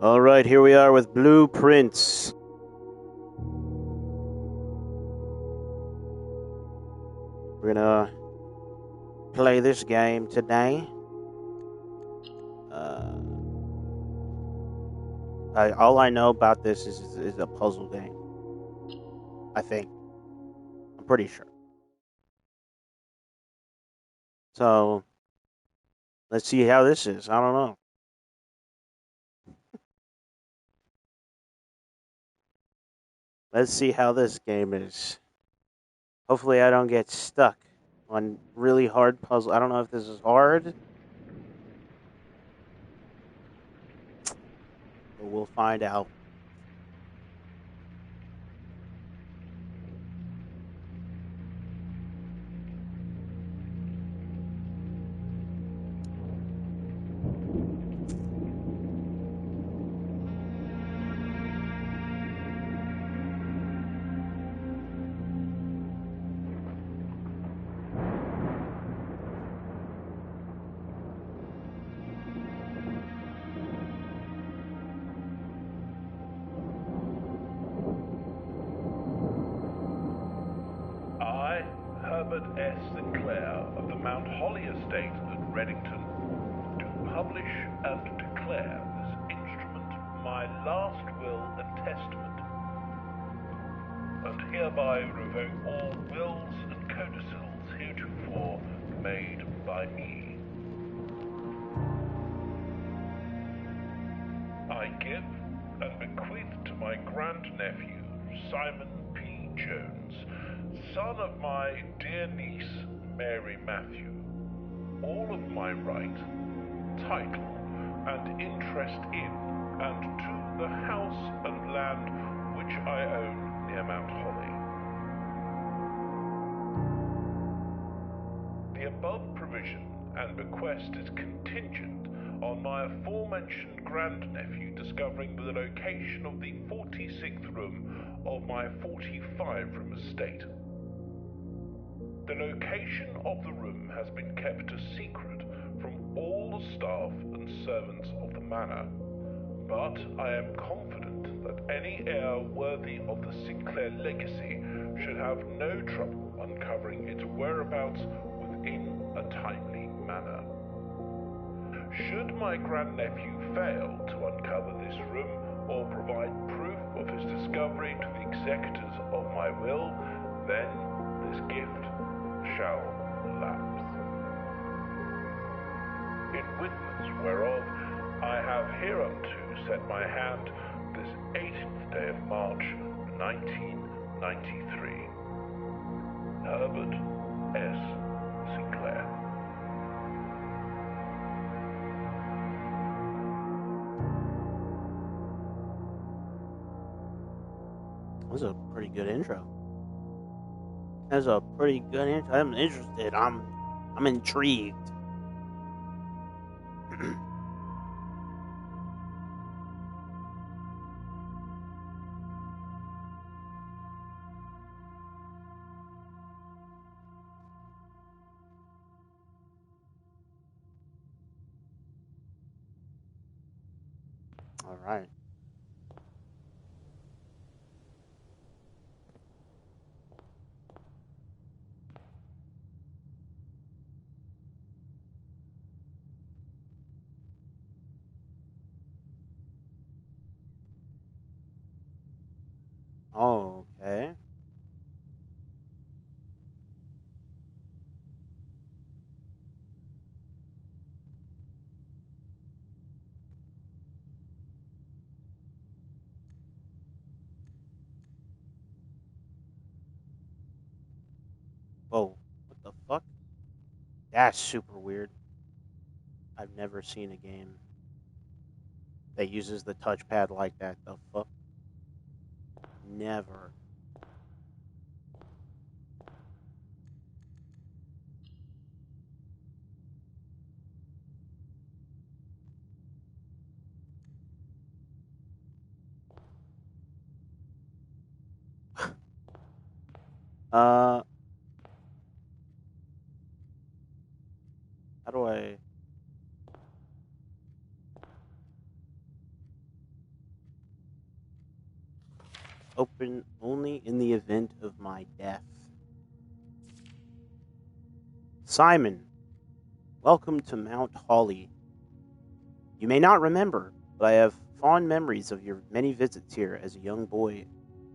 All right, here we are with Blueprints. We're gonna play this game today. All I know about this is a puzzle game. I think. I'm pretty sure. So let's see how this is. I don't know. Let's see how this game is. Hopefully, I don't get stuck on really hard puzzle. I don't know if this is hard, but we'll find out. I, Herbert S. Sinclair of the Mount Holly Estate at Reddington, do publish and declare this instrument my last will and testament, and hereby revoke all wills and codicils heretofore made by me. I give and bequeath to my grandnephew, Simon P. Jones, son of my dear niece, Mary Matthew, all of my right, title, and interest in and to the house and land which I own near Mount Holly. The above provision and bequest is contingent on my aforementioned grandnephew discovering the location of the 46th room of my 45-room estate. The location of the room has been kept a secret from all the staff and servants of the manor, but I am confident that any heir worthy of the Sinclair legacy should have no trouble uncovering its whereabouts within a timely manner. Should my grandnephew fail to uncover this room or provide proof of his discovery to the executors of my will, then this gift shall lapse. In witness whereof, I have hereunto set my hand this 18th day of March, 1993. Herbert S. Sinclair. That was a pretty good intro. That's a pretty good intro. I'm interested. I'm intrigued. All right. Okay. Whoa. What the fuck? That's super weird. I've never seen a game that uses the touchpad like that. The fuck? Never. uh, how do I? open only in the event of my death. Simon, welcome to Mount Hawley. You may not remember, but I have fond memories of your many visits here as a young boy,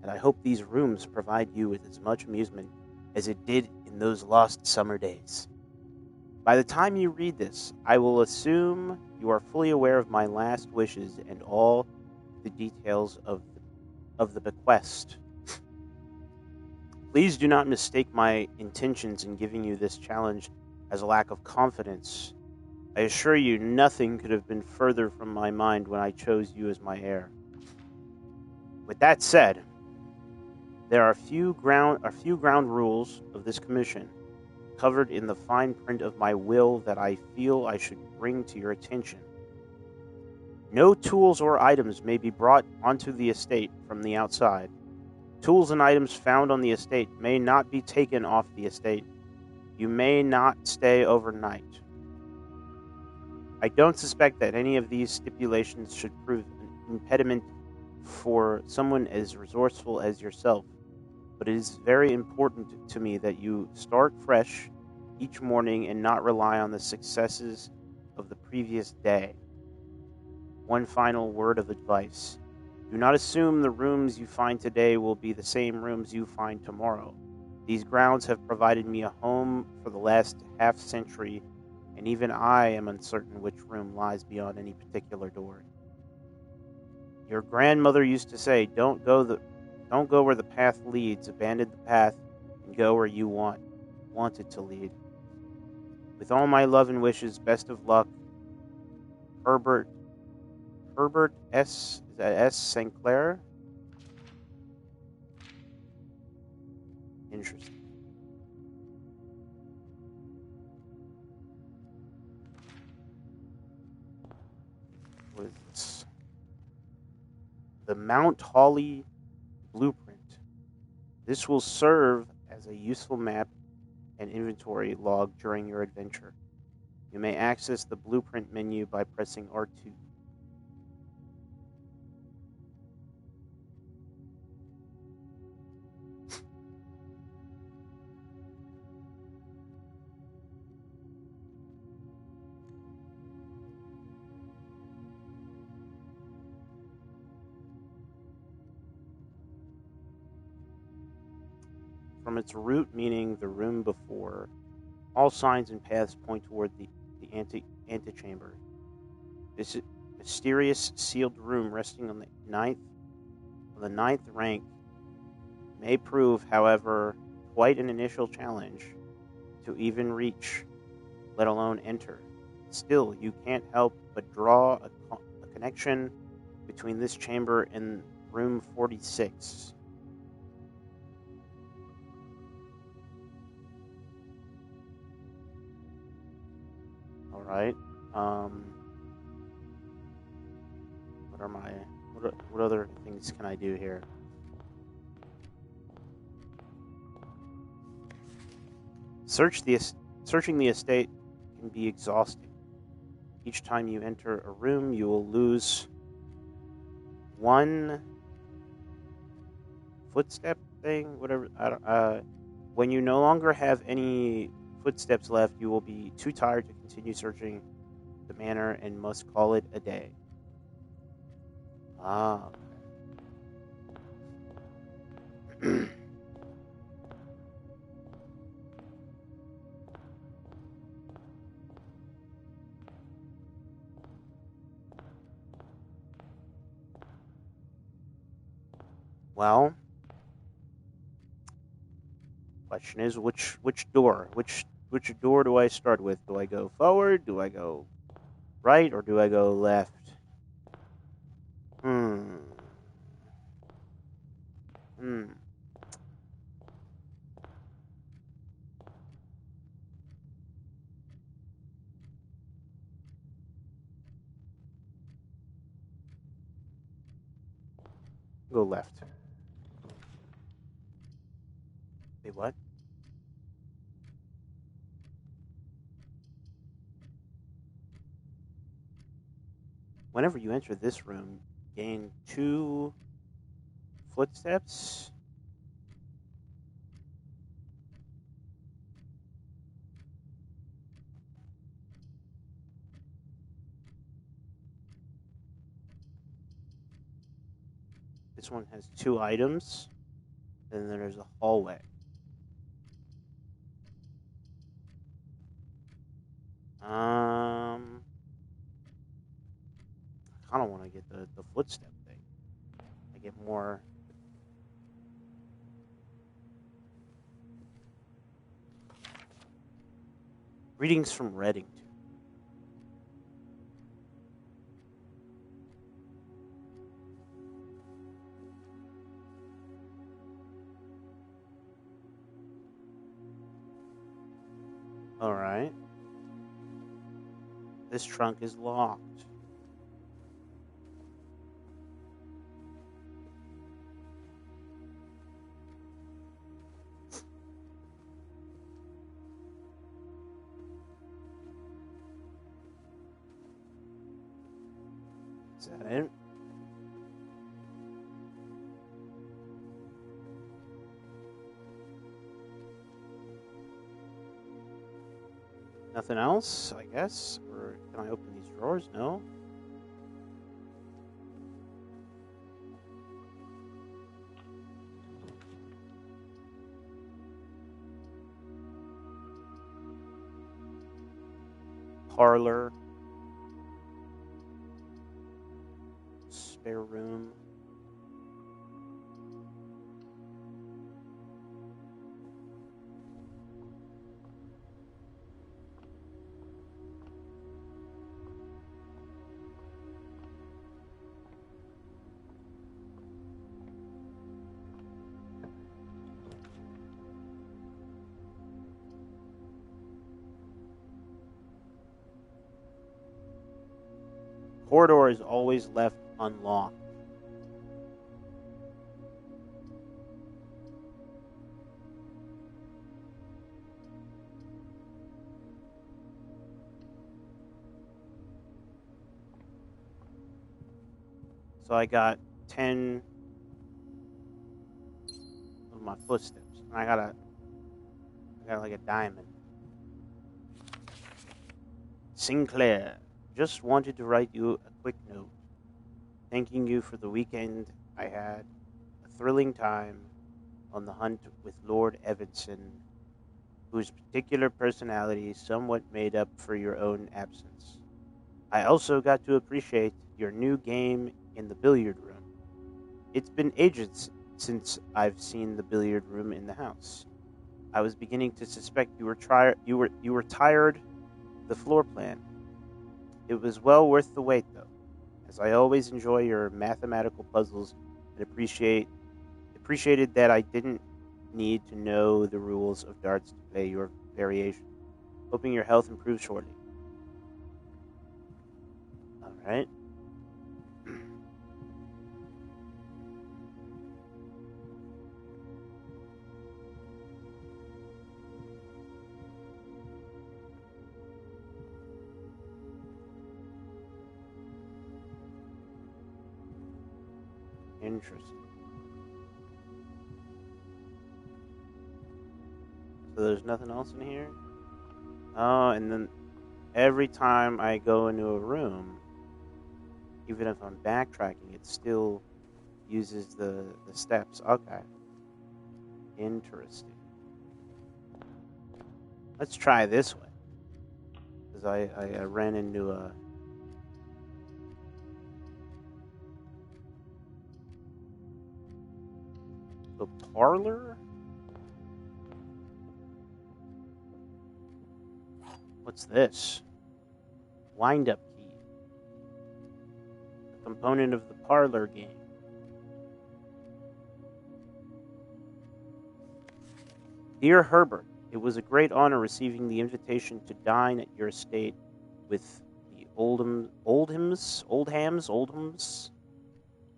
and I hope these rooms provide you with as much amusement as it did in those lost summer days. By the time you read this, I will assume you are fully aware of my last wishes and all the details of the bequest. Please do not mistake my intentions in giving you this challenge as a lack of confidence. I assure you nothing could have been further from my mind when I chose you as my heir. With that said, there are a few ground rules of this commission covered in the fine print of my will that I feel I should bring to your attention. No tools or items may be brought onto the estate from the outside. Tools and items found on the estate may not be taken off the estate. You may not stay overnight. I don't suspect that any of these stipulations should prove an impediment for someone as resourceful as yourself, but it is very important to me that you start fresh each morning and not rely on the successes of the previous day. One final word of advice. Do not assume the rooms you find today will be the same rooms you find tomorrow. These grounds have provided me a home for the last half-century, and even I am uncertain which room lies beyond any particular door. Your grandmother used to say, don't go where the path leads, abandon the path, and go where you want it to lead. With all my love and wishes, best of luck, Herbert S. Is that S. St. Clair? Interesting. What is this? The Mount Hawley Blueprint. This will serve as a useful map and inventory log during your adventure. You may access the blueprint menu by pressing R2. From its root, meaning the room before, all signs and paths point toward the antechamber. This mysterious sealed room resting on the ninth rank may prove, however, quite an initial challenge to even reach, let alone enter. Still, you can't help but draw a connection between this chamber and room 46. All right. What other things can I do here? Searching the estate can be exhausting. Each time you enter a room, you will lose one footstep thing, whatever. When you no longer have any footsteps left, you will be too tired to continue searching the manor and must call it a day. Ah. Well, question is which door? Which door do I start with? Do I go forward? Do I go right? Or do I go left? Hmm. Go left. Wait, what? Whenever you enter this room, gain 2 footsteps. This one has 2 items. And then there's a hallway. I kind of want to get the footstep thing. I get more. Greetings from Reddington. Alright. This trunk is locked. Is that it? Nothing else, I guess? Or can I open these drawers? No. Parlor. Spare room. Corridor is always left unlocked. So I got 10 of my footsteps. And I got like a diamond. Sinclair, just wanted to write you a quick note, thanking you for the weekend I had, a thrilling time on the hunt with Lord Evanson, whose particular personality somewhat made up for your own absence. I also got to appreciate your new game in the billiard room. It's been ages since I've seen the billiard room in the house. I was beginning to suspect you were tired of the floor plan. It was well worth the wait, though, as I always enjoy your mathematical puzzles and appreciated that I didn't need to know the rules of darts to play your variation. Hoping your health improves shortly. All right. Interesting. So there's nothing else in here? Oh, and then every time I go into a room, even if I'm backtracking, it still uses the steps. Okay. Interesting. Let's try this way. Because I ran into a... The parlor? What's this? Wind-up key. A component of the parlor game. Dear Herbert, it was a great honor receiving the invitation to dine at your estate with the Oldhams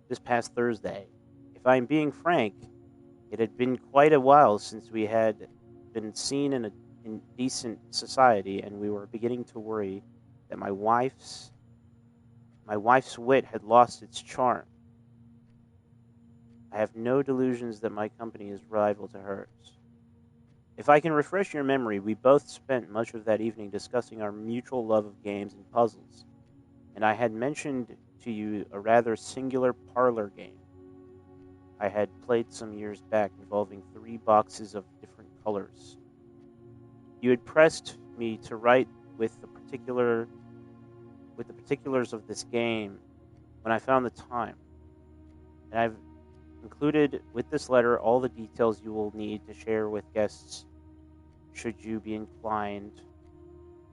this past Thursday. If I am being frank, it had been quite a while since we had been seen in decent society, and we were beginning to worry that my wife's wit had lost its charm. I have no delusions that my company is rival to hers. If I can refresh your memory, we both spent much of that evening discussing our mutual love of games and puzzles, and I had mentioned to you a rather singular parlor game I had played some years back involving 3 boxes of different colors. You had pressed me to write with the particulars of this game when I found the time, and I've included with this letter all the details you will need to share with guests should you be inclined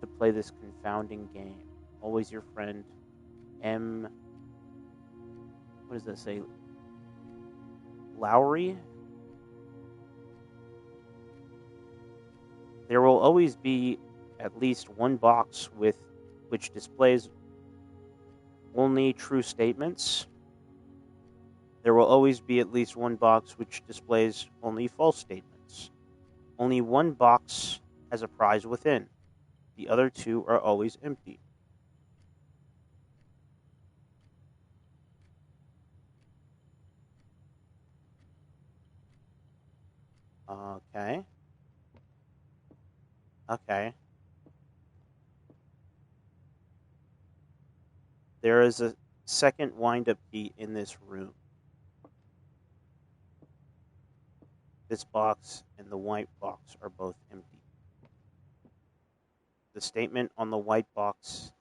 to play this confounding game. Always your friend, M. What does that say? Lowry? There will always be at least one box which displays only true statements. There will always be at least one box which displays only false statements. Only one box has a prize within. The other 2 are always empty. Okay. Okay. There is a second wind-up key in this room. This box and the white box are both empty. The statement on the white box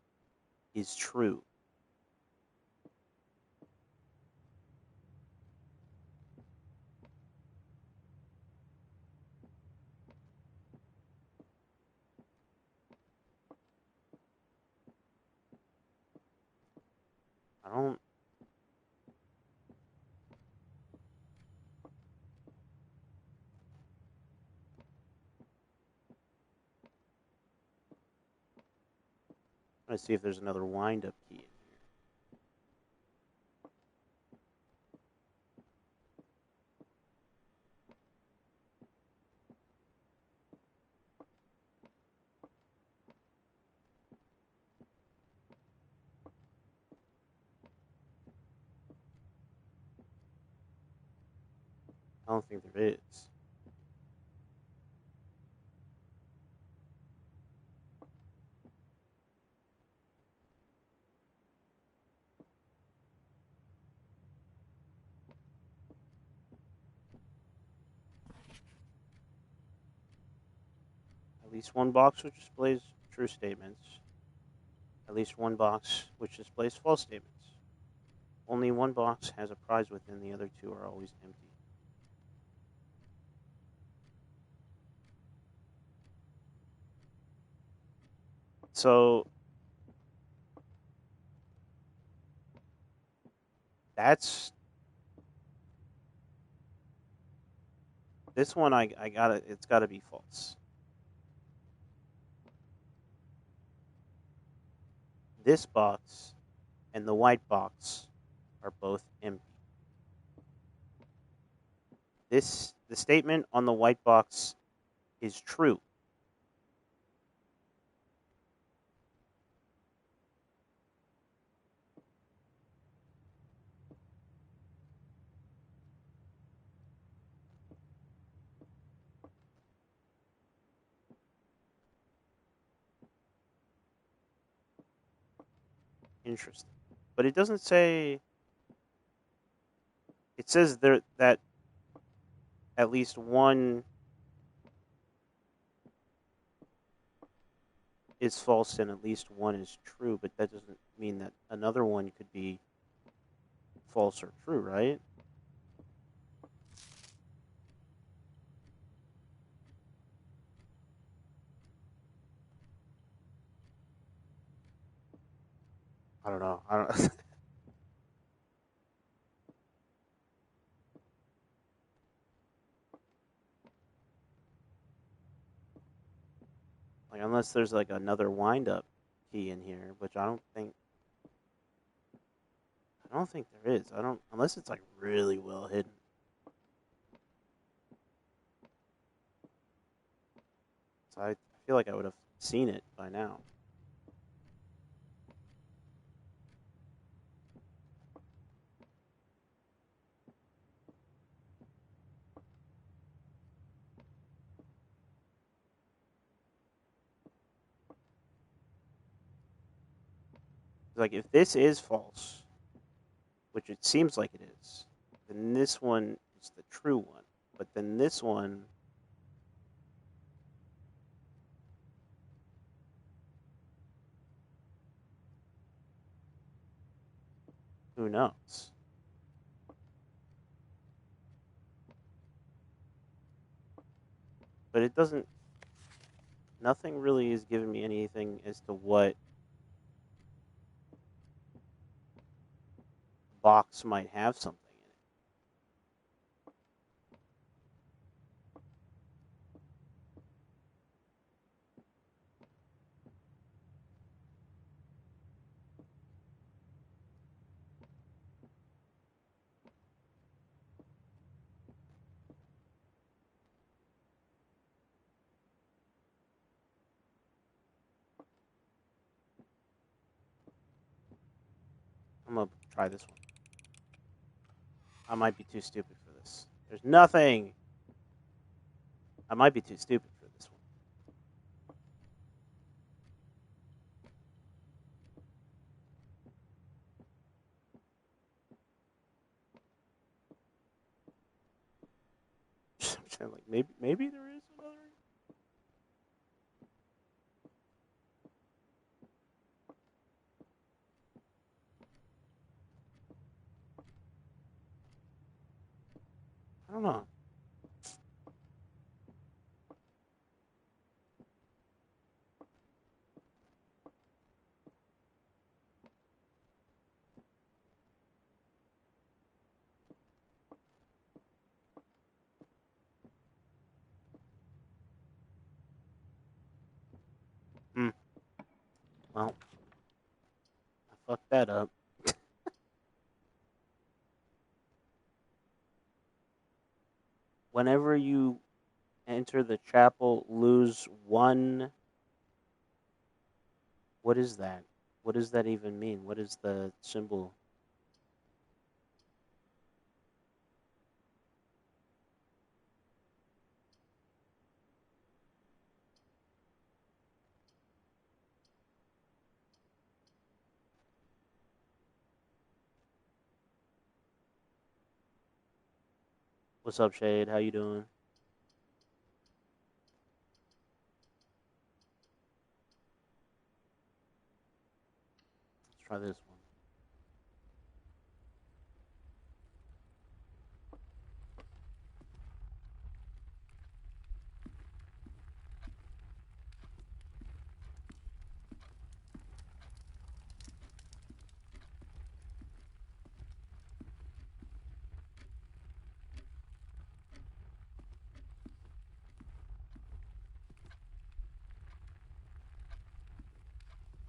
is true. I don't. Let's see if there's another wind-up key in here. I don't think there is. At least one box which displays true statements. At least one box which displays false statements. Only one box has a prize within, the other 2 are always empty. So that's this one. I gotta. It's got to be false. This box and the white box are both empty. The statement on the white box is true. Interesting. But it doesn't say. It says there that at least one is false and at least one is true, but that doesn't mean that another one could be false or true, right? I don't know. I don't. Like unless there's like another wind up key in here, which I don't think. I don't think there is. I don't unless it's like really well hidden. So I feel like I would have seen it by now. Like, if this is false, which it seems like it is, then this one is the true one. But then this one, who knows? But it doesn't. Nothing really is giving me anything as to what box might have something in it. I'm gonna try this one. I might be too stupid for this. There's nothing. I might be too stupid for this one. Like, maybe there is another. I don't know. Well, I fucked that up. Whenever you enter the chapel, lose one. What is that? What does that even mean? What is the symbol? What's up, Shade? How you doing? Let's try this one.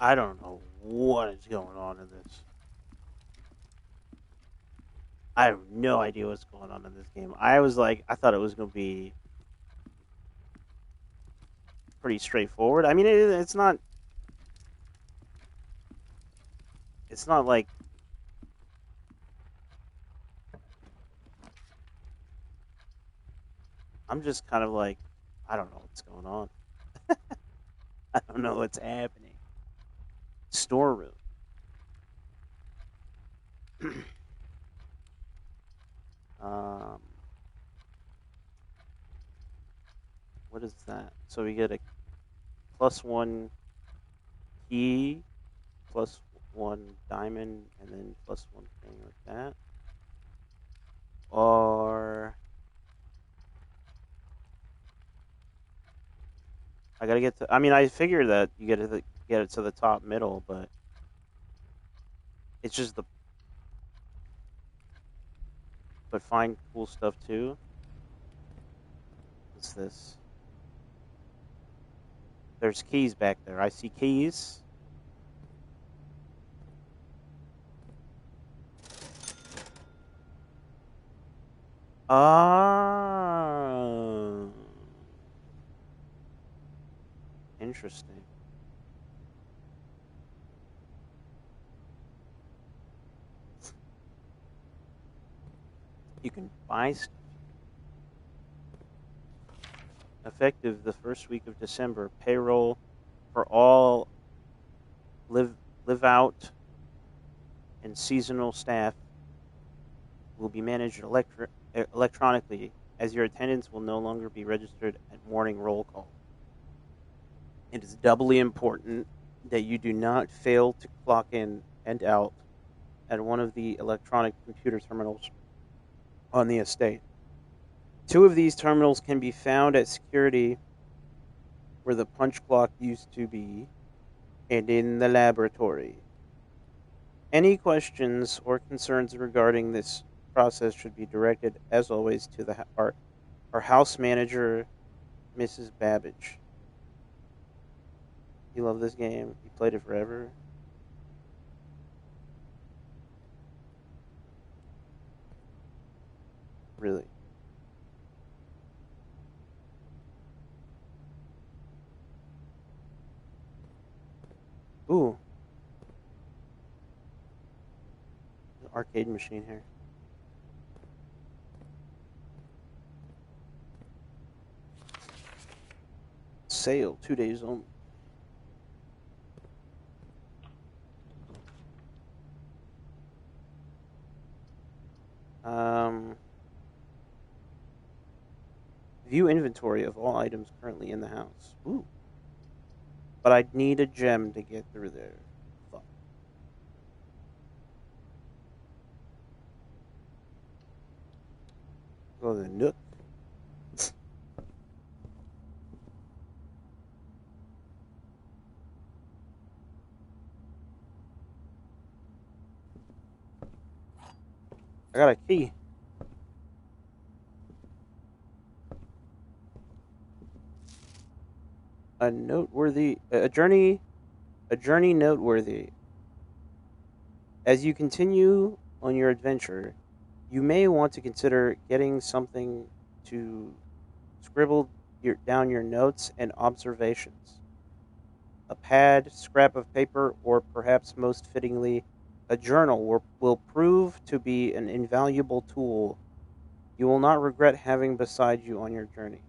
I don't know what is going on in this. I have no idea what's going on in this game. I thought it was going to be pretty straightforward. I mean, it's not. It's not like. I'm just kind of like, I don't know what's going on. I don't know what's happening. Storeroom. um, what is that? So we get a +1 key, +1 diamond, and then +1 thing like that. Or I gotta get to. I mean, I figure that you get it to the top middle, but it's just the. But find cool stuff too. What's this? There's keys back there. I see keys. Ah, interesting. You can buy stuff. Effective the first week of December. Payroll for all live out and seasonal staff will be managed electronically, as your attendance will no longer be registered at morning roll call. It is doubly important that you do not fail to clock in and out at one of the electronic computer terminals on the estate. 2 of these terminals can be found at security where the punch clock used to be and in the laboratory. Any questions or concerns regarding this process should be directed, as always, to our house manager, Mrs. Babbage. You love this game? You played it forever? Really? Ooh. Arcade machine here. Sale, 2 days only. View inventory of all items currently in the house. Ooh. But I'd need a gem to get through there. Fuck. Go to the Nook. I got a key. A journey noteworthy. As you continue on your adventure, you may want to consider getting something to scribble down your notes and observations. A pad, scrap of paper, or perhaps most fittingly, a journal will prove to be an invaluable tool you will not regret having beside you on your journey.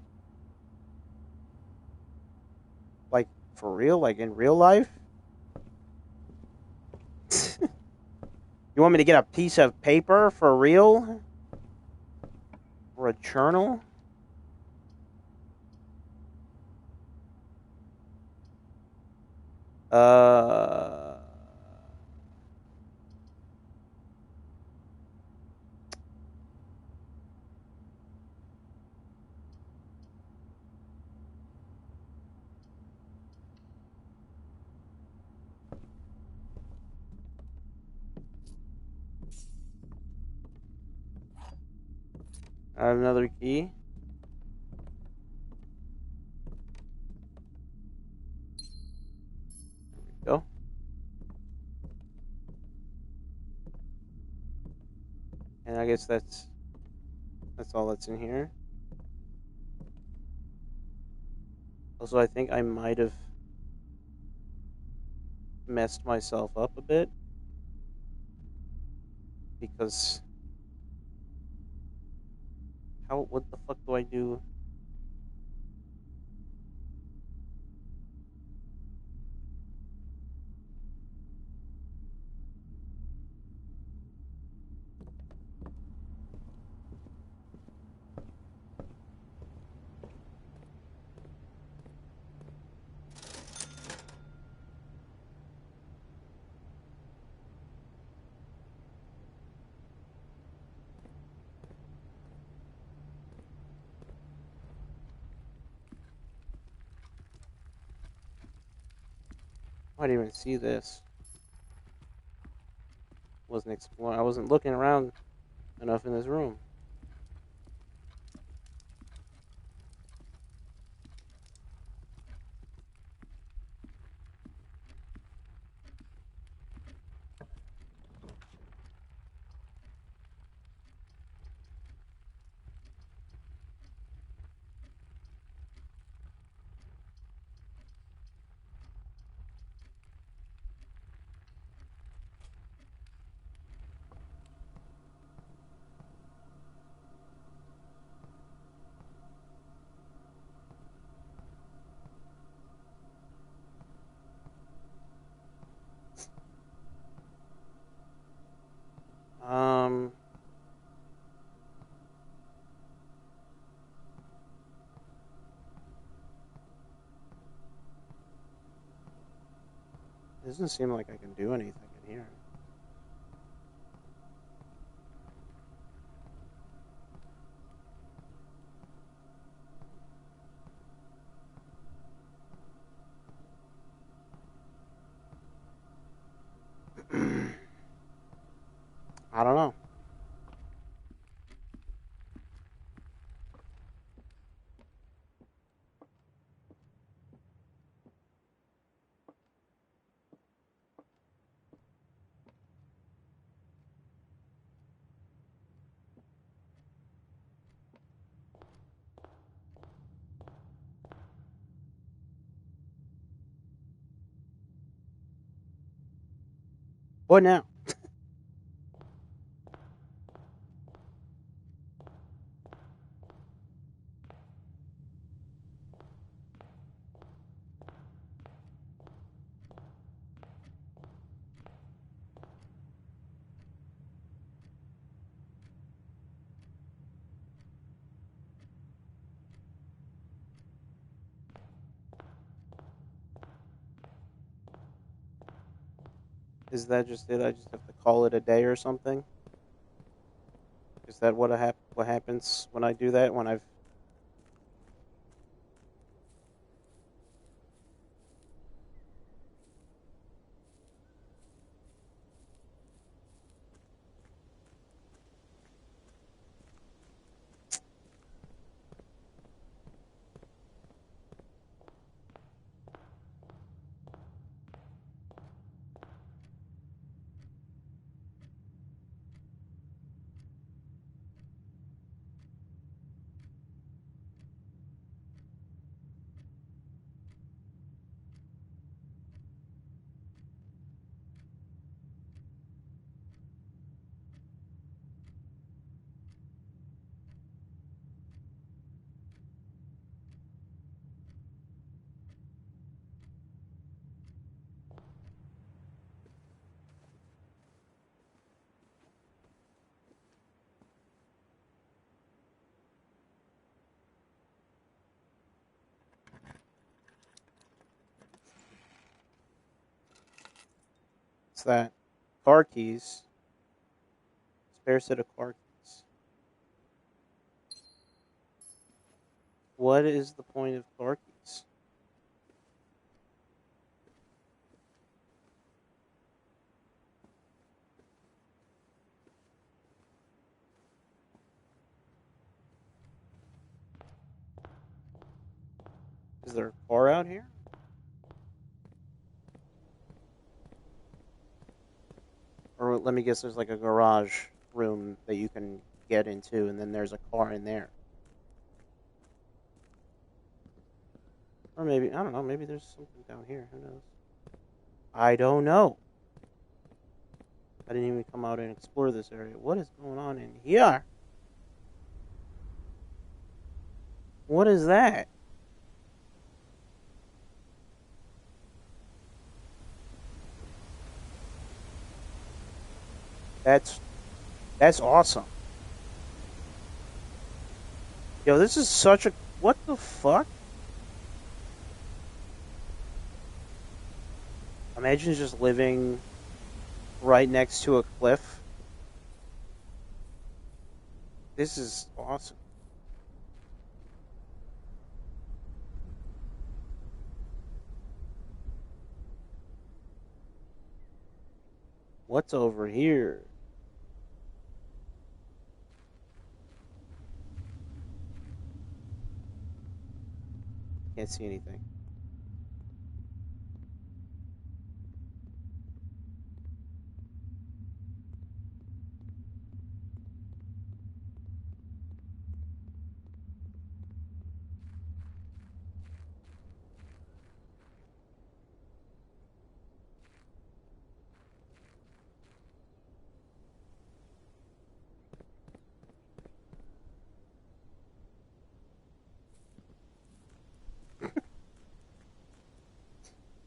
Like, for real? Like, in real life? You want me to get a piece of paper for real? Or a journal? I have another key. There we go. And I guess that's all that's in here. Also, I think I might have messed myself up a bit, because what the fuck do I do? I didn't even see this. Wasn't exploring. I wasn't looking around enough in this room. It doesn't seem like I can do anything in here. I don't know. What now? Is that just it? I just have to call it a day or something? Is that what what happens when I do that? When I've it's that car keys, spare set of car keys. What is the point of car keys? Is there a car out here? Or let me guess, there's like a garage room that you can get into, and then there's a car in there. Or maybe, I don't know, maybe there's something down here. Who knows? I don't know. I didn't even come out and explore this area. What is going on in here? What is that? That's that's awesome. Yo, this is such a what the fuck? Imagine just living right next to a cliff. This is awesome. What's over here? Can't see anything.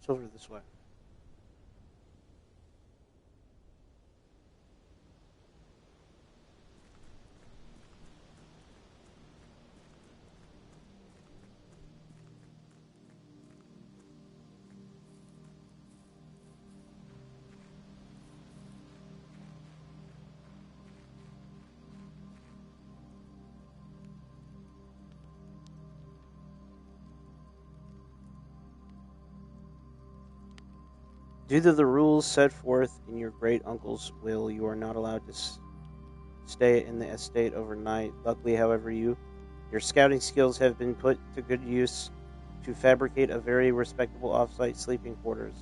It's over this way. Due to the rules set forth in your great uncle's will, you are not allowed to stay in the estate overnight. Luckily, however, your scouting skills have been put to good use to fabricate a very respectable off-site sleeping quarters.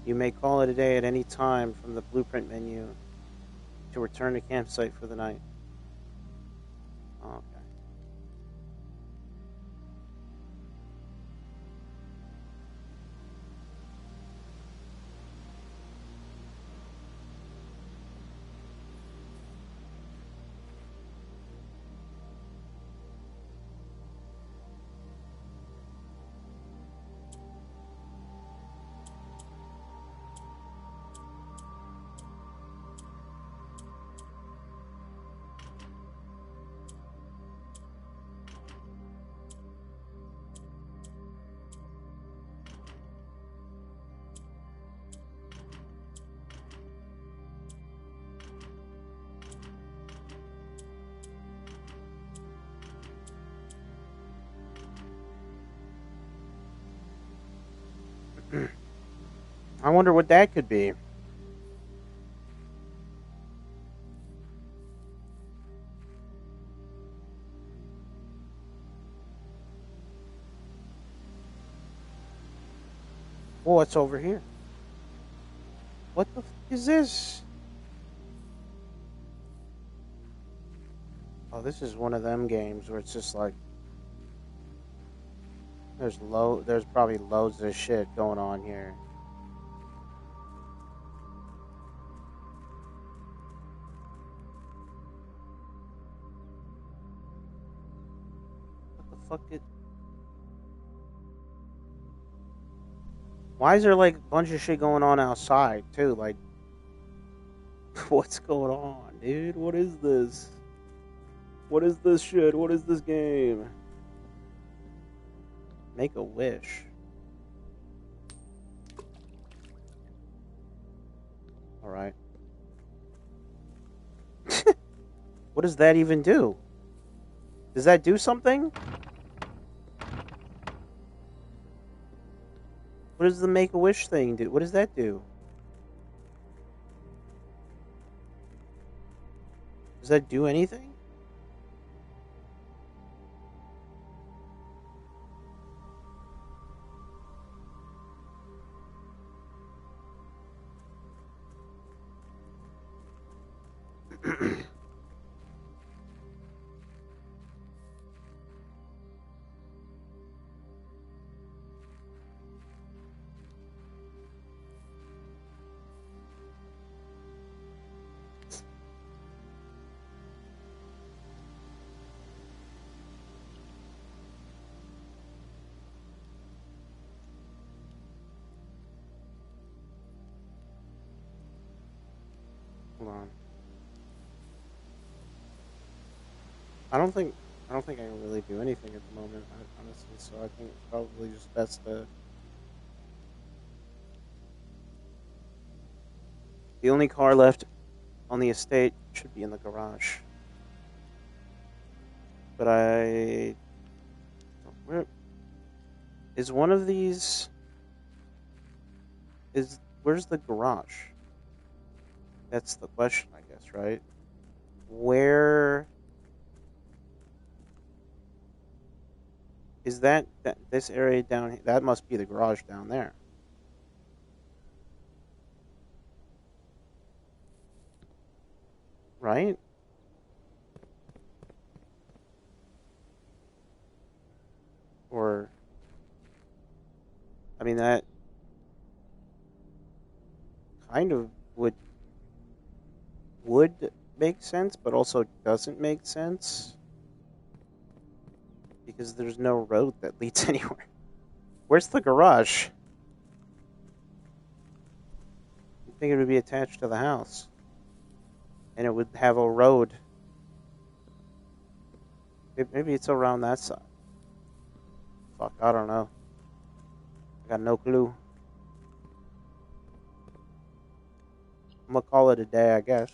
You may call it a day at any time from the blueprint menu to return to campsite for the night. Okay. I wonder what that could be. Oh, what's over here? What the is this? Oh, this is one of them games where it's just like there's probably loads of shit going on here. What the fuck did Why is there like a bunch of shit going on outside too? Like what's going on, dude? What is this? What is this shit? What is this game? Make a wish. Alright. What does that even do? Does that do something? What does the make a wish thing do? What does that do? Does that do anything? Hold on. I don't think I can really do anything at the moment, honestly. So I think it's probably just best to. The only car left on the estate should be in the garage. But where is one of these? Where's the garage? That's the question, I guess, right? Where is that this area down here? That must be the garage down there. Right? Or I mean that kind of would make sense, but also doesn't make sense because there's no road that leads anywhere. Where's the garage? I think it would be attached to the house, and it would have a road. Maybe it's around that side. Fuck, I don't know. I got no clue. I'm gonna call it a day, I guess,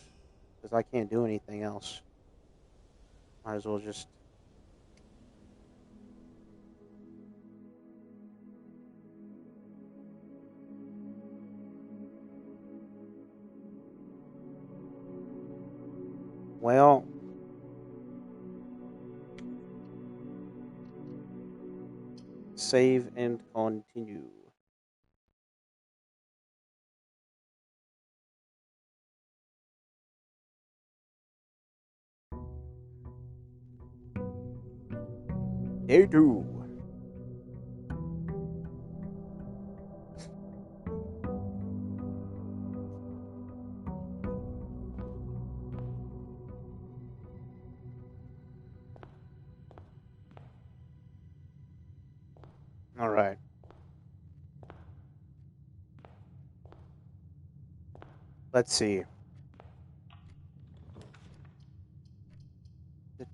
because I can't do anything else. Might as well just. Well, save and continue. Day 2. All right. Let's see. Let's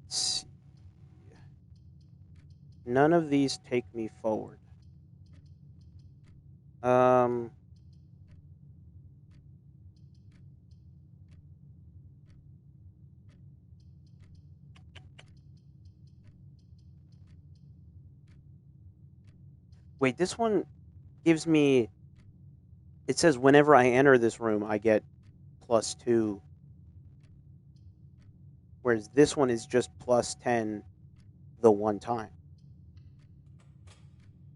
see. None of these take me forward. Wait, this one gives me. It says whenever I enter this room, I get +2. Whereas this one is just +10 the one time.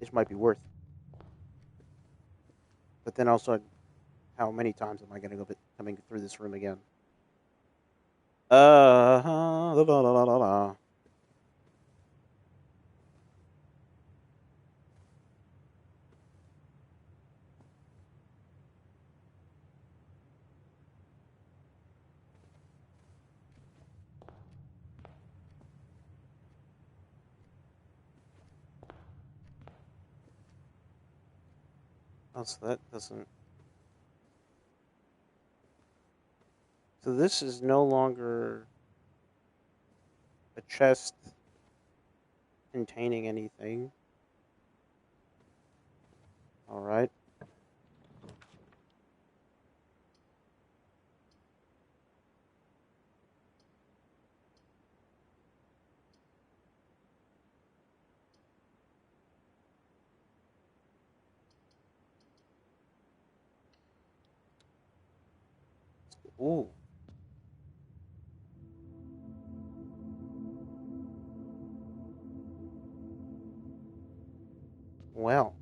This might be worth it. But then also, how many times am I going to go coming through this room again? La, la, la, la, la. Oh, so that doesn't. So this is no longer a chest containing anything. All right. Ooh. Well.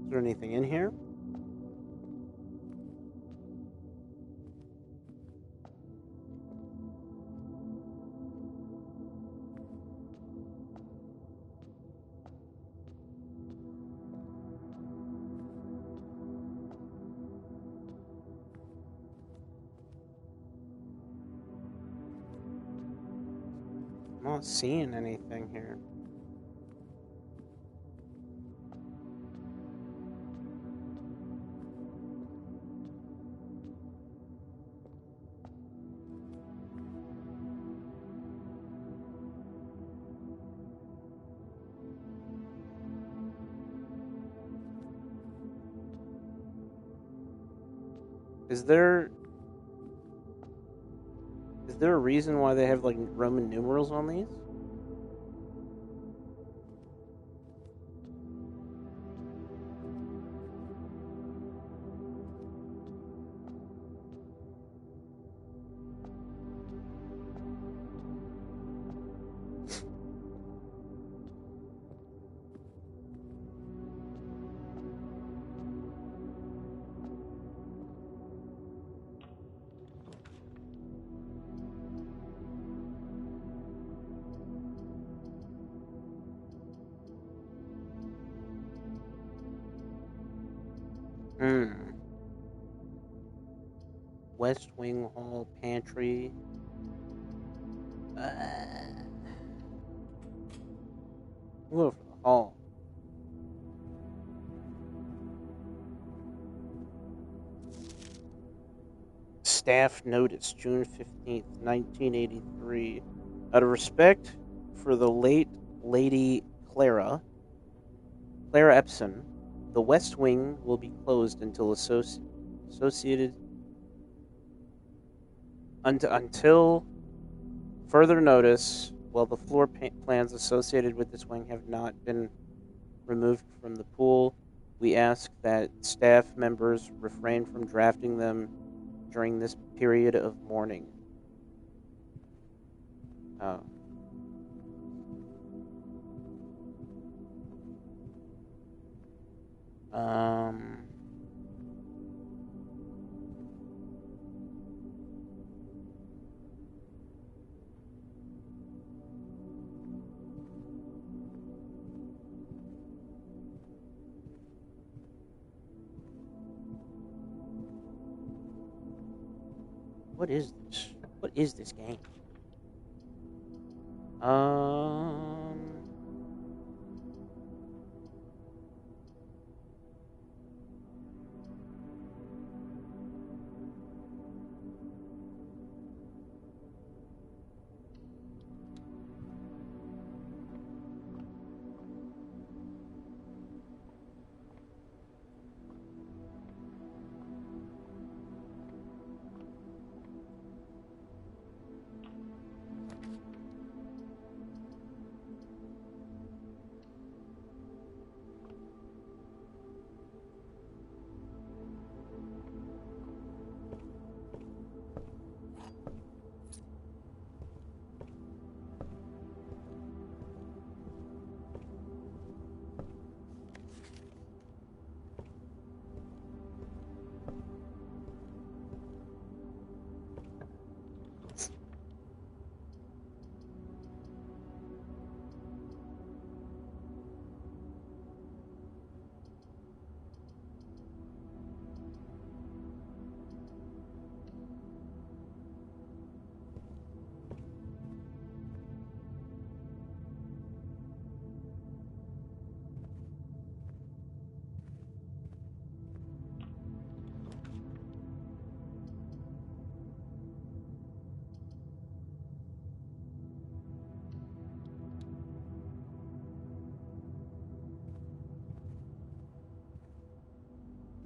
Is there anything in here? I'm not seeing anything here. Is there a reason why they have like Roman numerals on these? West Wing Hall Pantry. We'll go for the hall. Staff notice, June 15th, 1983. Out of respect for the late Lady Clara, Claire Epson, the West Wing will be closed until until further notice. While the floor plans associated with this wing have not been removed from the pool, we ask that staff members refrain from drafting them during this period of mourning. Oh. What is this? What is this game?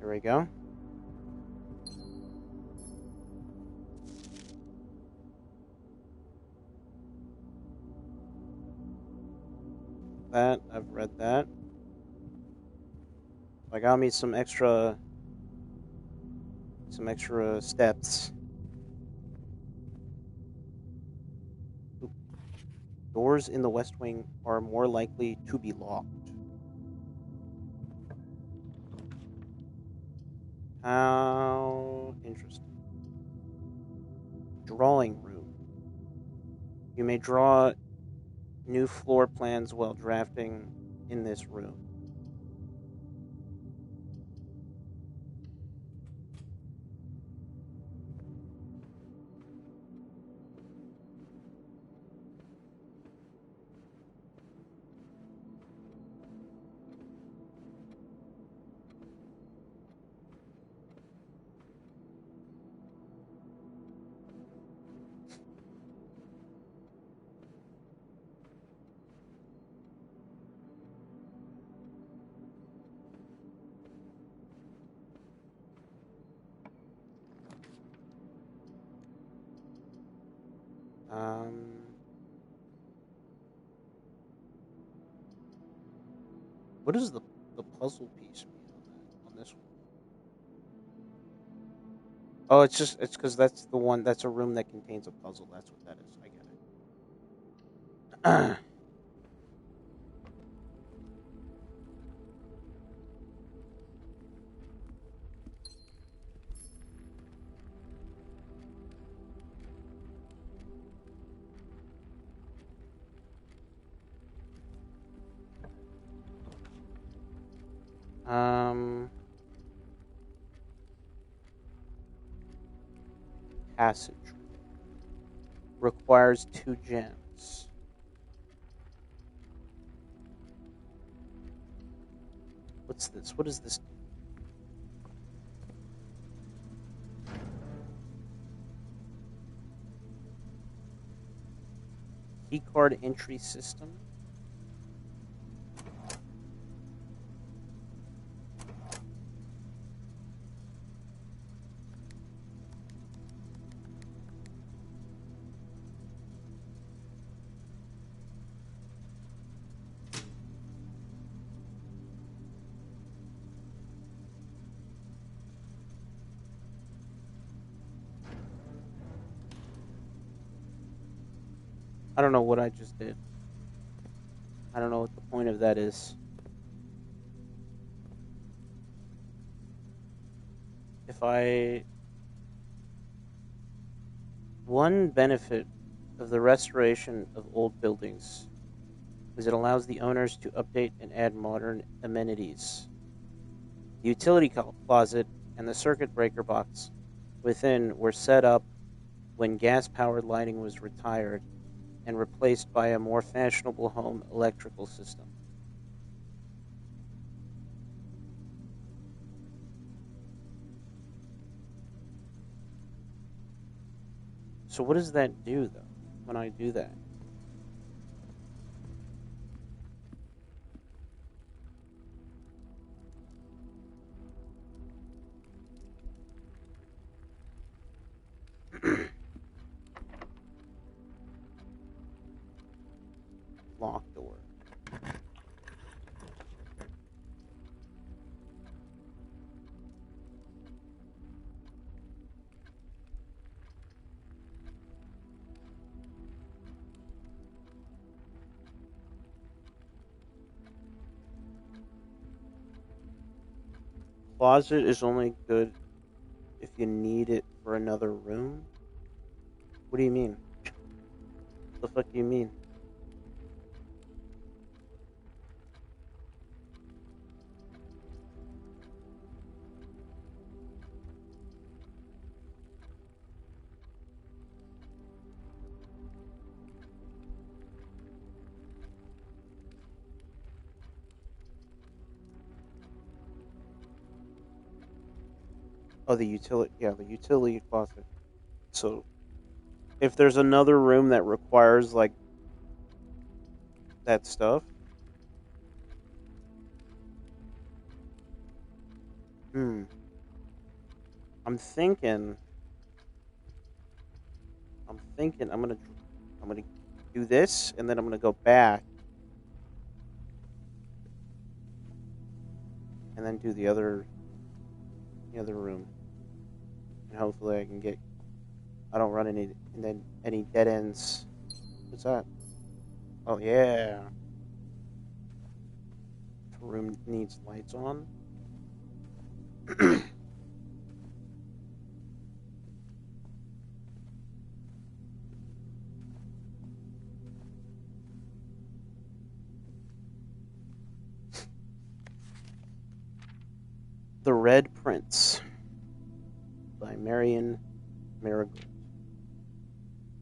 There we go. That, I've read that. I got me some extra steps. Doors in the West Wing are more likely to be locked. How interesting. Drawing room. You may draw new floor plans while drafting in this room. What is the puzzle piece mean on this one? Oh, it's because that's the one. That's a room that contains a puzzle. That's what that is. I get it. Passage requires 2 gems. What's this? What is this? Keycard entry system. I don't know what I just did. I don't know what the point of that is. If I... One benefit of the restoration of old buildings is it allows the owners to update and add modern amenities. The utility closet and the circuit breaker box within were set up when gas-powered lighting was retired and replaced by a more fashionable home electrical system. So what does that do, though, when I do that? Locked door. Closet is only good if you need it for another room? What do you mean? What the fuck do you mean? Oh, the utility closet. So, if there's another room that requires, like, that stuff, hmm, I'm thinking, I'm gonna do this, and then I'm gonna go back, and then do the other room, and hopefully I don't run any dead ends. What's that? Oh yeah, the room needs lights on. The Red Prince by Marion Marigold.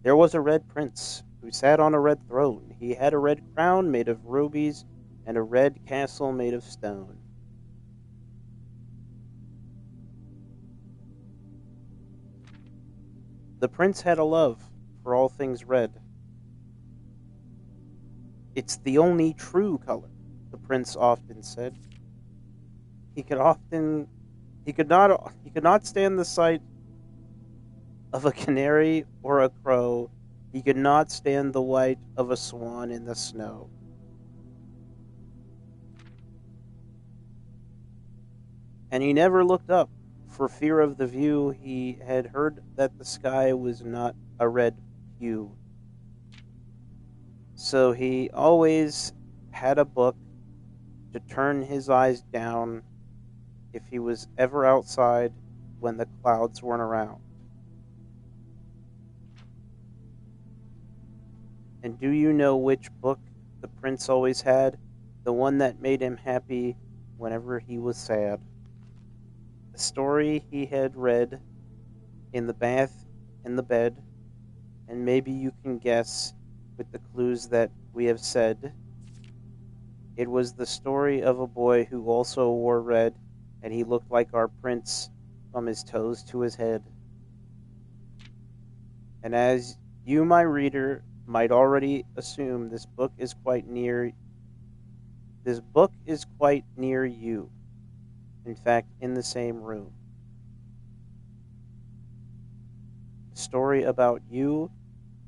There was a red prince who sat on a red throne. He had a red crown made of rubies and a red castle made of stone. The prince had a love for all things red. It's the only true color, the prince often said. He could often he could not stand the sight of a canary or a crow. He could not stand the white of a swan in the snow. And he never looked up for fear of the view. He had heard that the sky was not a red hue. So he always had a book to turn his eyes down if he was ever outside when the clouds weren't around. And do you know which book the prince always had? The one that made him happy whenever he was sad. The story he had read in the bath, in the bed, and maybe you can guess with the clues that we have said. It was the story of a boy who also wore red, and he looked like our prince from his toes to his head. And as you, my reader, might already assume, this book is quite near you. In fact, in the same room. A story about you,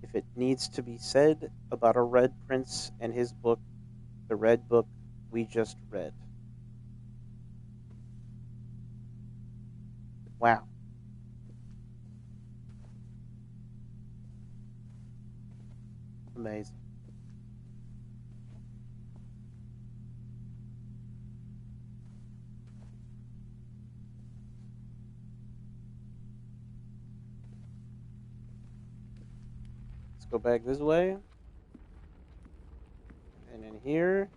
if it needs to be said, about a red prince and his book, the red book we just read. Wow. Amazing. Let's go back this way. And in here.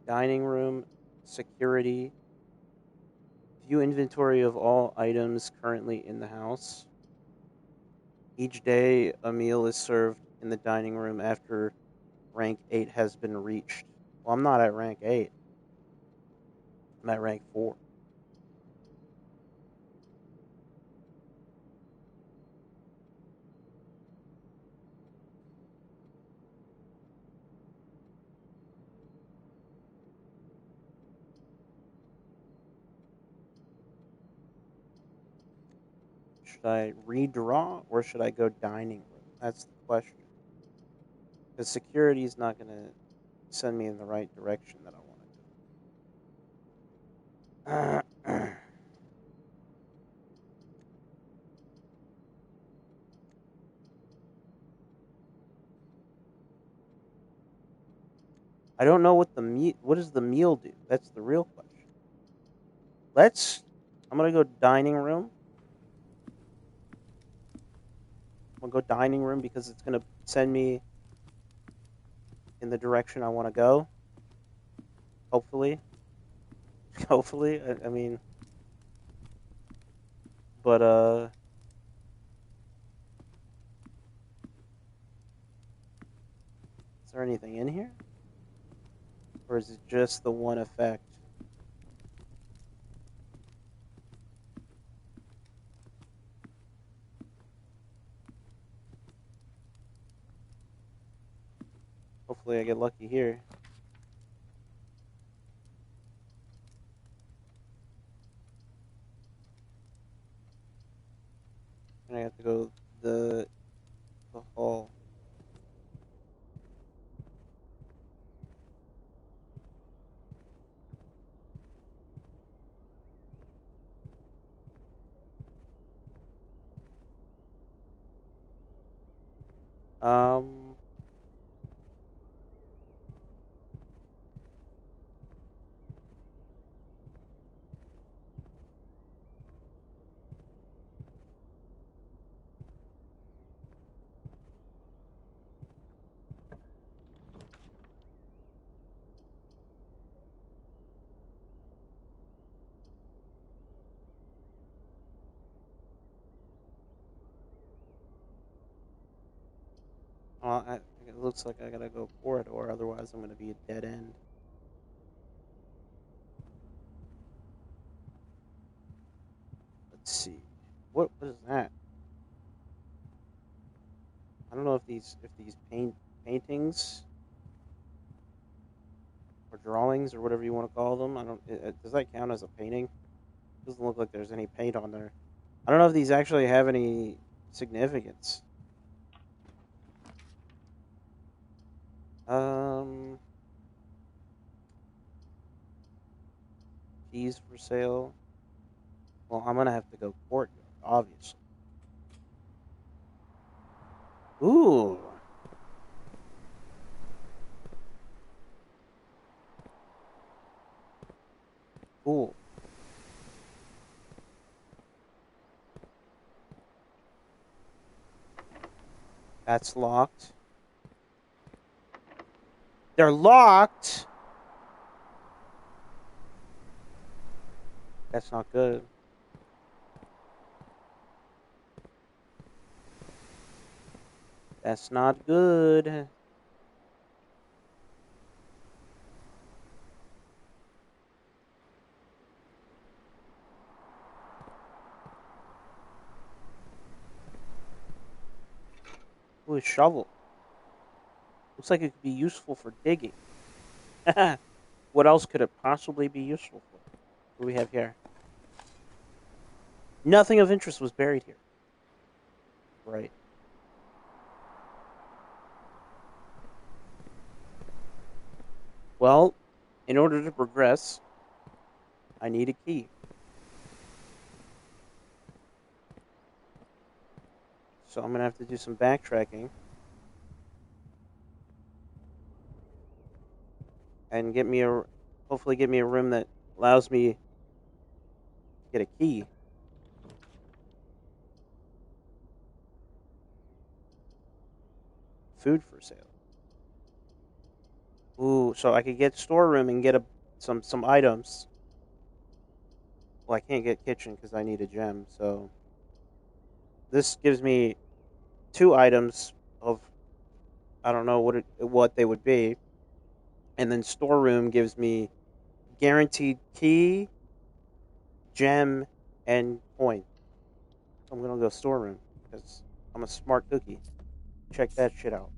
Dining room, security. View inventory of all items currently in the house. Each day, a meal is served in the dining room after rank 8 has been reached. Well, I'm not at rank 8. I'm at rank 4. Should I redraw or should I go dining room? That's the question. Because security is not going to send me in the right direction that I want to go. I don't know what what does the meal do? That's the real question. I'm going to go dining room. I'm going to go dining room because it's going to send me in the direction I want to go. Hopefully. Hopefully. I mean, but, is there anything in here? Or is it just the one effect? Hopefully I get lucky here. And I have to go the hall. Um, it looks like I gotta go corridor, otherwise I'm gonna be a dead end. Let's see. What is that? I don't know if these paintings or drawings or whatever you want to call them. I don't. Does that count as a painting? Doesn't look like there's any paint on there. I don't know if these actually have any significance. Um, keys for sale. Well, I'm gonna have to go courtyard, obviously. Ooh. Cool. That's locked. They're locked. That's not good. That's not good. Ooh, a shovel. Looks like it could be useful for digging. What else could it possibly be useful for? What do we have here? Nothing of interest was buried here. Right. Well, in order to progress, I need a key. So I'm going to have to do some backtracking and hopefully get me a room that allows me to get a key. Food for sale. Ooh, so I could get storeroom and get some items. Well, I can't get kitchen because I need a gem. So this gives me 2 items of I don't know what they would be, and then storeroom gives me guaranteed key, gem, and coin. I'm gonna go storeroom because I'm a smart cookie. Check that shit out.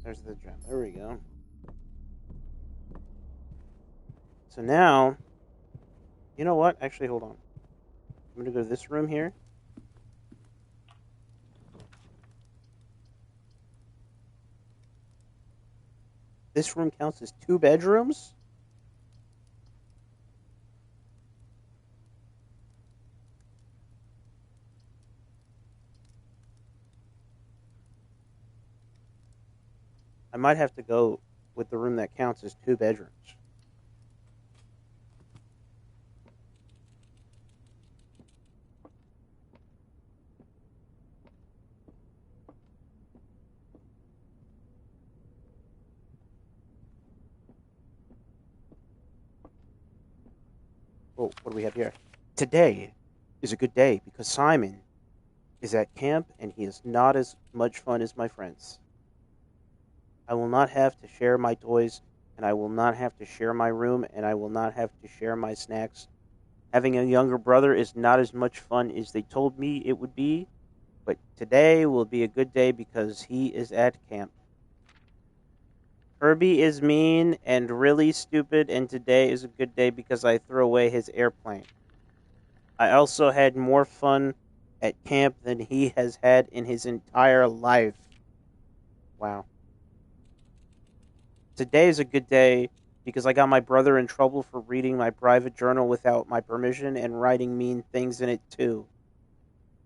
There's the gem. There we go. So now, you know what? Actually, hold on. I'm gonna go to this room here. This room counts as 2 bedrooms. I might have to go with the room that counts as 2 bedrooms. Oh, what do we have here? Today is a good day because Simon is at camp and he is not as much fun as my friends. I will not have to share my toys, and I will not have to share my room, and I will not have to share my snacks. Having a younger brother is not as much fun as they told me it would be, but today will be a good day because he is at camp. Kirby is mean and really stupid, and today is a good day because I threw away his airplane. I also had more fun at camp than he has had in his entire life. Wow. Today is a good day because I got my brother in trouble for reading my private journal without my permission and writing mean things in it too.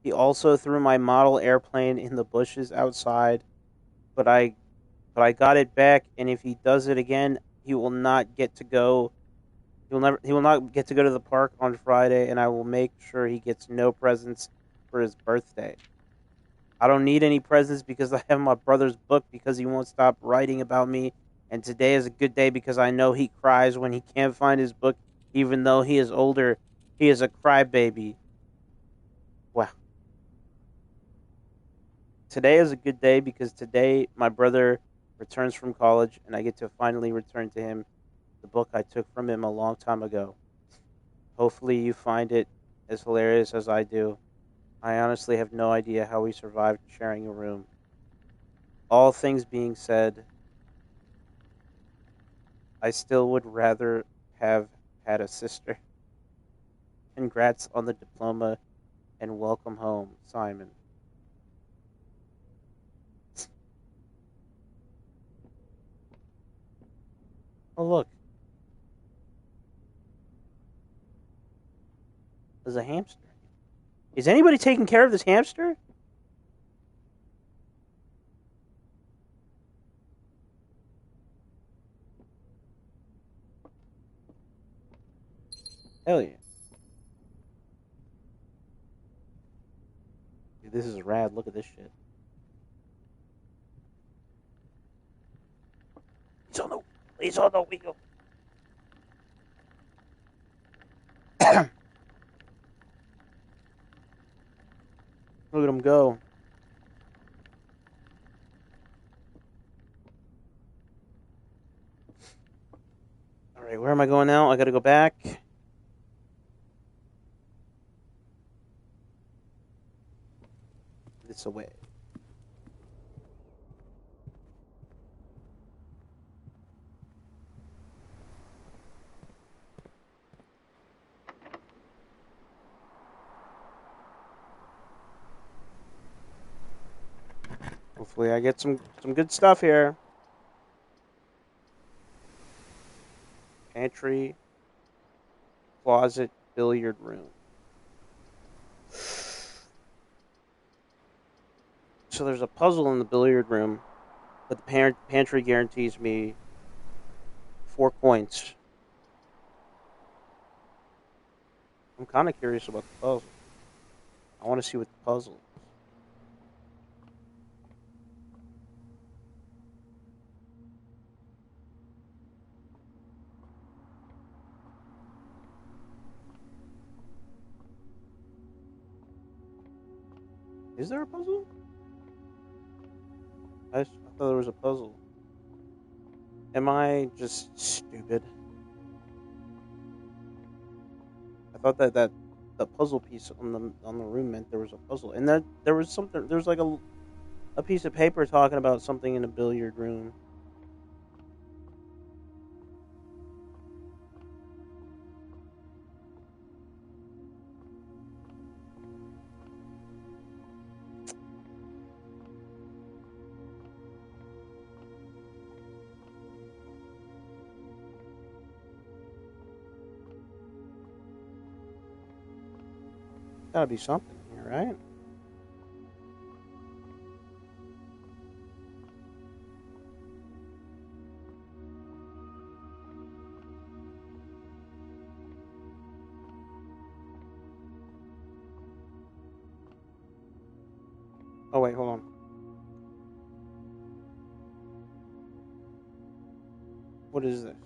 He also threw my model airplane in the bushes outside, but I got it back, and if he does it again, he will not get to go he will not get to go to the park on Friday, and I will make sure he gets no presents for his birthday. I don't need any presents because I have my brother's book because he won't stop writing about me. And today is a good day because I know he cries when he can't find his book, even though he is older. He is a crybaby. Wow. Today is a good day because today my brother returns from college and I get to finally return to him the book I took from him a long time ago. Hopefully, you find it as hilarious as I do. I honestly have no idea how we survived sharing a room. All things being said, I still would rather have had a sister. Congrats on the diploma and welcome home, Simon. Oh, look. There's a hamster. Is anybody taking care of this hamster? Hell yeah. Dude, this is rad. Look at this shit. He's on the wheel. Look at him go. Alright, where am I going now? I gotta go back. This away. Hopefully I get some good stuff here. Pantry, closet, billiard room. So there's a puzzle in the billiard room, but the pantry guarantees me 4 points. I'm kind of curious about the puzzle. I want to see what the puzzle is. Is there a puzzle? I thought there was a puzzle. Am I just stupid? I thought that the puzzle piece on the room meant there was a puzzle, and that there was something. There's like a piece of paper talking about something in a billiard room. Gotta be something here, right? Oh wait, hold on. What is this?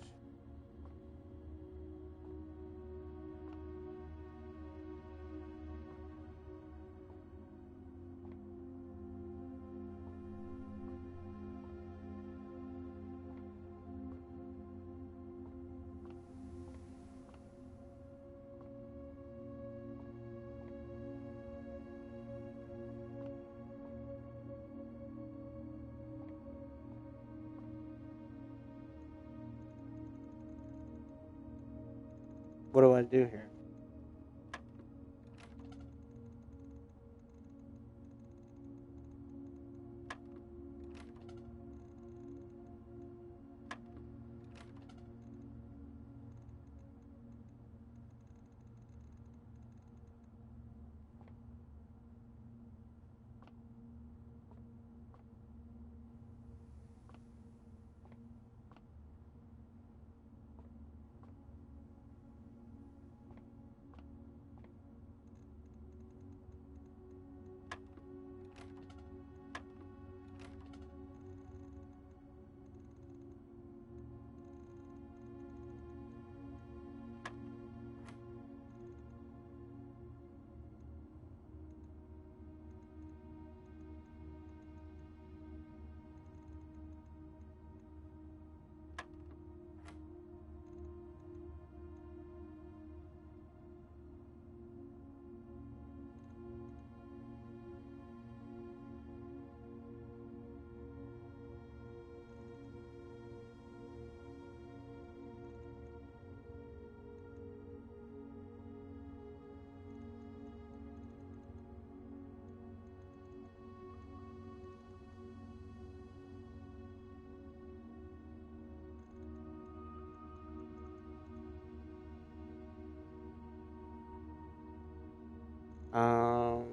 What do I do here? Um,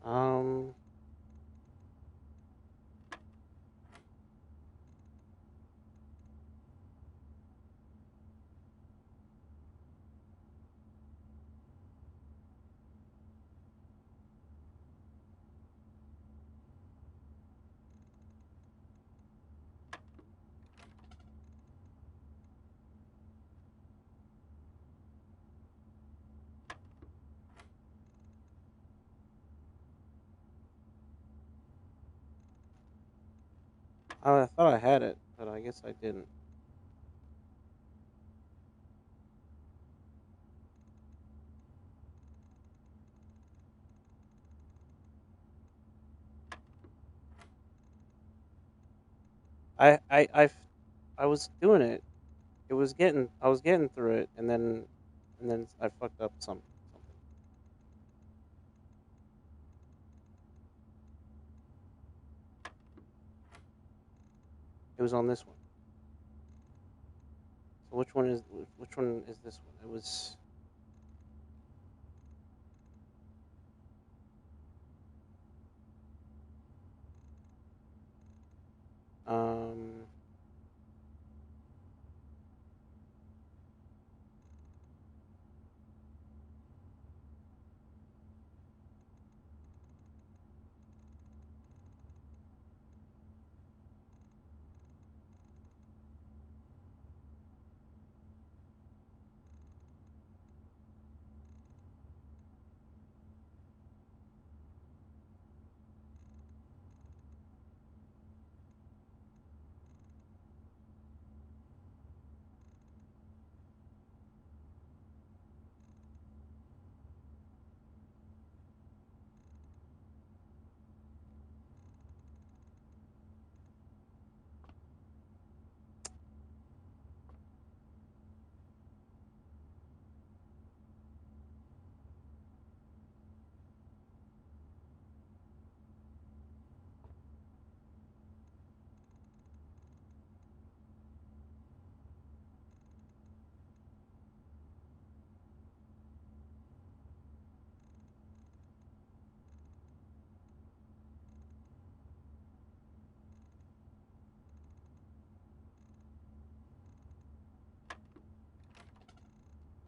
Um, I thought I had it, but I guess I didn't. I was doing it. I was getting through it, and then I fucked up something. It was on this one. So which one is this one? It was um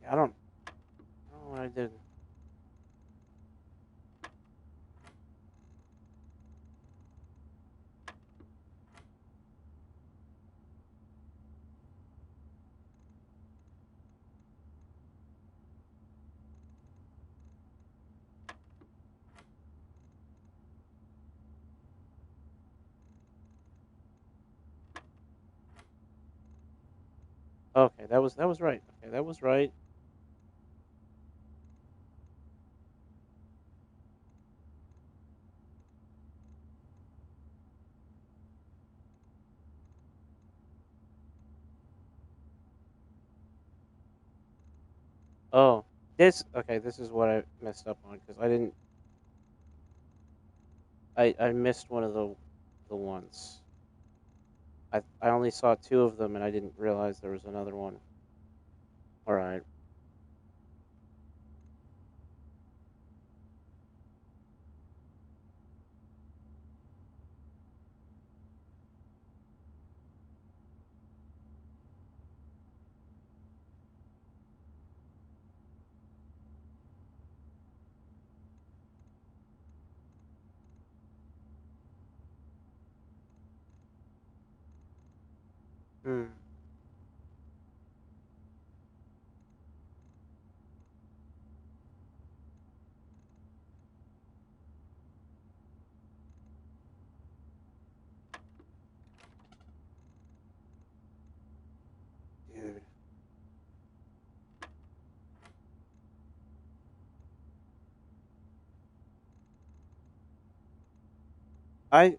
I don't know what I did. Okay, that was right. Okay, that was right. Oh, this is what I messed up on because I didn't I missed one of the ones. I only saw two of them and I didn't realize there was another one. All right. Hmm. Dude. I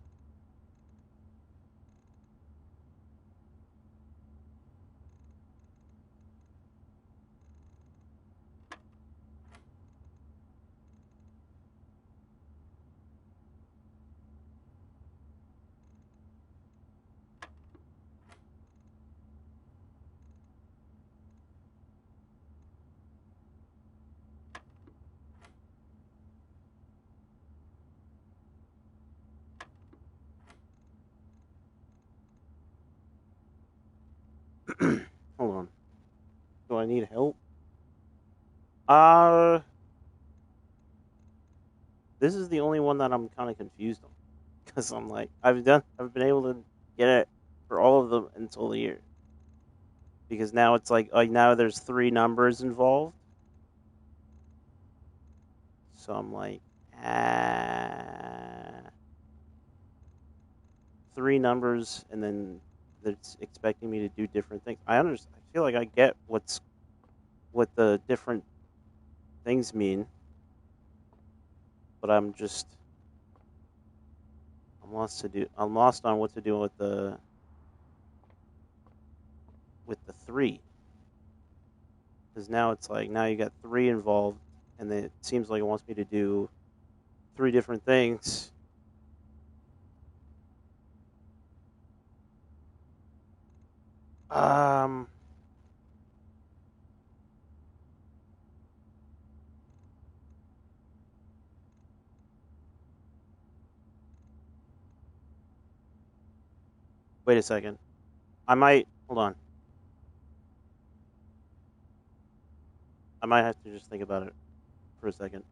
Hold on. Do I need help? Uh, this is the only one that I'm kind of confused on because I'm like, I've been able to get it for all of them until the year because now it's like now there's three numbers involved. So I'm like, ah, three numbers, and then it's expecting me to do different things. I understand. I feel like I get what the different things mean, but I'm lost to do. I'm lost on what to do with the three because now it's like now you got three involved, and then it seems like it wants me to do three different things. Um, wait a second. I might hold on. I might have to just think about it for a second.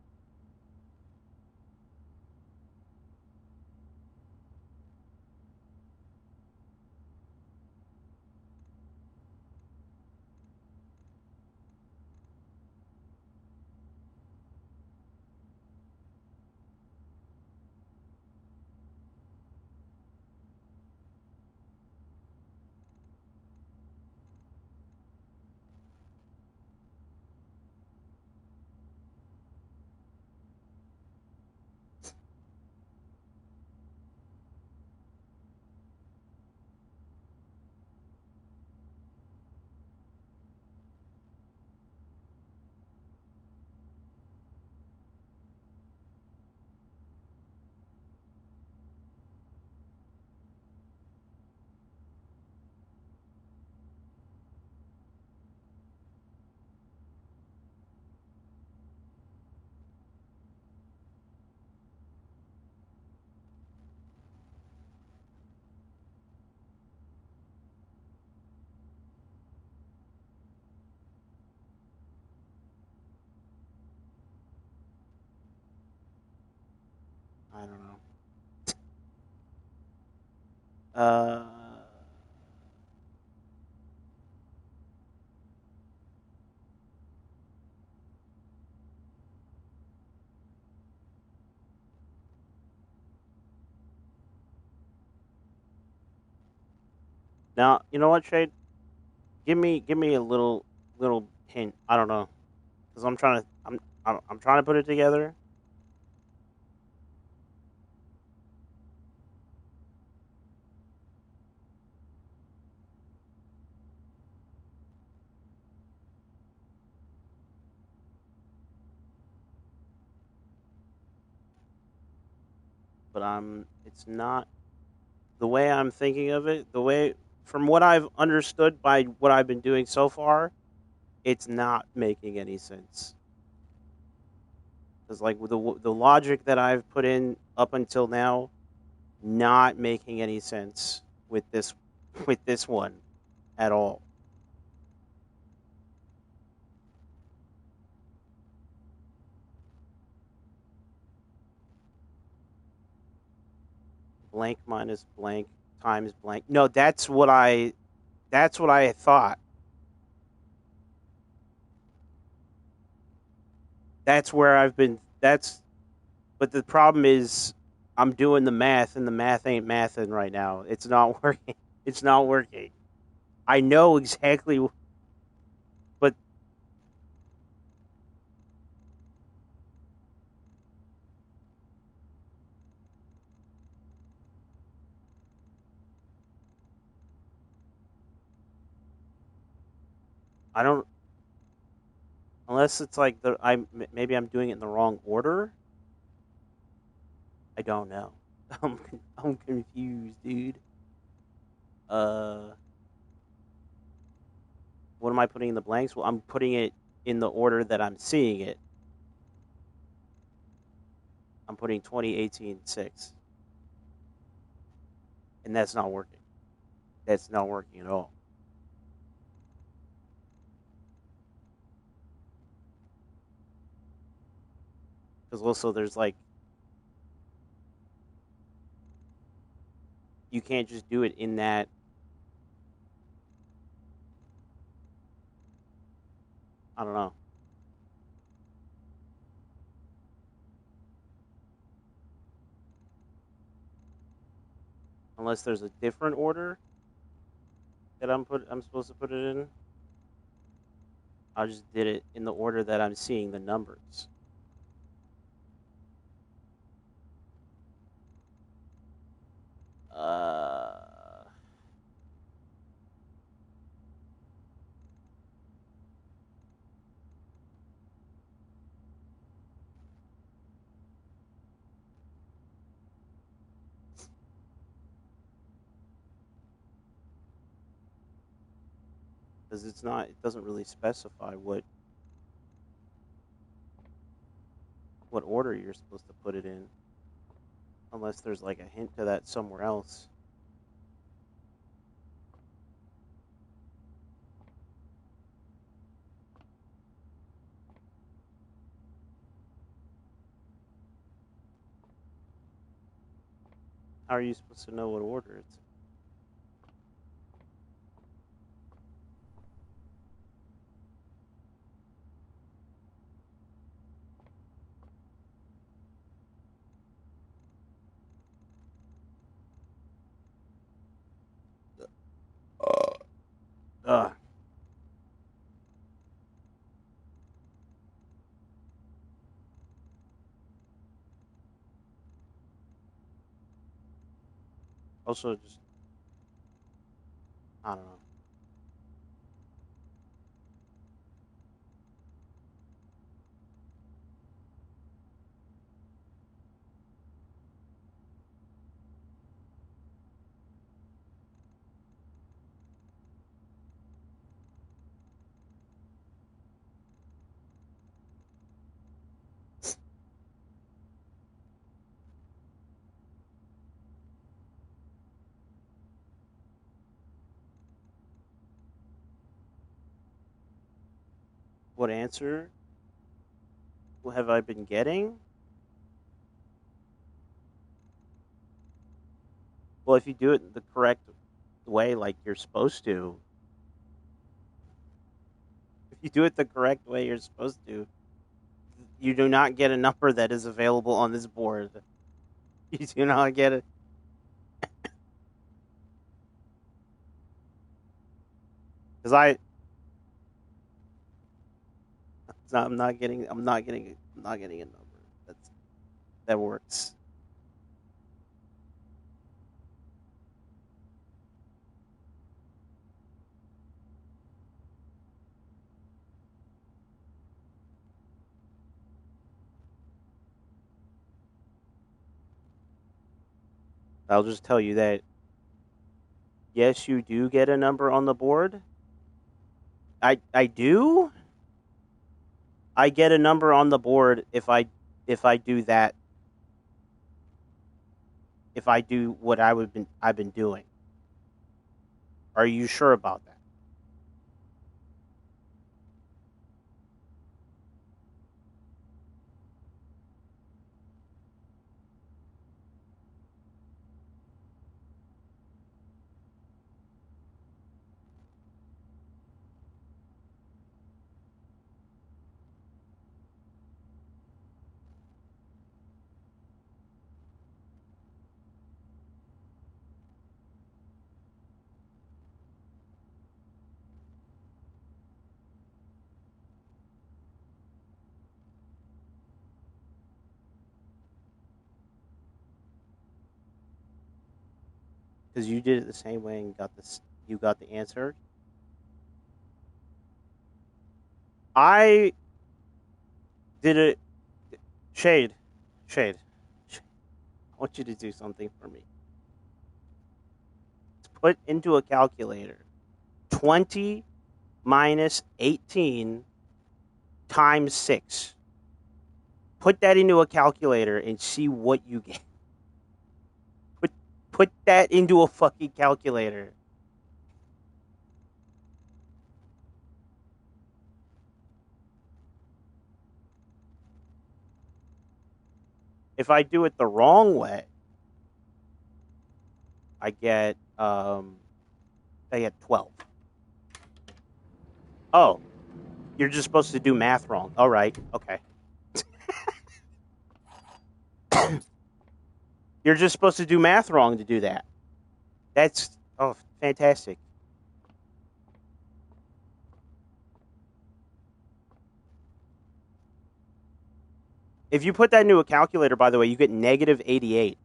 I don't know. Uh, Now you know what, Shade? Give me a little hint. I don't know because I'm trying to put it together, but it's not the way I'm thinking of it. The way from what I've understood by what I've been doing so far, it's not making any sense. Because like with the logic that I've put in up until now, not making any sense with this with this one at all. Blank minus blank times blank. No, that's what I thought. That's where I've been. That's but the problem is I'm doing the math and the math ain't mathing right now. It's not working. It's not working. I know exactly, but I don't unless it's like maybe I'm doing it in the wrong order. I don't know. I'm confused, dude. Uh, what am I putting in the blanks? Well, I'm putting it in the order that I'm seeing it. I'm putting 2018 6, and that's not working. That's not working at all. Because also there's like, you can't just do it in that. I don't know. Unless there's a different order that I'm supposed to put it in. I just did it in the order that I'm seeing the numbers. Uh, because it's not. It doesn't really specify what order you're supposed to put it in, unless there's like a hint to that somewhere else. How are you supposed to know what order it's in? Also, just I don't know. What answer have I been getting? Well, if you do it the correct way, like you're supposed to, if you do it the correct way you're supposed to, you do not get a number that is available on this board. You do not get it. Because I'm not getting a number. That works. I'll just tell you that yes, you do get a number on the board. I do. I get a number on the board if I do that, if I do what I've been doing. Are you sure about that? Because you did it the same way and got this. You got the answer. I did it. Shade, shade. I want you to do something for me. Put into a calculator 20 minus 18 times 6. Put that into a calculator and see what you get. Put put that into a fucking calculator. If I do it the wrong way, I get 12. Oh, you're just supposed to do math wrong. All right, okay. You're just supposed to do math wrong to do that. That's fantastic. If you put that into a calculator, by the way, you get negative 88.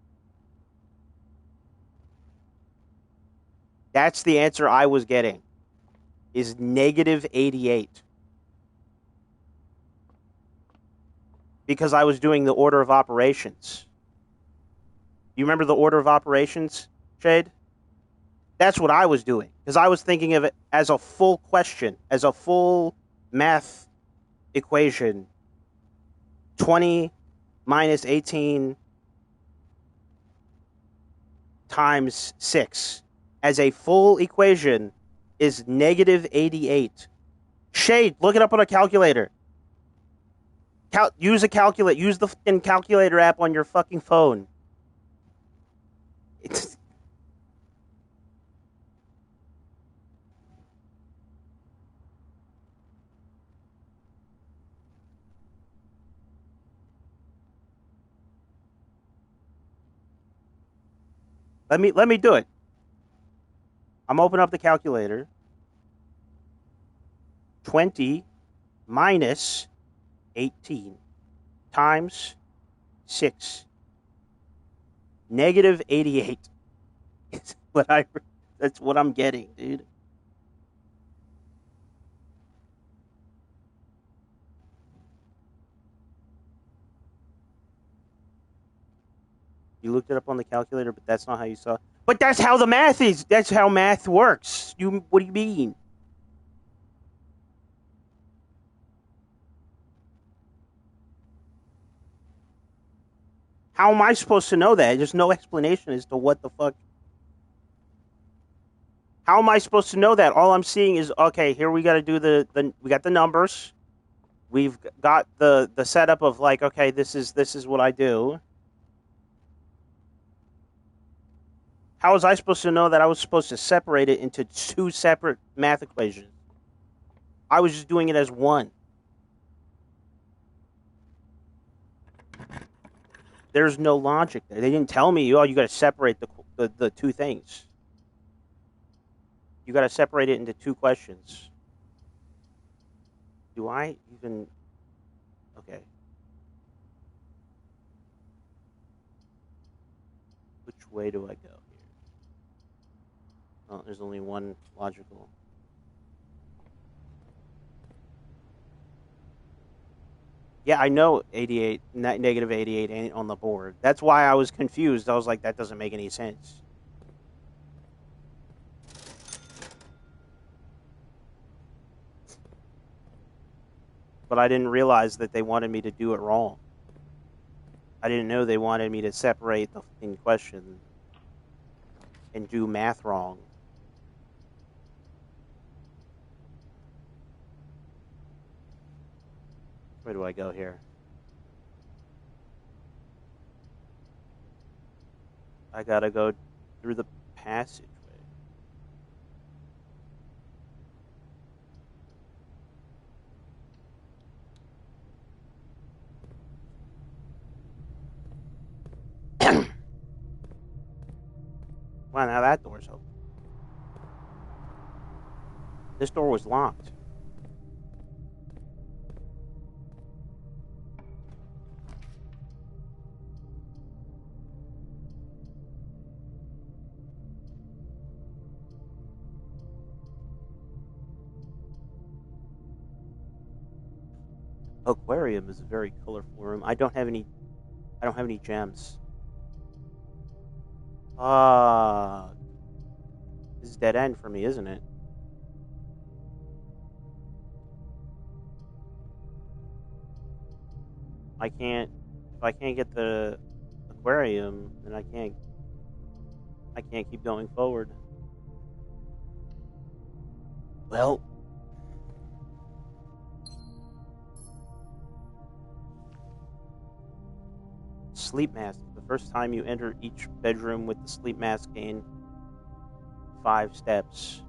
That's the answer I was getting. Is negative 88. Because I was doing the order of operations. You remember the order of operations, Shade? That's what I was doing. Because I was thinking of it as a full question, as a full math equation. 20 minus 18 times 6 as a full equation is negative 88. Shade, look it up on a calculator. Use a calculator. Use the fucking calculator app on your fucking phone. Let me do it. I'm opening up the calculator. 20 minus 18 times 6. Negative 88. That's what I'm getting, dude. You looked it up on the calculator, but that's not how you saw it. But that's how the math is. That's how math works. What do you mean? How am I supposed to know that? There's no explanation as to what the fuck. How am I supposed to know that? All I'm seeing is, okay, here we got to do we got the numbers. We've got the setup of like, okay, this is what I do. How was I supposed to know that I was supposed to separate it into two separate math equations? I was just doing it as one. There's no logic there. They didn't tell me, oh, you got to separate the two things. You got to separate it into two questions. Do I even... Okay. Which way do I go here? Oh, there's only one logical. Yeah, I know 88, negative 88 ain't on the board. That's why I was confused. I was like, that doesn't make any sense. But I didn't realize that they wanted me to do it wrong. I didn't know they wanted me to separate the fucking question and do math wrong. Where do I go here? I gotta go through the passageway. Wow, now that door's open. This door was locked. Aquarium is a very colorful room. I don't have any gems. This is dead end for me, isn't it? If I can't get the aquarium, then I can't keep going forward. Well, Sleep mask. The first time you enter each bedroom with the sleep mask, gain 5 steps.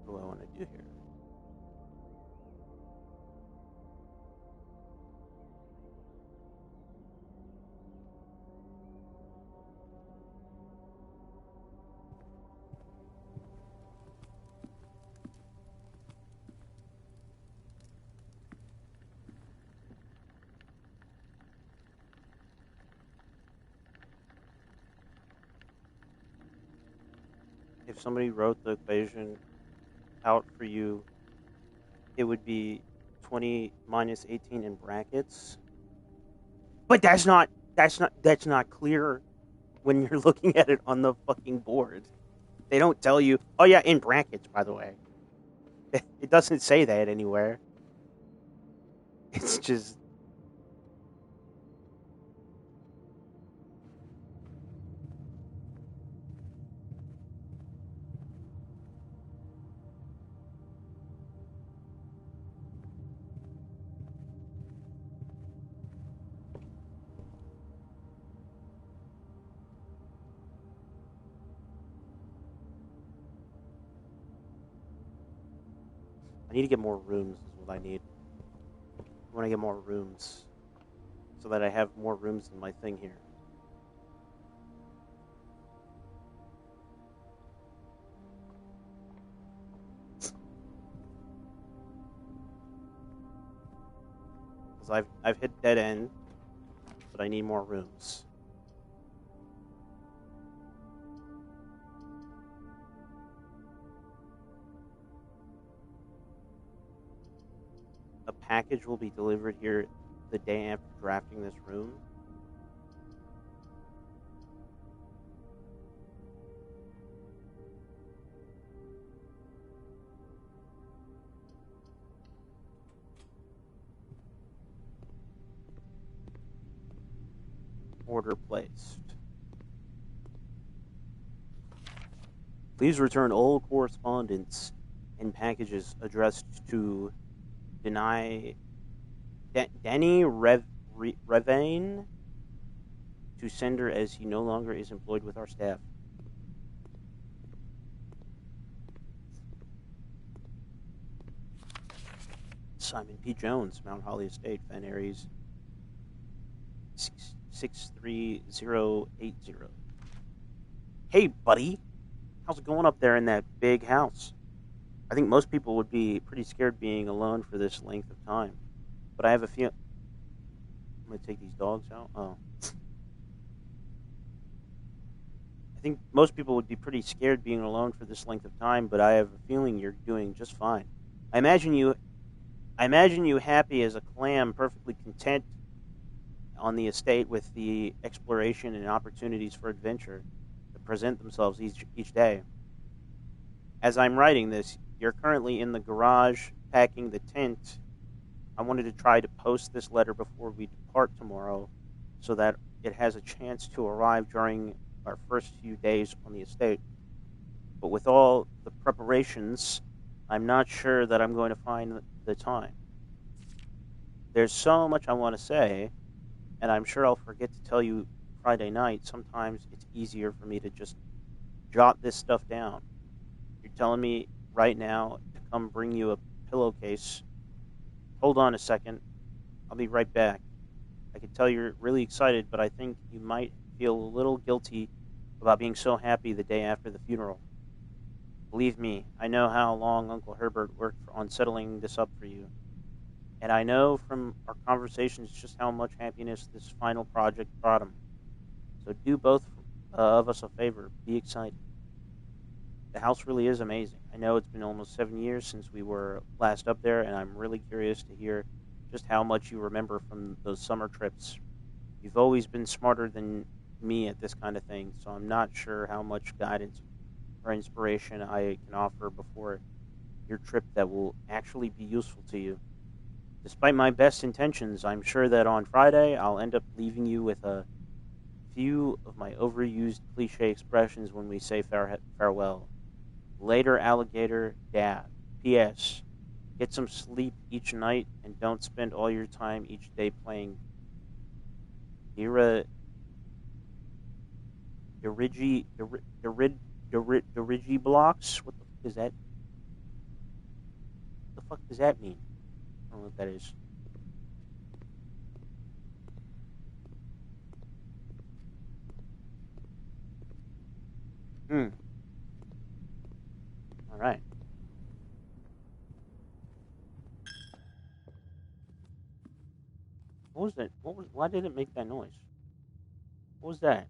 What do I want to do here? If somebody wrote the equation out for you, it would be 20 minus 18 in brackets. But that's not clear when you're looking at it on the fucking board. They don't tell you, oh yeah, in brackets, by the way. It doesn't say that anywhere. It's just... I need to get more rooms is what I need. I want to get more rooms so that I have more rooms in my thing here. Because I've hit dead end, but I need more rooms. A package will be delivered here the day after drafting this room. Order placed. Please return all correspondence and packages addressed to Denny Revane to sender, as he no longer is employed with our staff. Simon P. Jones, Mount Holly Estate, Fen Aries 63080. Hey, buddy. How's it going up there in that big house? I think most people would be pretty scared being alone for this length of time. But I have a feeling... I'm going to take these dogs out. Oh. I think most people would be pretty scared being alone for this length of time, but I have a feeling you're doing just fine. I imagine you happy as a clam, perfectly content on the estate with the exploration and opportunities for adventure that present themselves each day. As I'm writing this, you're currently in the garage packing the tent. I wanted to try to post this letter before we depart tomorrow so that it has a chance to arrive during our first few days on the estate. But with all the preparations, I'm not sure that I'm going to find the time. There's so much I want to say, and I'm sure I'll forget to tell you Friday night. Sometimes it's easier for me to just jot this stuff down. You're telling me right now to come bring you a pillowcase. Hold on a second. I'll be right back. I could tell you're really excited, but I think you might feel a little guilty about being so happy the day after the funeral. Believe me, I know how long Uncle Herbert worked on settling this up for you, and I know from our conversations just how much happiness this final project brought him. So do both of us a favor. Be excited. The house really is amazing. I know it's been almost 7 years since we were last up there, and I'm really curious to hear just how much you remember from those summer trips. You've always been smarter than me at this kind of thing, so I'm not sure how much guidance or inspiration I can offer before your trip that will actually be useful to you. Despite my best intentions, I'm sure that on Friday I'll end up leaving you with a few of my overused cliche expressions when we say farewell. Later, alligator, dad. P.S. Get some sleep each night and don't spend all your time each day playing Dira, Dirigi blocks. What the fuck is that? What the fuck does that mean? I don't know what that is. Hmm. All right. What was that? What was? Why did it make that noise? What was that?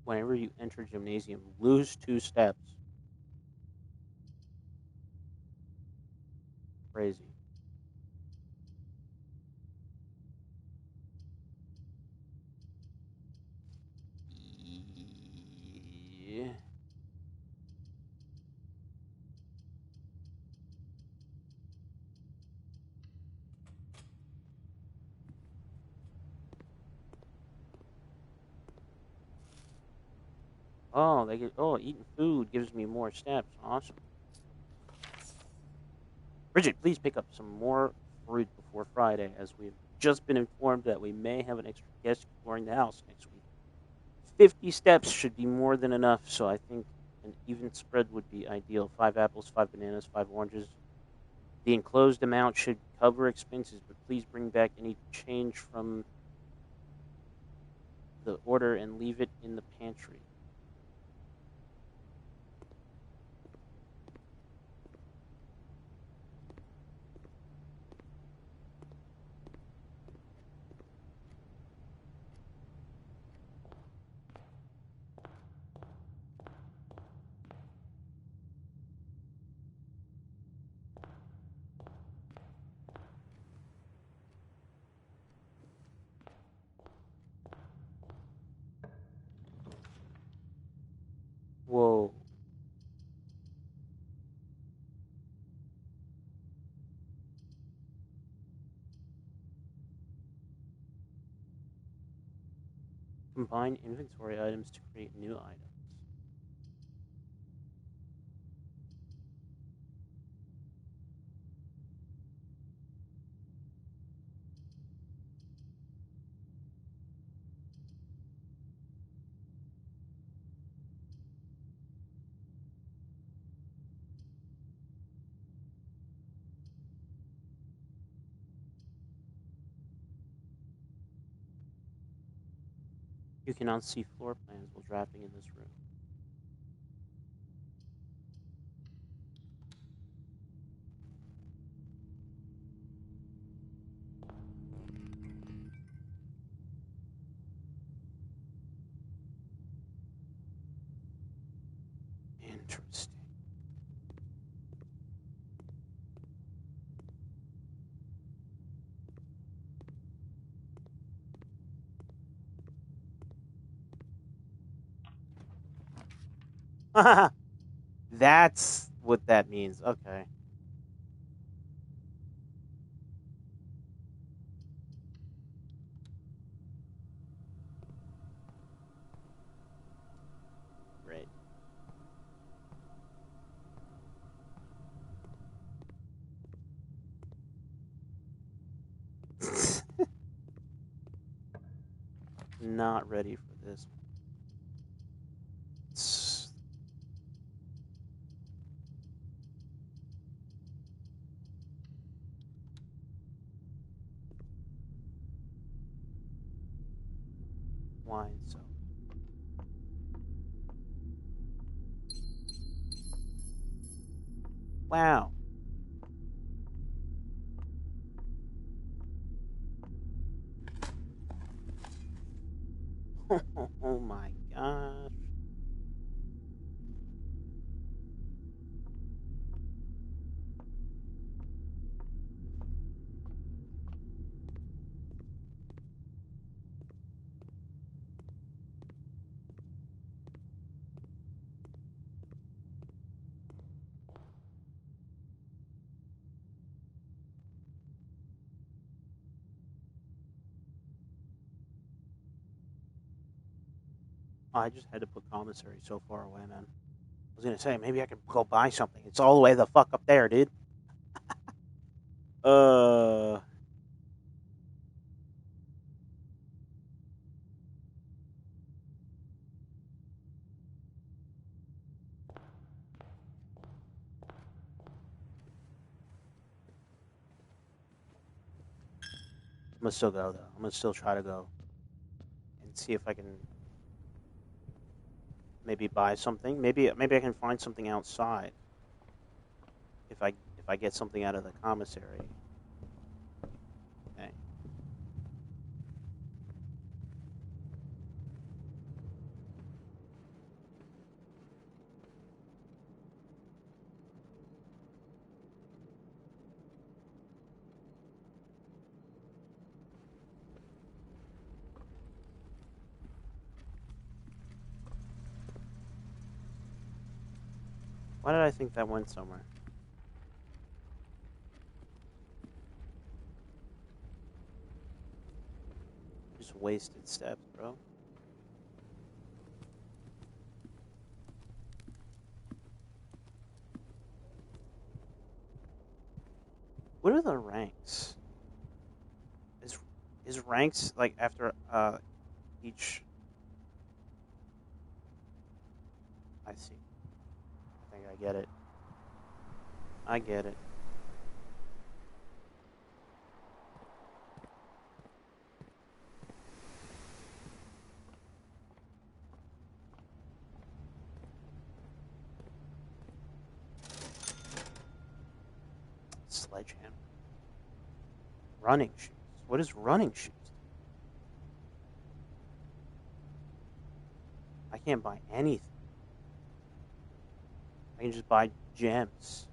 Whenever you enter gymnasium, lose 2 steps. Crazy. Yeah. Oh, they get. Oh, eating food gives me more steps. Awesome. Bridget, please pick up some more fruit before Friday, as we've just been informed that we may have an extra guest exploring the house next week. 50 steps should be more than enough, so I think an even spread would be ideal. 5 apples, 5 bananas, 5 oranges. The enclosed amount should cover expenses, but please bring back any change from the order and leave it in the pantry. Whoa. Combine inventory items to create new items. You cannot see floor plans while drafting in this room. Interesting. That's what that means. Okay. Great. Not ready for this. Wine, so. Wow. Oh my gosh. I just had to put commissary so far away, man. I was gonna say maybe I could go buy something. It's all the way the fuck up there, dude. Uh, I'm gonna still go though. I'm gonna still try to go and see if I can maybe buy something. Maybe I can find something outside if I get something out of the commissary. Okay. Why did I think that went somewhere? Just wasted steps, bro. What are the ranks? Is ranks like after each? I see. I think I get it. I get it. Sledgehammer. Running shoes. What is running shoes? I can't buy anything. I can just buy gems.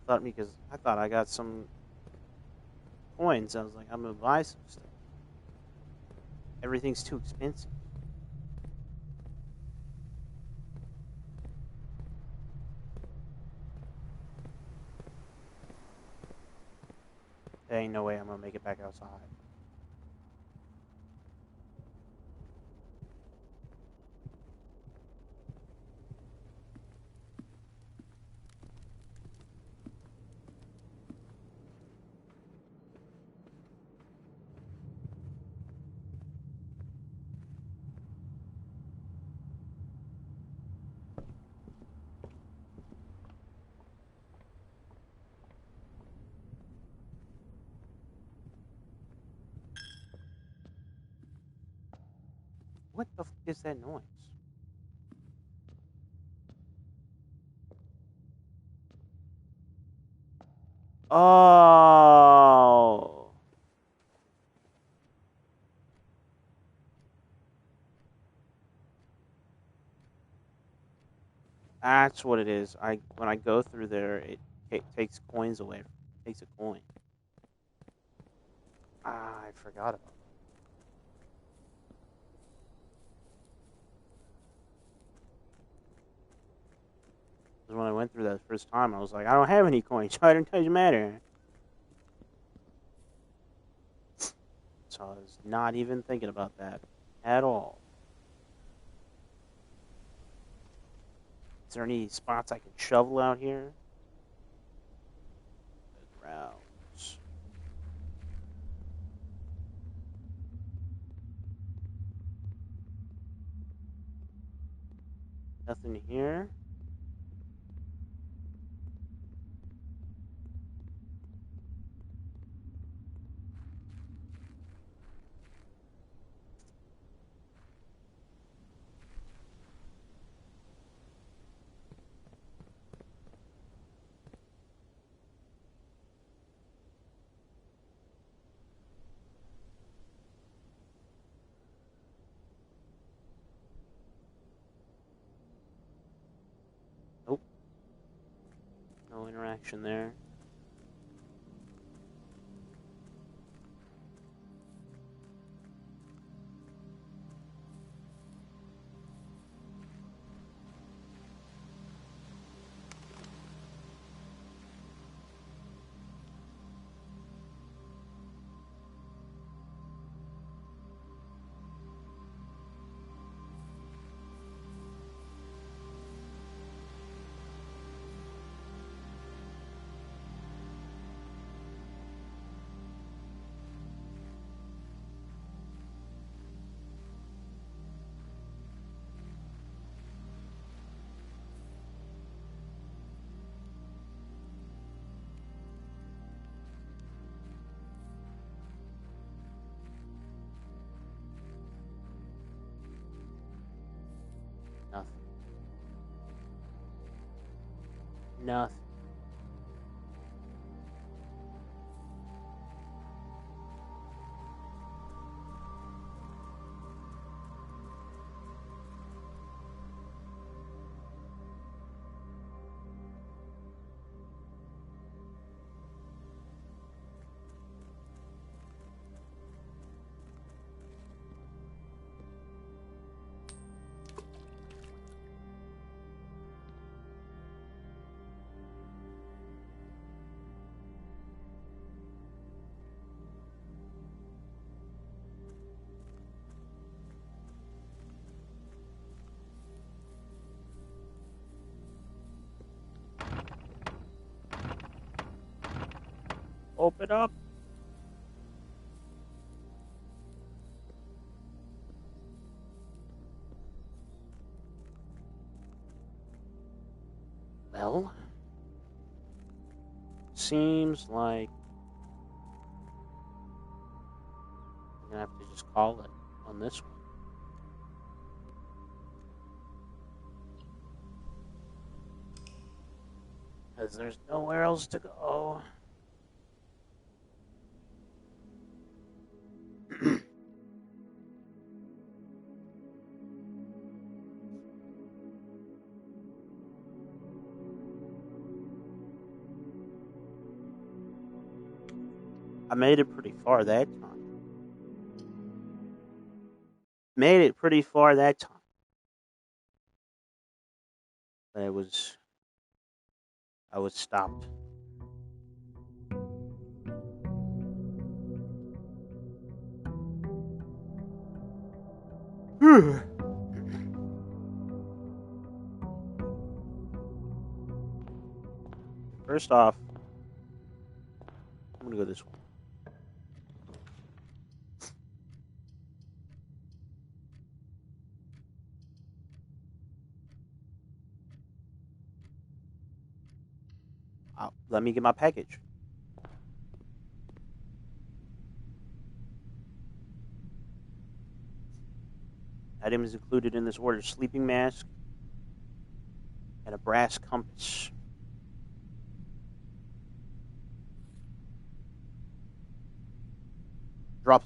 I thought I got some coins. I was like, I'm gonna buy some stuff. Everything's too expensive. There ain't no way I'm gonna make it back outside. What the fuck is that noise? Oh. That's what it is. When I go through there, it takes coins away. Takes a coin. Ah, I forgot about that. went through that first time, I was like, I don't have any coins, so it doesn't matter. So I was not even thinking about that at all. Is there any spots I can shovel out here? Routes. Nothing here. Nope. No interaction there. Nothing. Nothing. Open up. Well, seems like I'm gonna have to just call it on this one. Because there's nowhere else to go. I made it pretty far that time. Made it pretty far that time. But I was stopped. First off, I'm gonna go this way. Let me get my package. Items included in this order: sleeping mask and a brass compass. Draw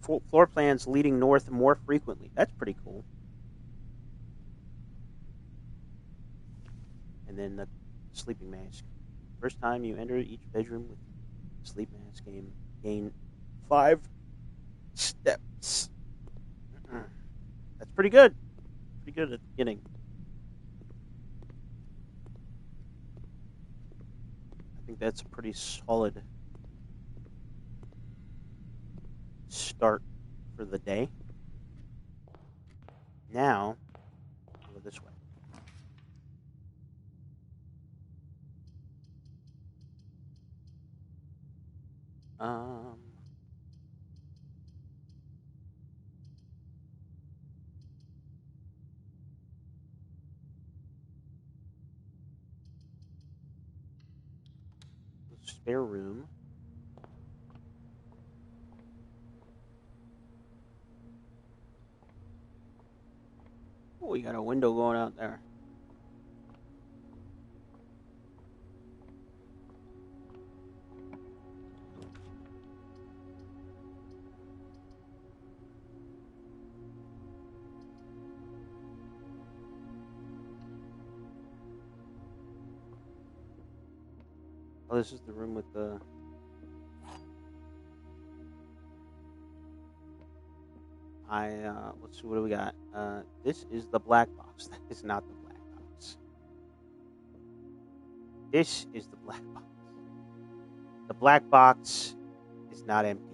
floor plans leading north more frequently. That's pretty cool. And then the sleeping mask. First time you enter each bedroom with sleep mask, gain 5 steps. That's pretty good. Pretty good at the beginning. think that's a pretty solid start for the day. Now, I'll go this way. Um, spare room. Oh, we got a window going out there. Oh, this is the room with the... let's see, what do we got? This is the black box. That is not the black box. This is the black box. The black box is not empty.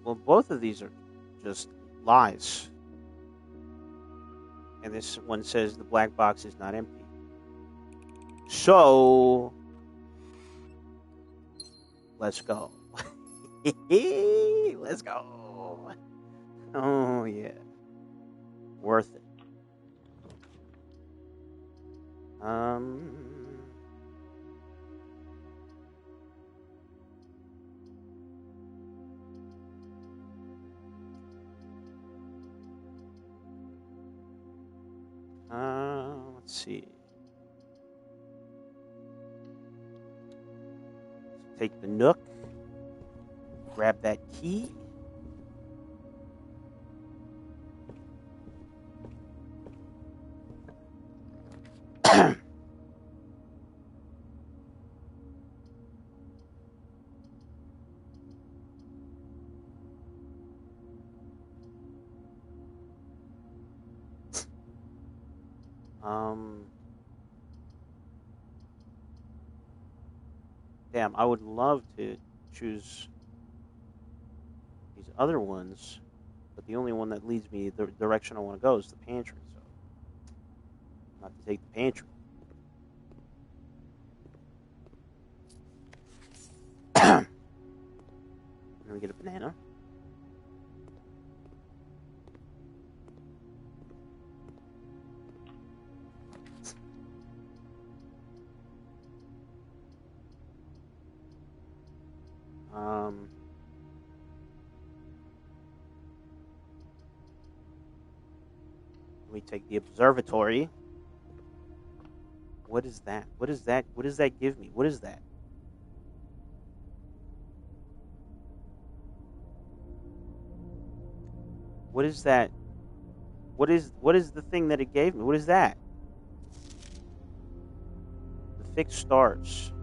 Well, both of these are just lies. And this one says the black box is not empty. So, let's go. Let's go. Oh, yeah. Worth it. Let's see. Take the Nook. Grab that key. Damn, I would love to choose these other ones, but the only one that leads me the direction I want to go is the pantry, so I'm not to take the pantry. Let me get a banana. We take the observatory. What is that? What is that? What does that give me? What is that? What is that? What is the thing that it gave me? What is that? The Fixed Stars.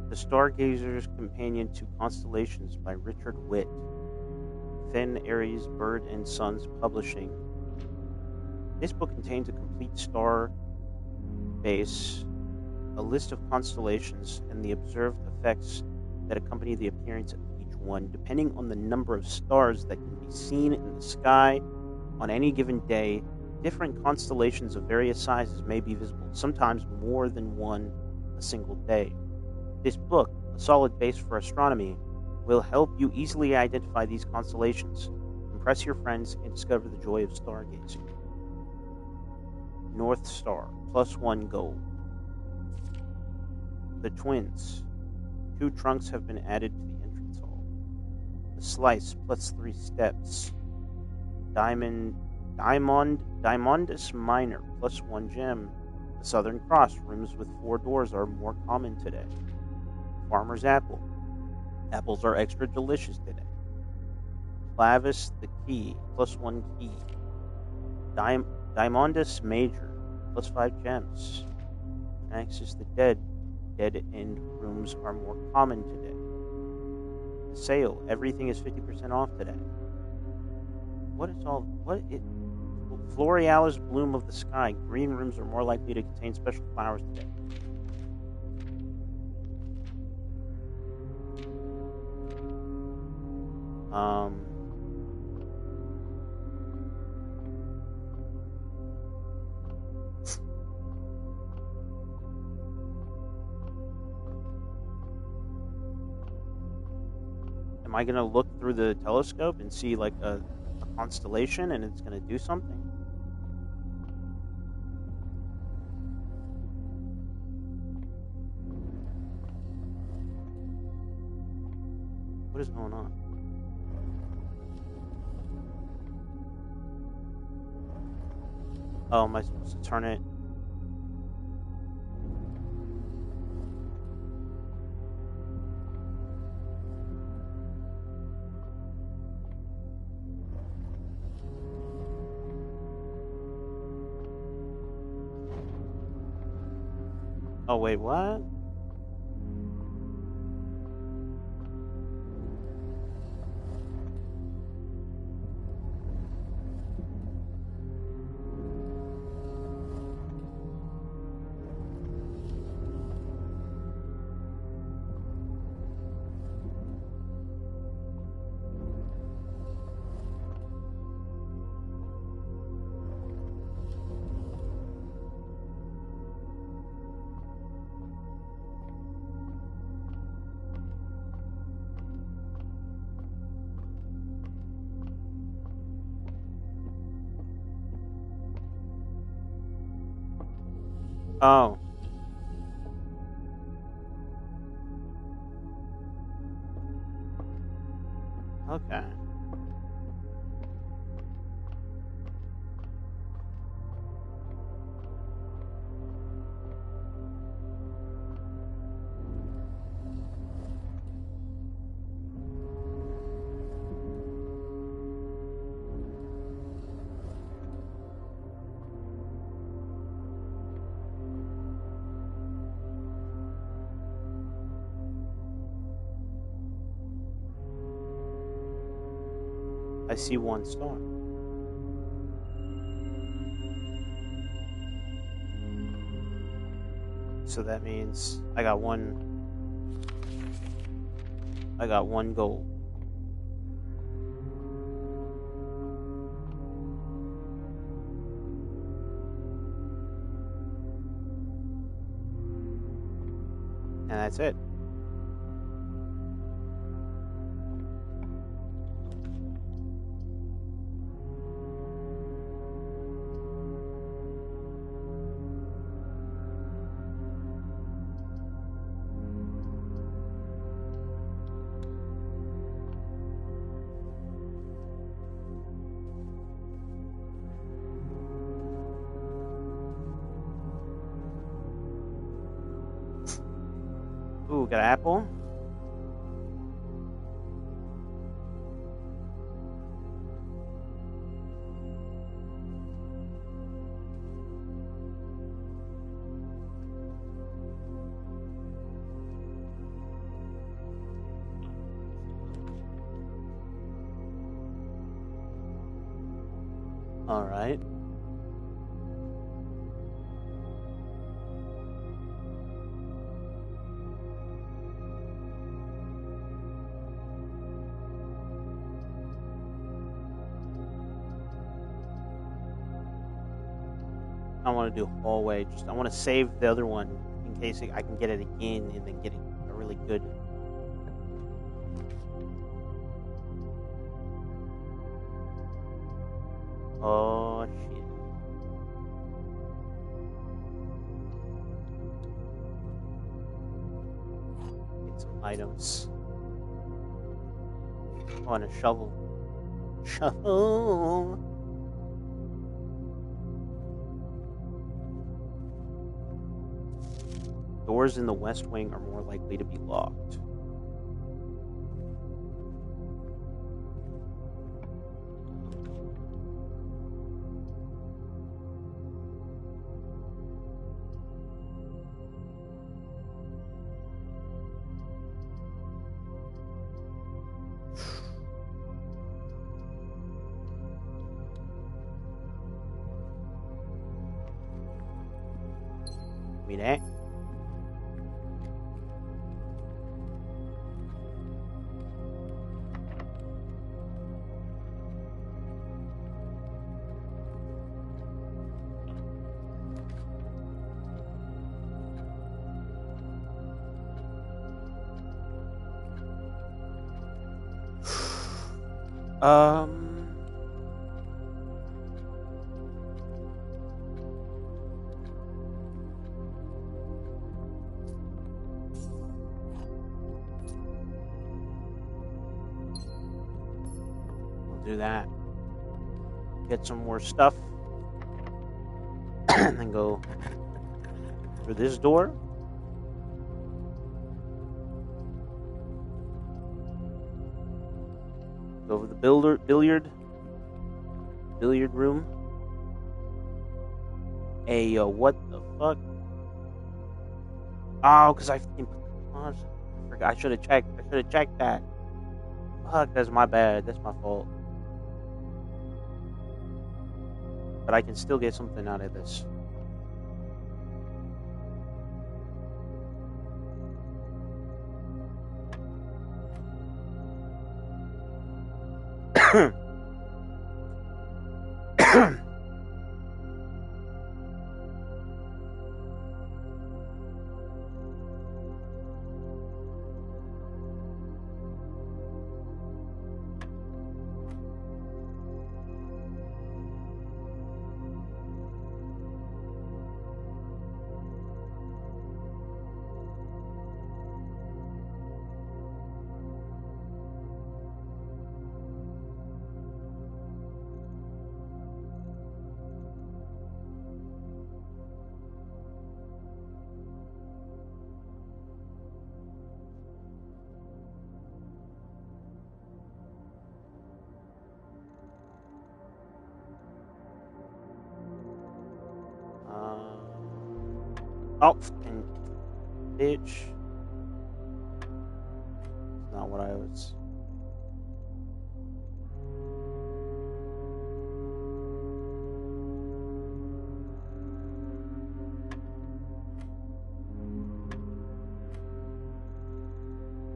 The Stargazer's Companion to Constellations by Richard Witt. Fenn, Aries, Bird and Sons Publishing. This book contains a complete star base, a list of constellations, and the observed effects that accompany the appearance of each one. Depending on the number of stars that can be seen in the sky on any given day, different constellations of various sizes may be visible, sometimes more than one a single day. This book, a solid base for astronomy, will help you easily identify these constellations, impress your friends, and discover the joy of stargazing. North Star, +1 gold. The Twins. 2 trunks have been added to the entrance hall. The Slice, +3 steps. Diamondus Minor, +1 gem. The Southern Cross, rooms with 4 doors, are more common today. Farmer's Apple. Apples are extra delicious today. Clavis the Key, +1 key. Diamondus Major, +5 gems. Axis the Dead, dead-end rooms are more common today. The sale, everything is 50% off today. Florealis bloom of the sky. Green rooms are more likely to contain special flowers today. Am I going to look through the telescope and see like a constellation and it's going to do something? What is going on? Oh, am I supposed to turn it? Oh, wait, what? Oh. Okay. I see one star. So that means I got one gold. And that's it. Ooh, got an apple. All right. I want to do hallway. I want to save the other one in case I can get it again and then get a really good. Oh shit! Get some items. Oh, and a shovel. Shovel. Doors in the west wing are more likely to be locked. me that. Um, we'll do that. Get some more stuff. And then go through this door. Go over the billiard room. Hey, yo, what the fuck? Oh, because I forgot. I should have checked. I should have checked that. Fuck, that's my bad. That's my fault. But I can still get something out of this. Oh, and bitch. That's not what I was.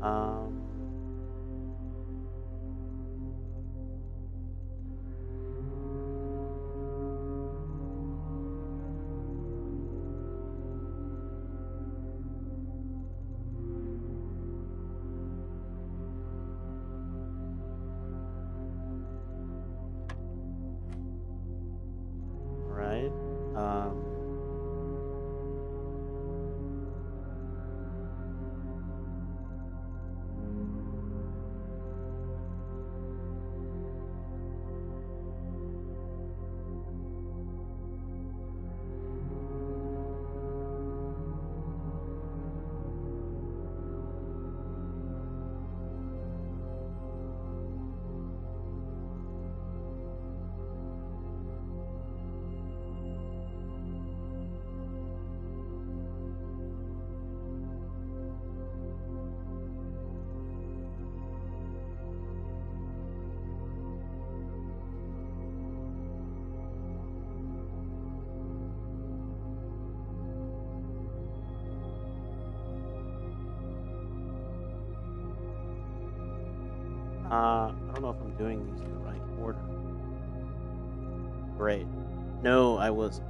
Um. Right. I don't know if I'm doing these in the right order. Great. No, I wasn't.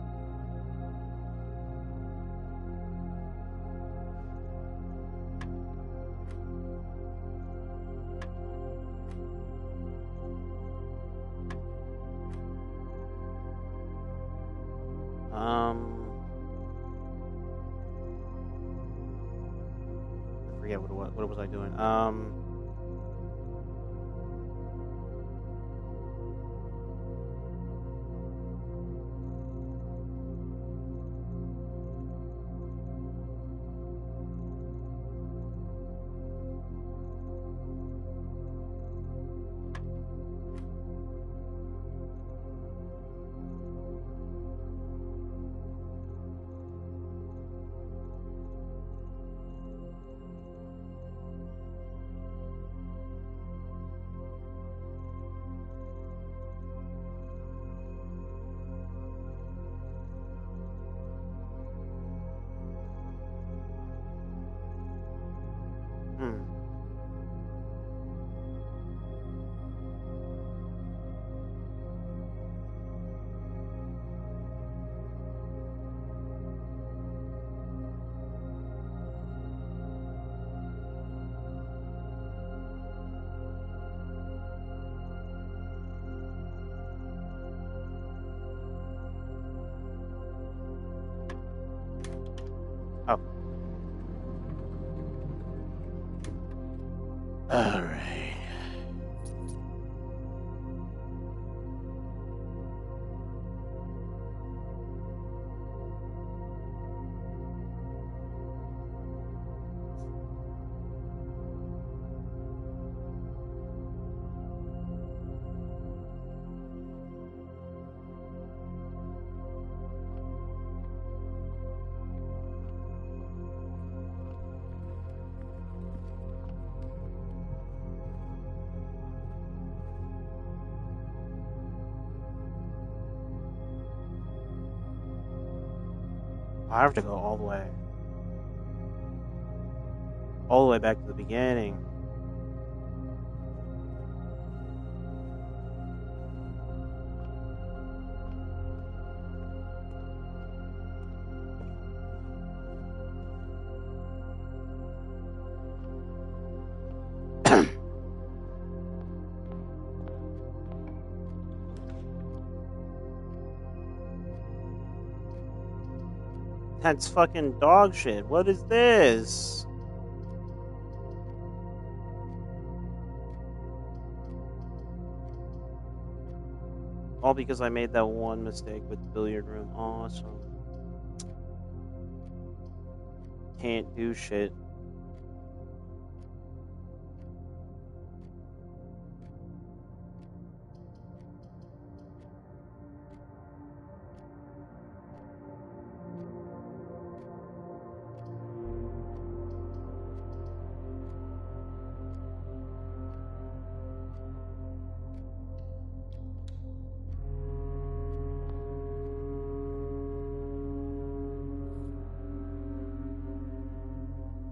I forget what was I doing? All right. I have to go all the way back to the beginning. That's fucking dog shit. What is this? All because I made that one mistake with the billiard room. Awesome. Can't do shit.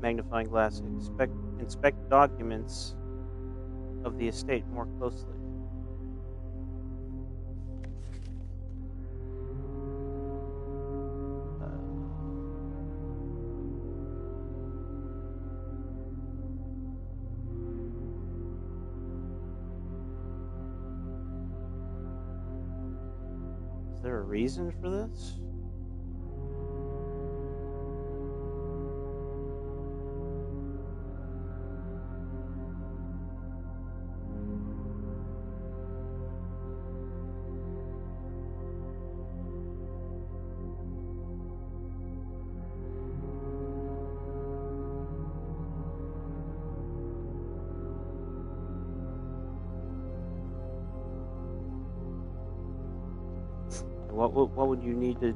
Magnifying glass. Inspect documents of the estate more closely. Is there a reason for this? What would you need to?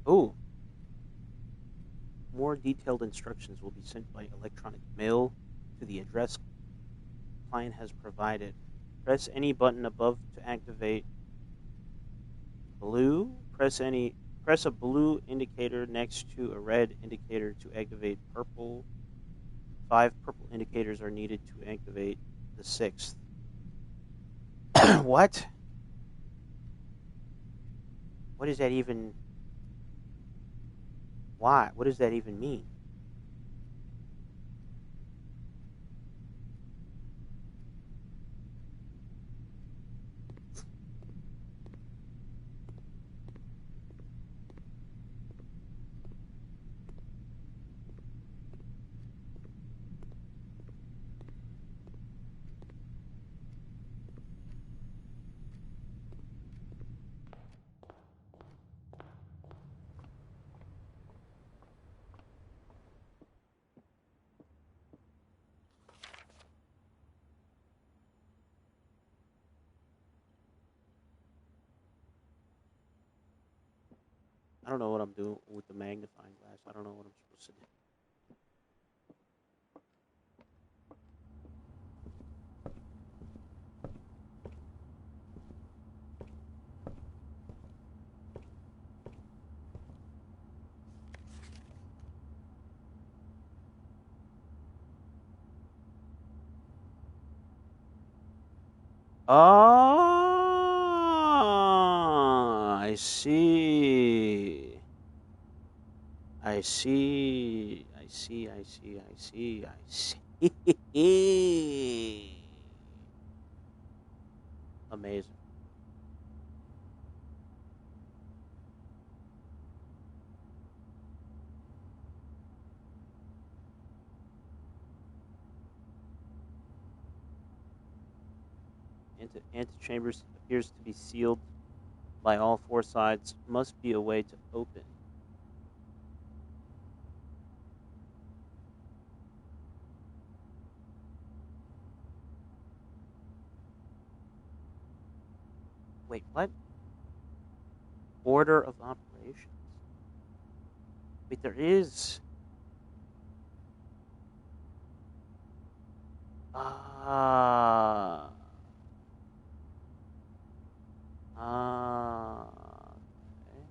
Oh, more detailed instructions will be sent by electronic mail to the address client has provided. Press any button above to activate blue. Press a blue indicator next to a red indicator to activate purple. 5 purple indicators are needed to activate the 6th. What? What does that even... Why? What does that even mean? don't know what I'm doing with the magnifying glass. I don't know what I'm supposed to do. Oh, I see. I see. I see. I see. I see. I see. Amazing. Antechambers appears to be sealed by all four sides. Must be a way to open. Wait, what? Order of operations. Wait, there is. Ah. Ah. Okay.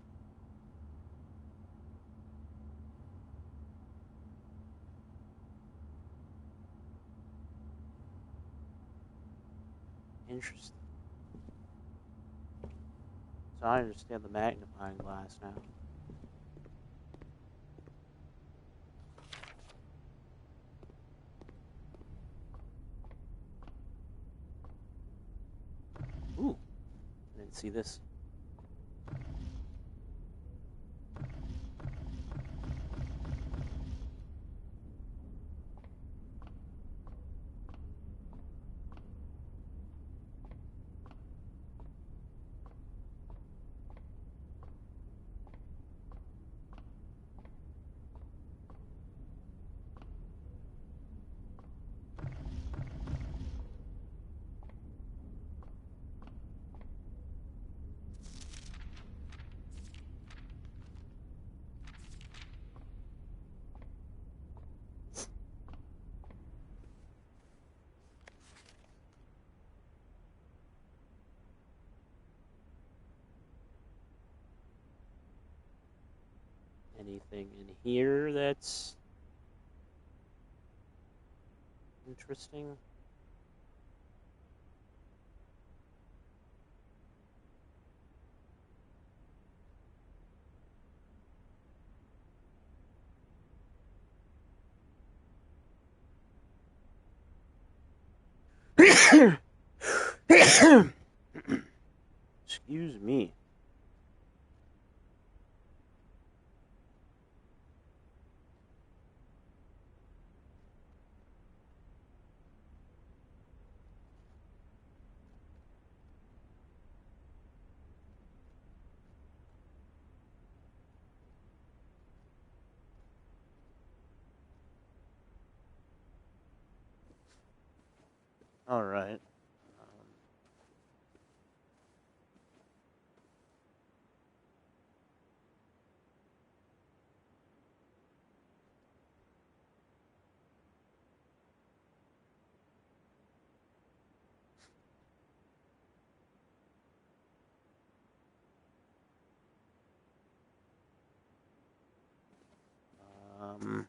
Interesting. So I understand the magnifying glass now. Ooh. I didn't see this. Anything in here that's interesting? Excuse me. All right. Um,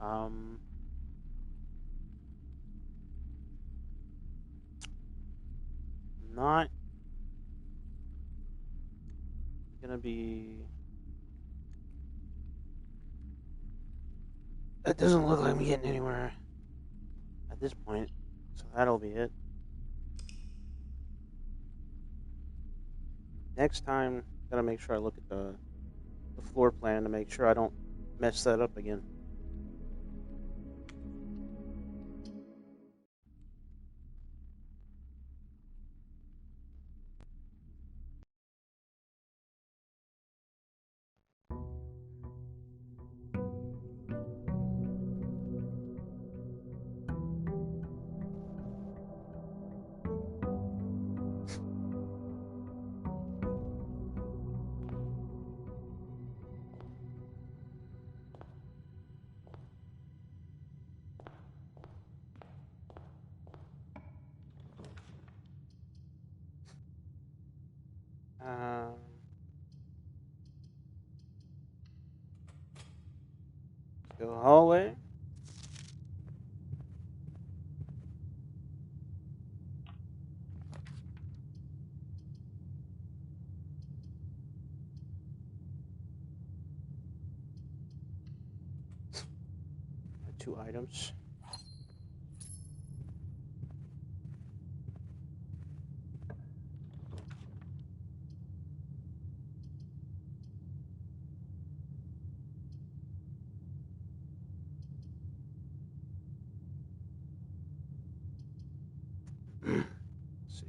Alright, not gonna be... That doesn't look like I'm getting anywhere at this point, so that'll be it. Next time, gotta make sure I look at the floor plan to make sure I don't mess that up again. Um, go hallway. Two items. Let's see.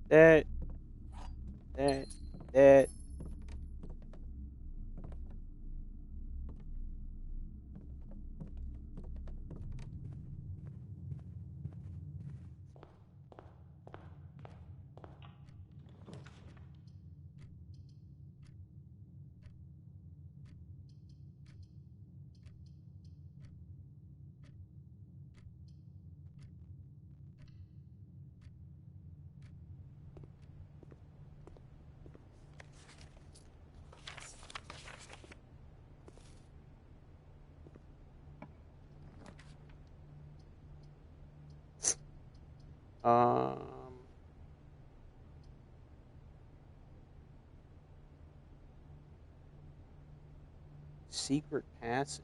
That. Um, Secret passage.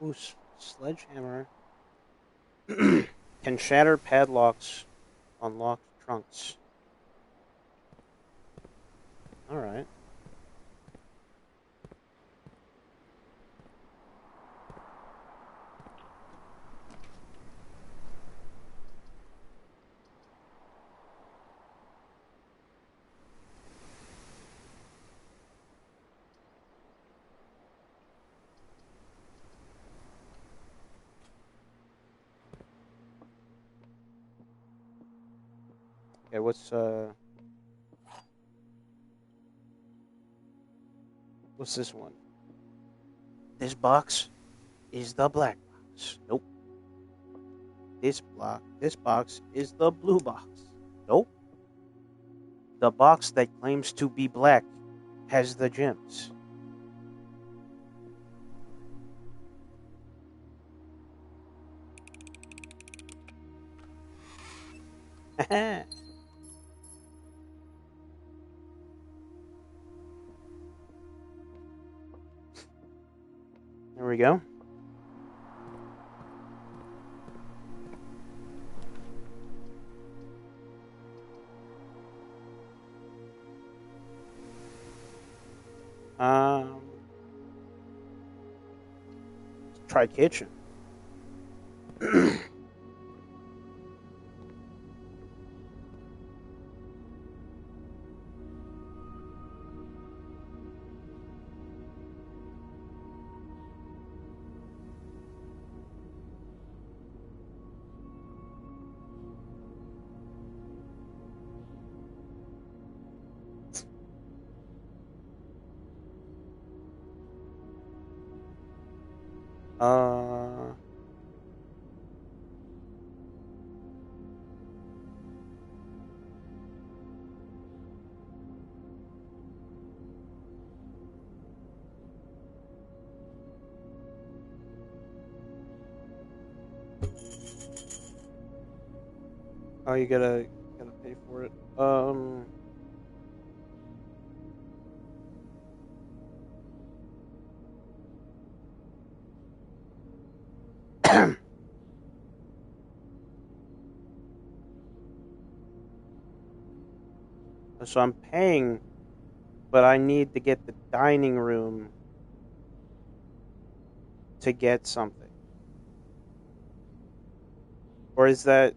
Ooh, sledgehammer. Can shatter padlocks on locked trunks. Alright. Okay, what's this one? This box is the black box. Nope. This box is the blue box. Nope. The box that claims to be black has the gems. There we go. Let's try kitchen. uh, oh, you gotta pay for it. So I'm paying, but I need to get the dining room to get something. Or is that...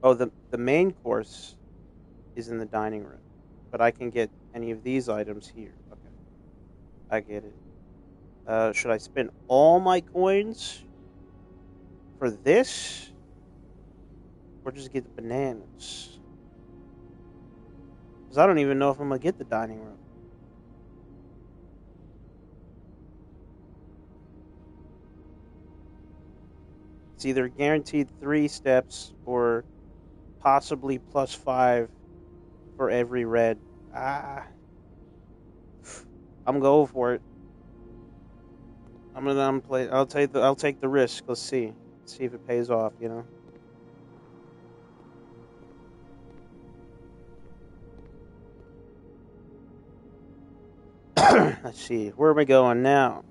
Oh, the main course is in the dining room, but I can get any of these items here. Okay, I get it. Should I spend all my coins for this, or just get the bananas? Because I don't even know if I'm gonna get the dining room. It's either guaranteed 3 steps or possibly +5 for every red. I'm going for it. I'll take the risk. Let's see if it pays off. Let's see. Where am I going now?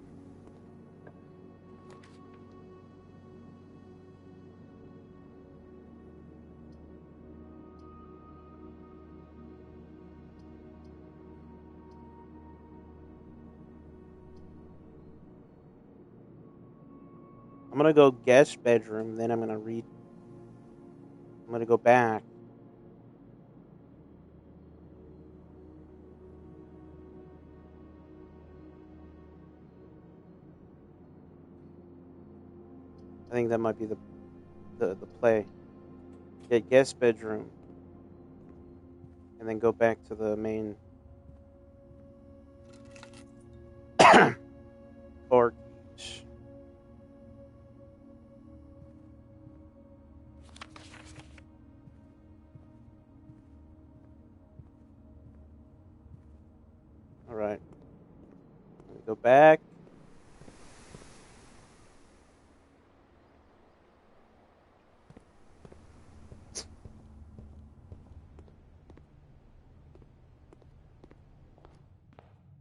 I'm gonna go guest bedroom, then I'm gonna go back. I think that might be the play. Get guest bedroom, and then go back to the main car keys. All right. Let me go back.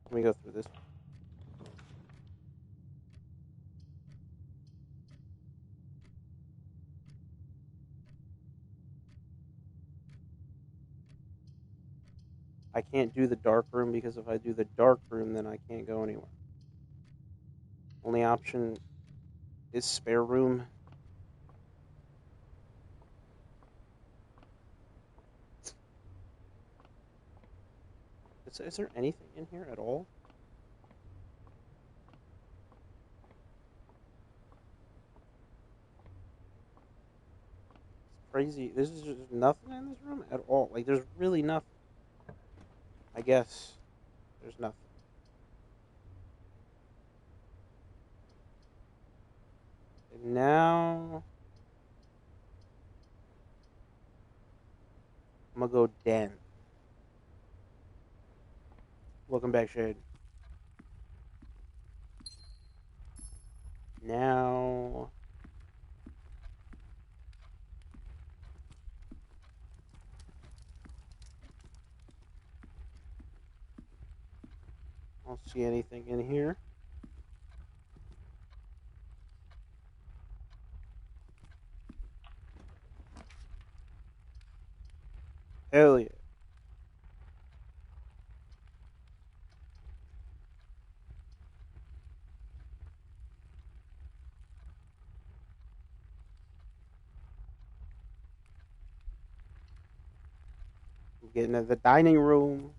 Let me go through this. I can't do the dark room because if I do the dark room, then I can't go anywhere. Only option is spare room. Is there anything in here at all? It's crazy. There's just nothing in this room at all. Like, there's really nothing. I guess there's nothing. And now I'm gonna go den. Welcome back, Shade. Now don't see anything in here. Hell yeah. I'm getting to the dining room.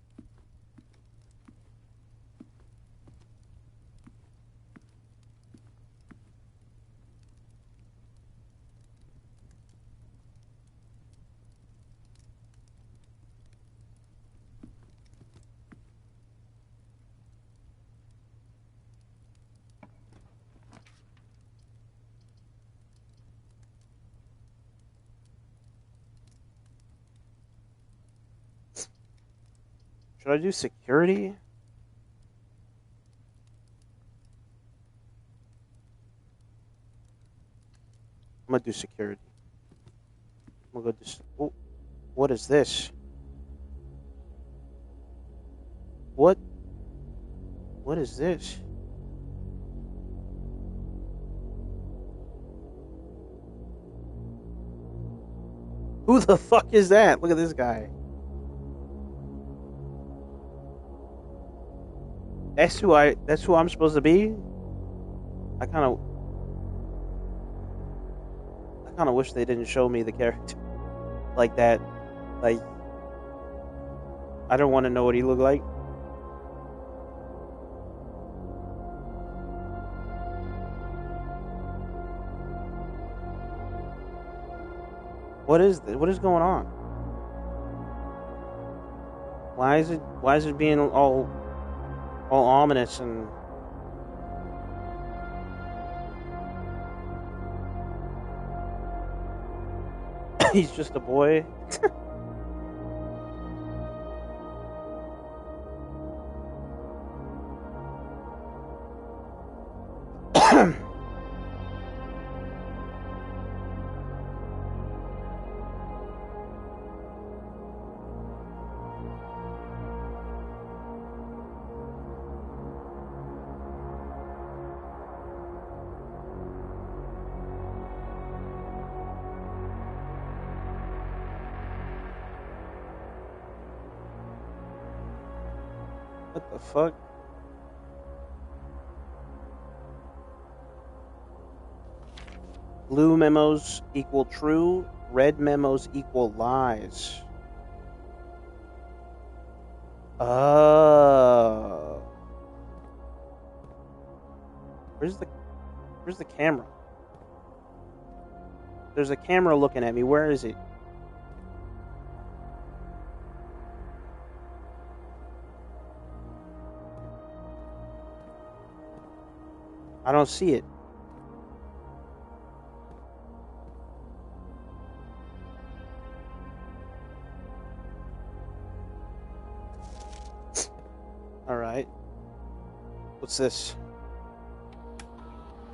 Should I do security? I'm gonna do security. I'm gonna go do. Oh, what is this? What? What is this? Who the fuck is that? Look at this guy. That's who I'm supposed to be? I kind of wish they didn't show me the character like that. Like, I don't want to know what he looked like. What is this? What is going on? Why is it being all ominous and he's just a boy? What the fuck? Blue memos equal true, red memos equal lies. Oh. Where's the camera? There's a camera looking at me. Where is it? I don't see it. All right. What's this?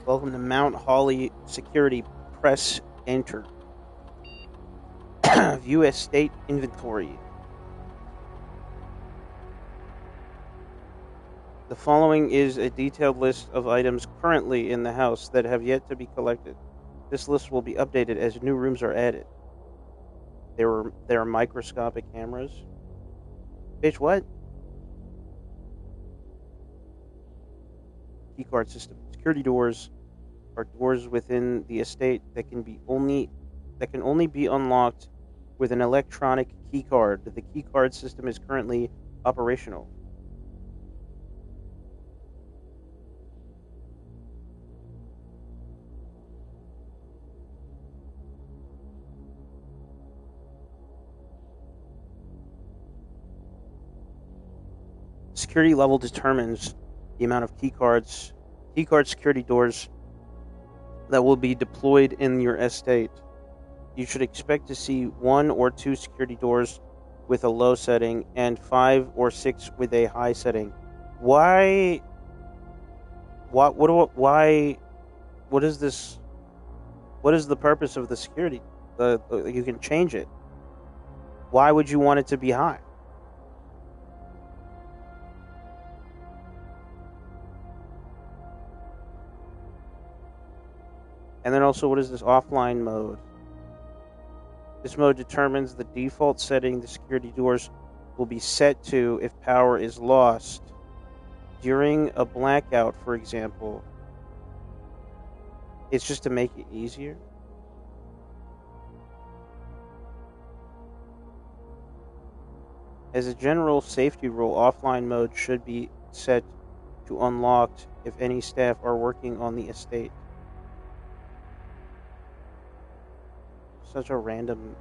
Welcome to Mount Holly Security. Press enter. View estate inventory. The following is a detailed list of items currently in the house that have yet to be collected. This list will be updated as new rooms are added. There are microscopic cameras. Bitch, what? Keycard system. Security doors are doors within the estate that can only be unlocked with an electronic keycard. The keycard system is currently operational. Security level determines the amount of keycard security doors that will be deployed in your estate. You should expect to see 1 or 2 security doors with a low setting and 5 or 6 with a high setting. Why? What is this? What is the purpose of the security? You can change it. Why would you want it to be high? And then also, what is this offline mode? This mode determines the default setting the security doors will be set to if power is lost. During a blackout, for example, it's just to make it easier. As a general safety rule, offline mode should be set to unlocked if any staff are working on the estate. Such a random...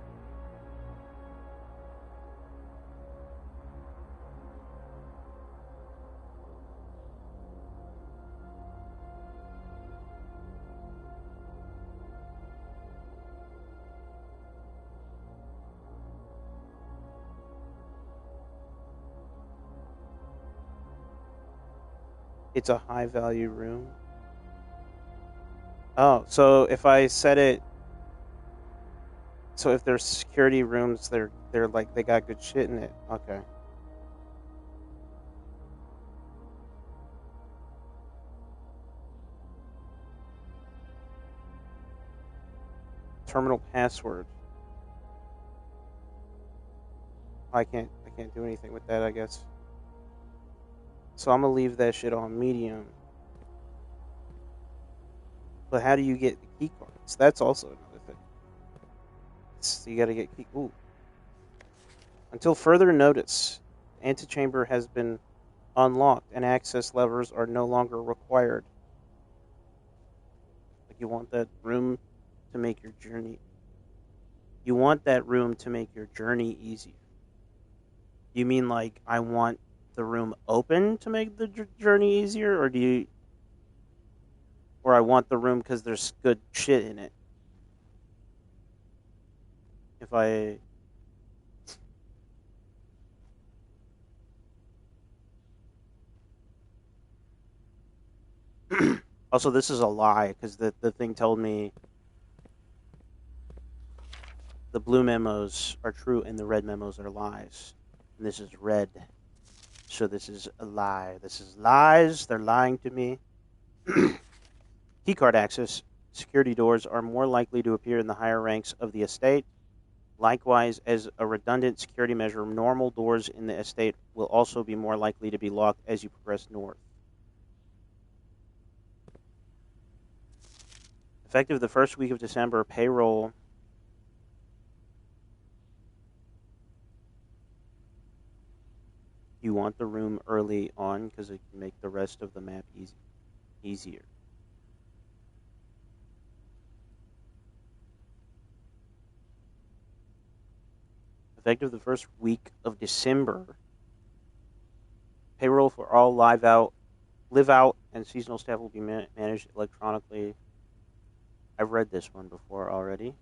It's a high value room. Oh, so if I set it, so if there's security rooms, they're like they got good shit in it. Okay. Terminal password. I can't do anything with that, I guess. So I'm gonna leave that shit on medium. But how do you get the key cards? That's also another thing. So you gotta get key. Ooh. Until further notice, the antechamber has been unlocked and access levers are no longer required. Like you want that room to make your journey. You want that room to make your journey easier. You mean like I want the room open to make the journey easier, or do you, or I want the room because there's good shit in it? If I also, this is a lie because the thing told me the blue memos are true and the red memos are lies, and this is red. So this is a lie. This is lies. They're lying to me. Keycard access. Security doors are more likely to appear in the higher ranks of the estate. Likewise, as a redundant security measure, normal doors in the estate will also be more likely to be locked as you progress north. Effective the first week of December, payroll... You want the room early on because it can make the rest of the map easier. Effective the first week of December, payroll for all live out, and seasonal staff will be managed electronically. I've read this one before already.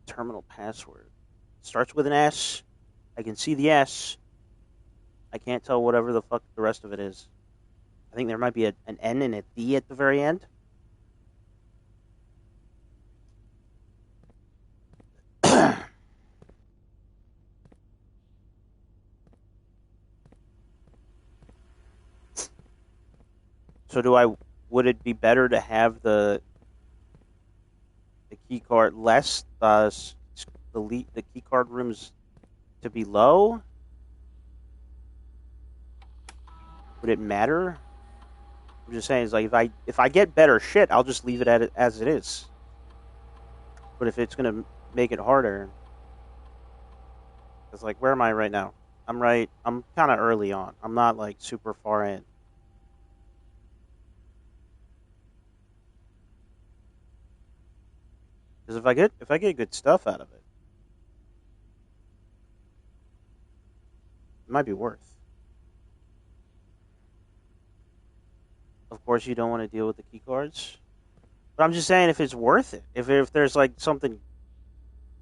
Terminal password. Starts with an S. I can see the S. I can't tell whatever the fuck the rest of it is. I think there might be an N and a D at the very end. So would it be better to have the key card less, the key card rooms to be low? Would it matter? I'm just saying, it's like if I get better shit, I'll just leave it as it is. But if it's gonna make it harder, it's like, where am I right now? I'm kind of early on. I'm not like super far in. Because if I get good stuff out of it, it might be worth. Of course, you don't want to deal with the key cards, but I'm just saying if it's worth it. If there's like something,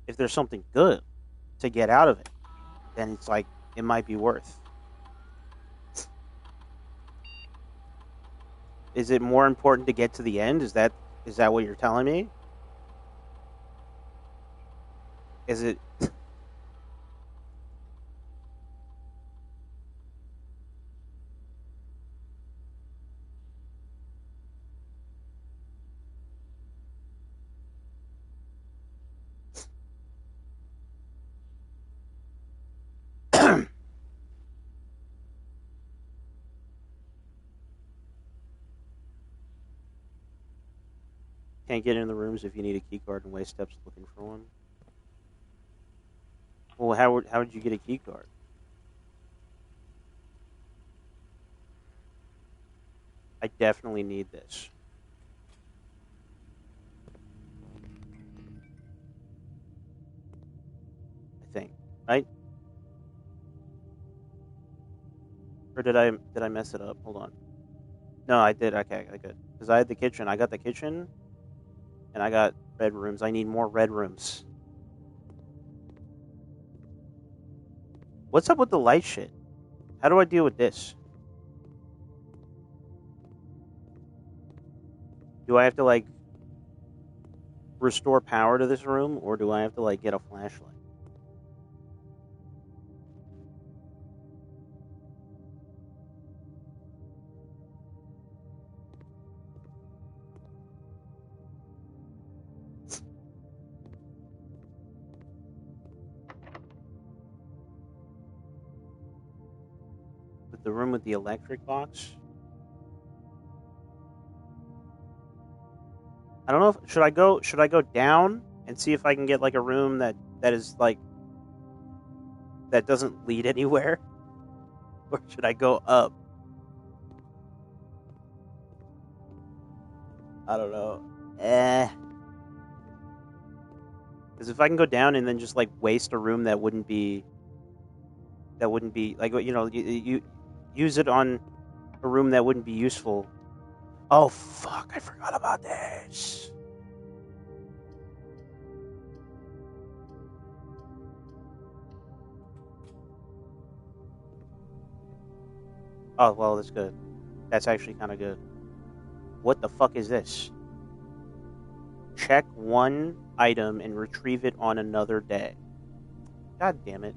if there's something good to get out of it, then it's like it might be worth. Is it more important to get to the end? Is that what you're telling me? Is it? can't get in the rooms if you need a key card and waste steps looking for one. Well, how would you get a key card? I definitely need this. I think, right? Or did I mess it up? Hold on. No, I did. Okay, I good. Because I had the kitchen. I got the kitchen, and I got red rooms. I need more red rooms. What's up with the light shit? How do I deal with this? Do I have to, like, restore power to this room, or do I have to, like, get a flashlight? With the room with the electric box? I don't know if should I go down and see if I can get like a room that is like that doesn't lead anywhere, or should I go up? I don't know. Because if I can go down and then just like waste a room that wouldn't be like you use it on a room that wouldn't be useful. Oh fuck! I forgot about this. Oh well, that's good. That's actually kind of good. What the fuck is this? Check one item and retrieve it on another day. God damn it.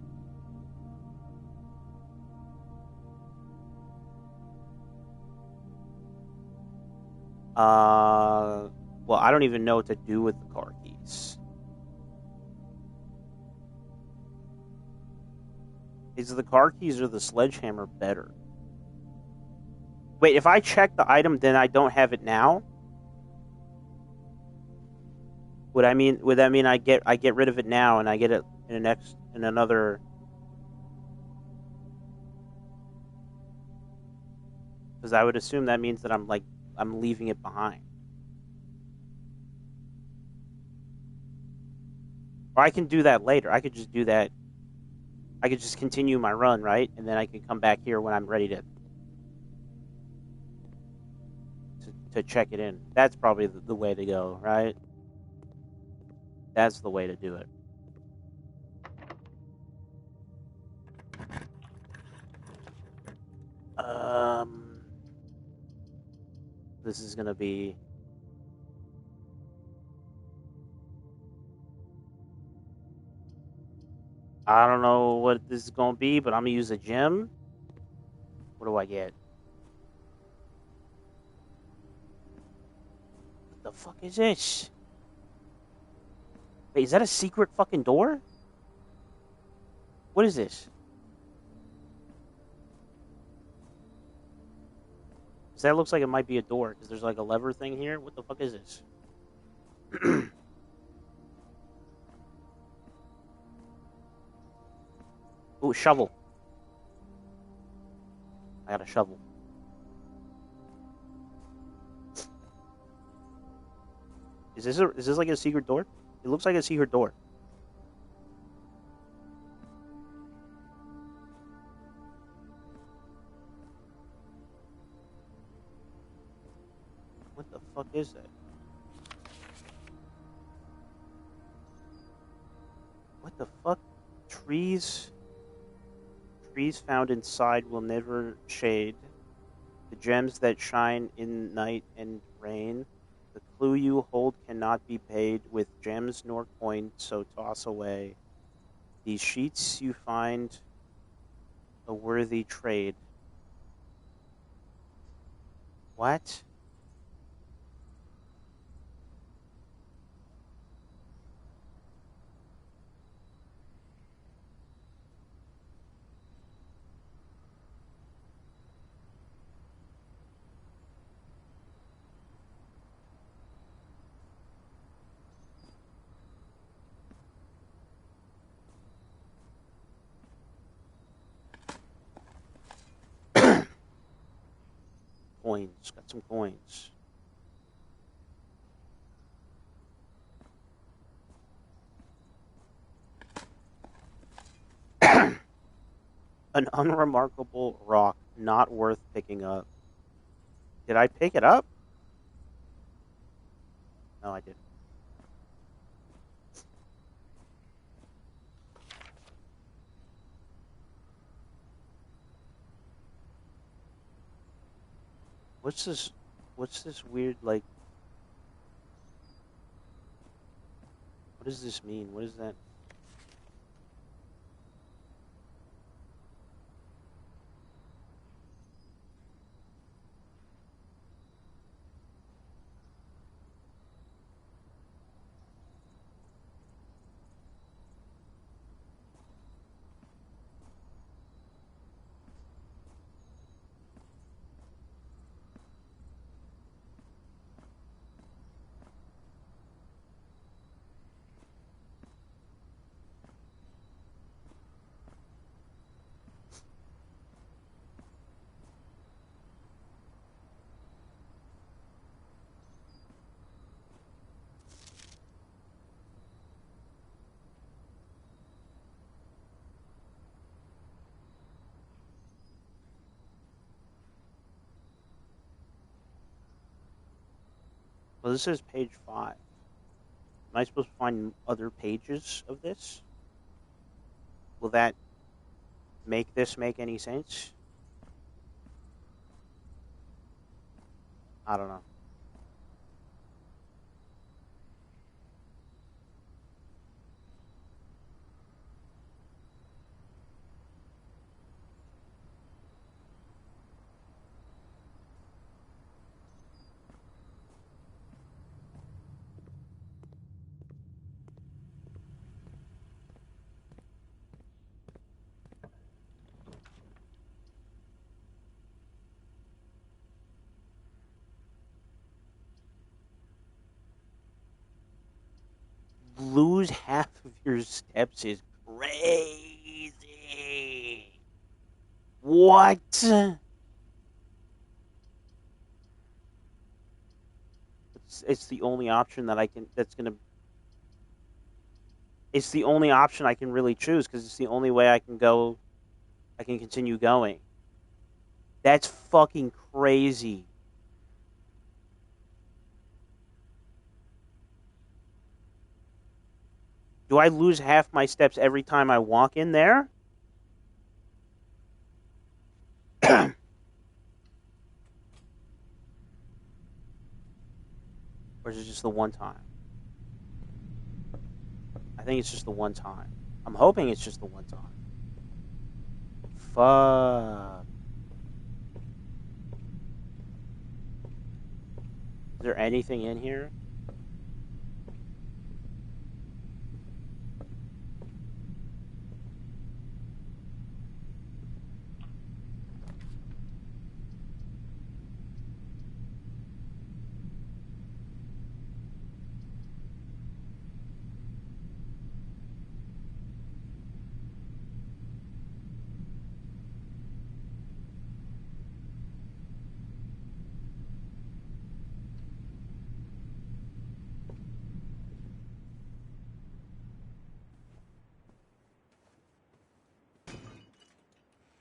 Well, I don't even know what to do with the car keys. Is the car keys or the sledgehammer better? Wait, if I check the item, then I don't have it now? Would that mean I get rid of it now and I get it in another? Because I would assume that means that I'm leaving it behind. Or I can do that later. I could just do that. I could just continue my run, right? And then I can come back here when I'm ready to check it in. That's probably the way to go, right? That's the way to do it. This is gonna be. I don't know what this is gonna be, but I'm gonna use a gem. What do I get? What the fuck is this? Wait, is that a secret fucking door? What is this? Because that looks like it might be a door, because there's like a lever thing here. What the fuck is this? Ooh, shovel. I got a shovel. Is this like a secret door? It looks like a secret door. What the fuck is that? What the fuck? Trees found inside will never shade. The gems that shine in night and rain. The clue you hold cannot be paid with gems nor coin, so toss away. These sheets you find a worthy trade. What? coins. Got some coins. An unremarkable rock, not worth picking up. Did I pick it up? No, I didn't. What's this? What's this weird, like... What does this mean? What is that? Well, this is page 5. Am I supposed to find other pages of this? Will that make this make any sense? I don't know. Lose half of your steps is crazy. What? It's the only option that I can. That's gonna. It's the only option I can really choose because it's the only way I can go. I can continue going. That's fucking crazy. Do I lose half my steps every time I walk in there? Or is it just the one time? I think it's just the one time. I'm hoping it's just the one time. Fuck. Is there anything in here?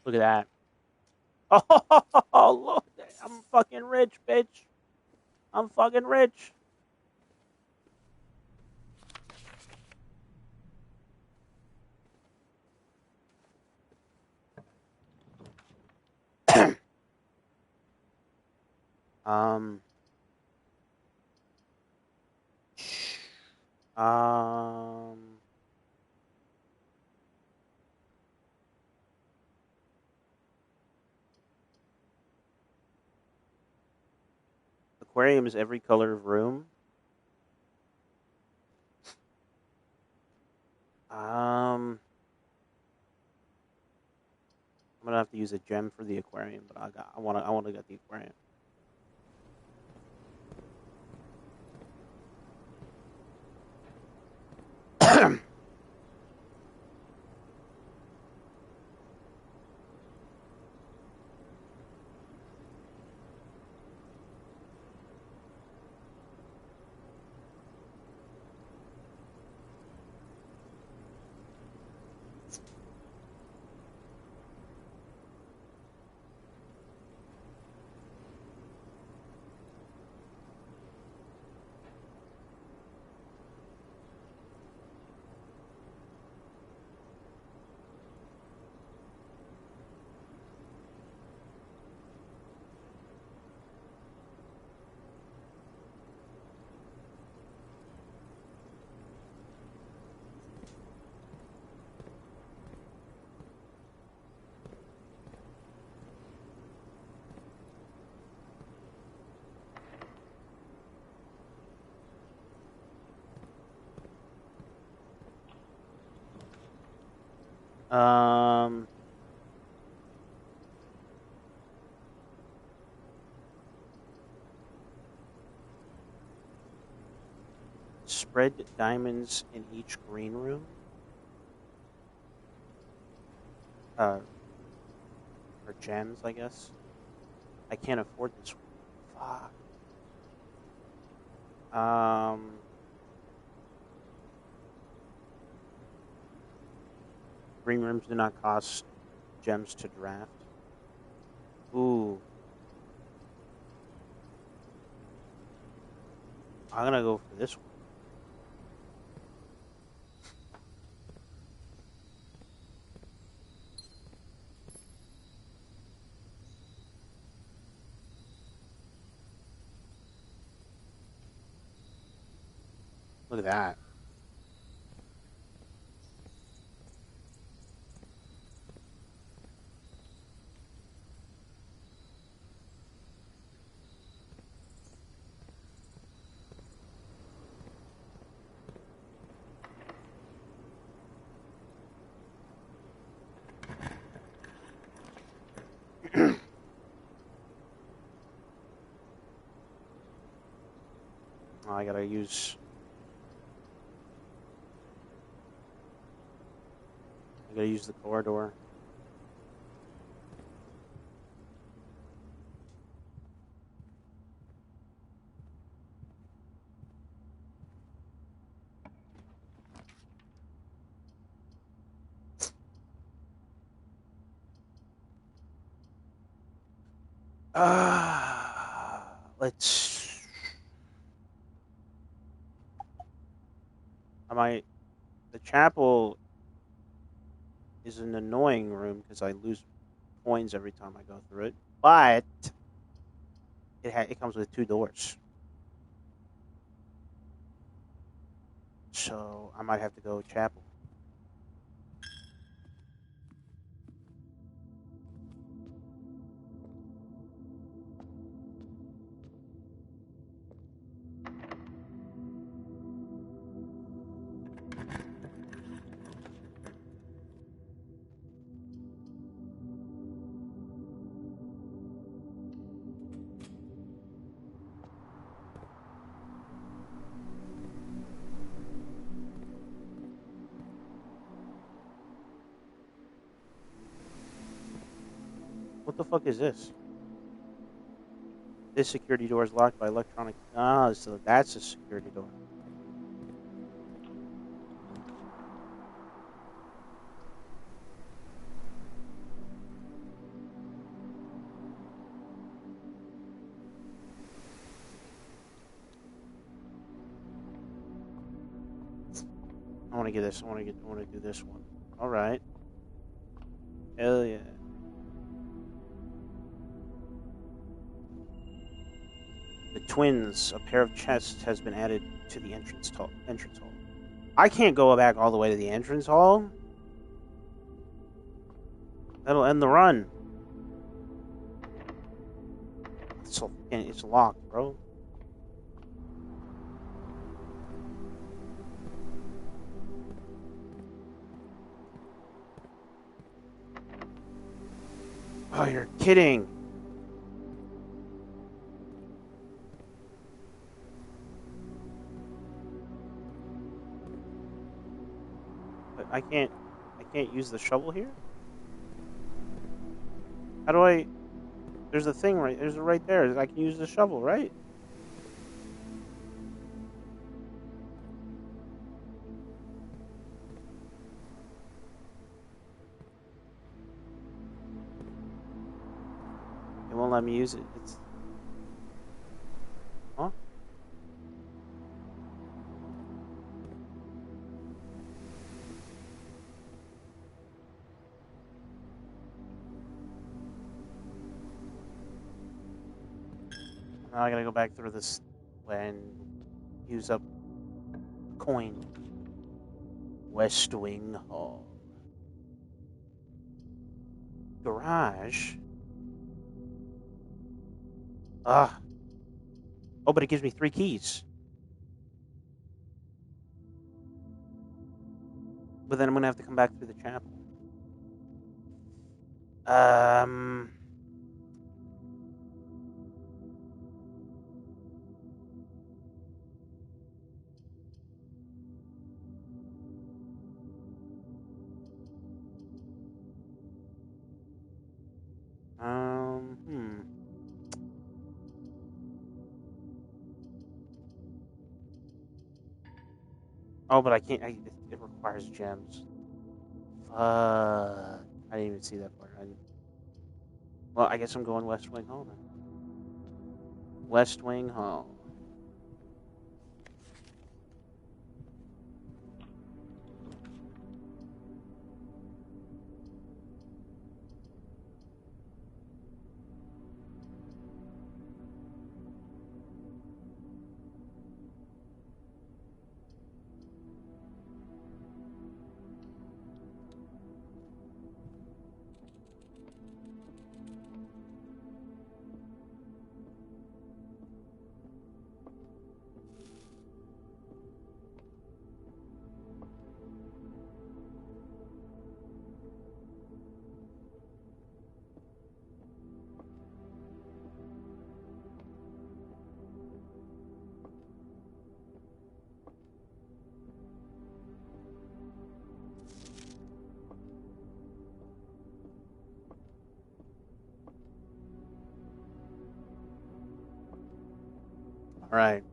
Look at that. Oh, look. I'm fucking rich, bitch. I'm fucking rich. um. Um. Aquarium is every color of room. I'm gonna have to use a gem for the aquarium, but I wanna get the aquarium. Um, spread diamonds in each green room. Or gems, I guess. I can't afford this one. Fuck. Green rooms do not cost gems to draft. Ooh. I'm gonna go for this one. Look at that. Oh, I gotta use the corridor. Let's. The chapel is an annoying room because I lose coins every time I go through it. But it comes with 2 doors, so I might have to go chapel. What the fuck is this? This security door is locked by electronic. Ah, so that's a security door. I want to get this. I want to do this one. All right. Hell yeah. The twins. A pair of chests has been added to the entrance hall. I can't go back all the way to the entrance hall. That'll end the run. It's locked, bro. Oh, you're kidding. But I can't use the shovel here? How do I? There's a thing right there. I can use the shovel, right? It won't let me use it. It's huh? Now I gotta go back through this and use up coin. West Wing Hall. Garage? Ah. Oh, but it gives me 3 keys. But then I'm gonna have to come back through the chapel. Um. Hmm. Oh, but I can't. It requires gems. Fuck. I didn't even see that part. Well, I guess I'm going West Wing Hall then. West Wing Hall. All right.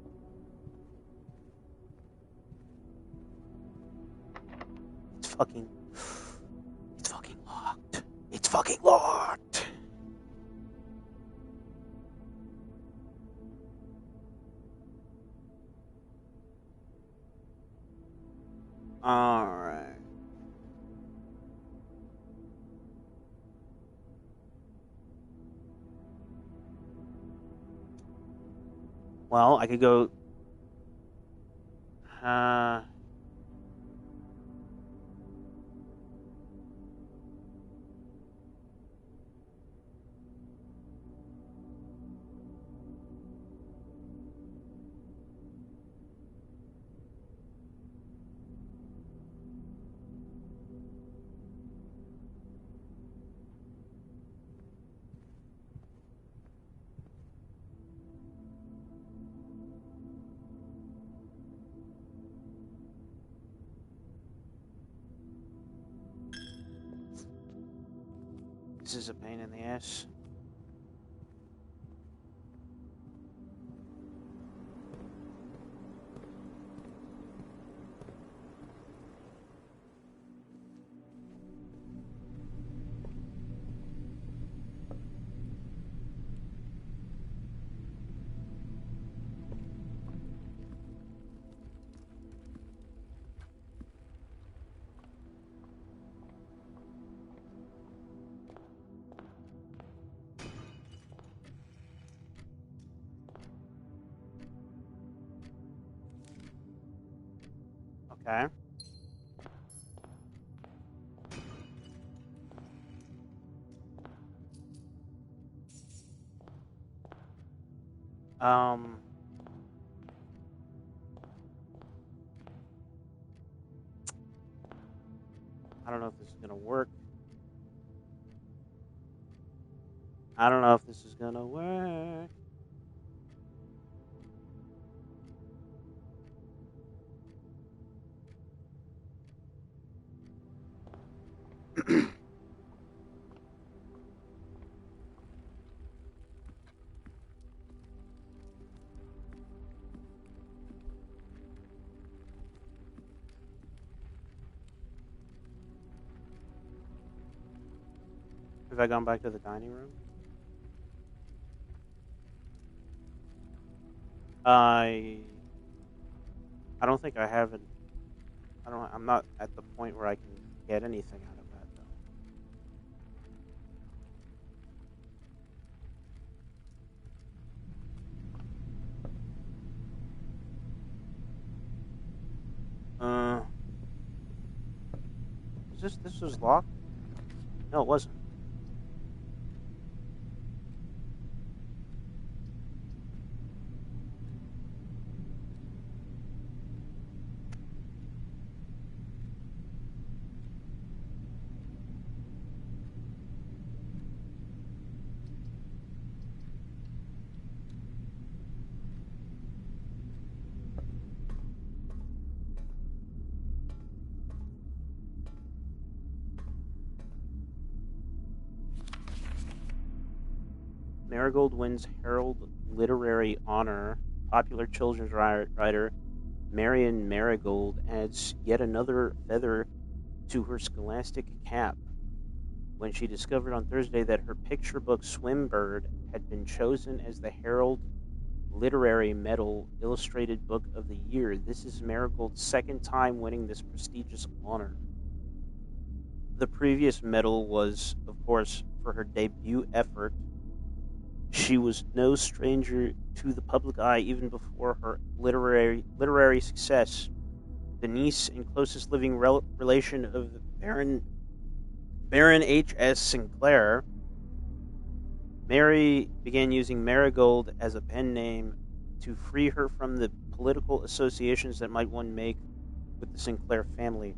It's fucking. It's fucking locked. It's fucking locked. All right. Well, I could go. Uh. This is a pain in the ass. Okay. Um. I don't know if this is gonna work. I don't know if this is gonna work. Have I gone back to the dining room? I. I don't think I have it. I don't. I'm not at the point where I can get anything out of that though. Is this? This was locked? No, it wasn't. Marigold wins Herald Literary Honor. Popular children's writer Marian Marigold adds yet another feather to her scholastic cap when she discovered on Thursday that her picture book Swimbird had been chosen as the Herald Literary Medal Illustrated Book of the Year. This is Marigold's second time winning this prestigious honor. The previous medal was, of course, for her debut effort. She was no stranger to the public eye even before her literary success. The niece and closest living relation of Baron H.S. Sinclair, Mary began using Marigold as a pen name to free her from the political associations that might one make with the Sinclair family.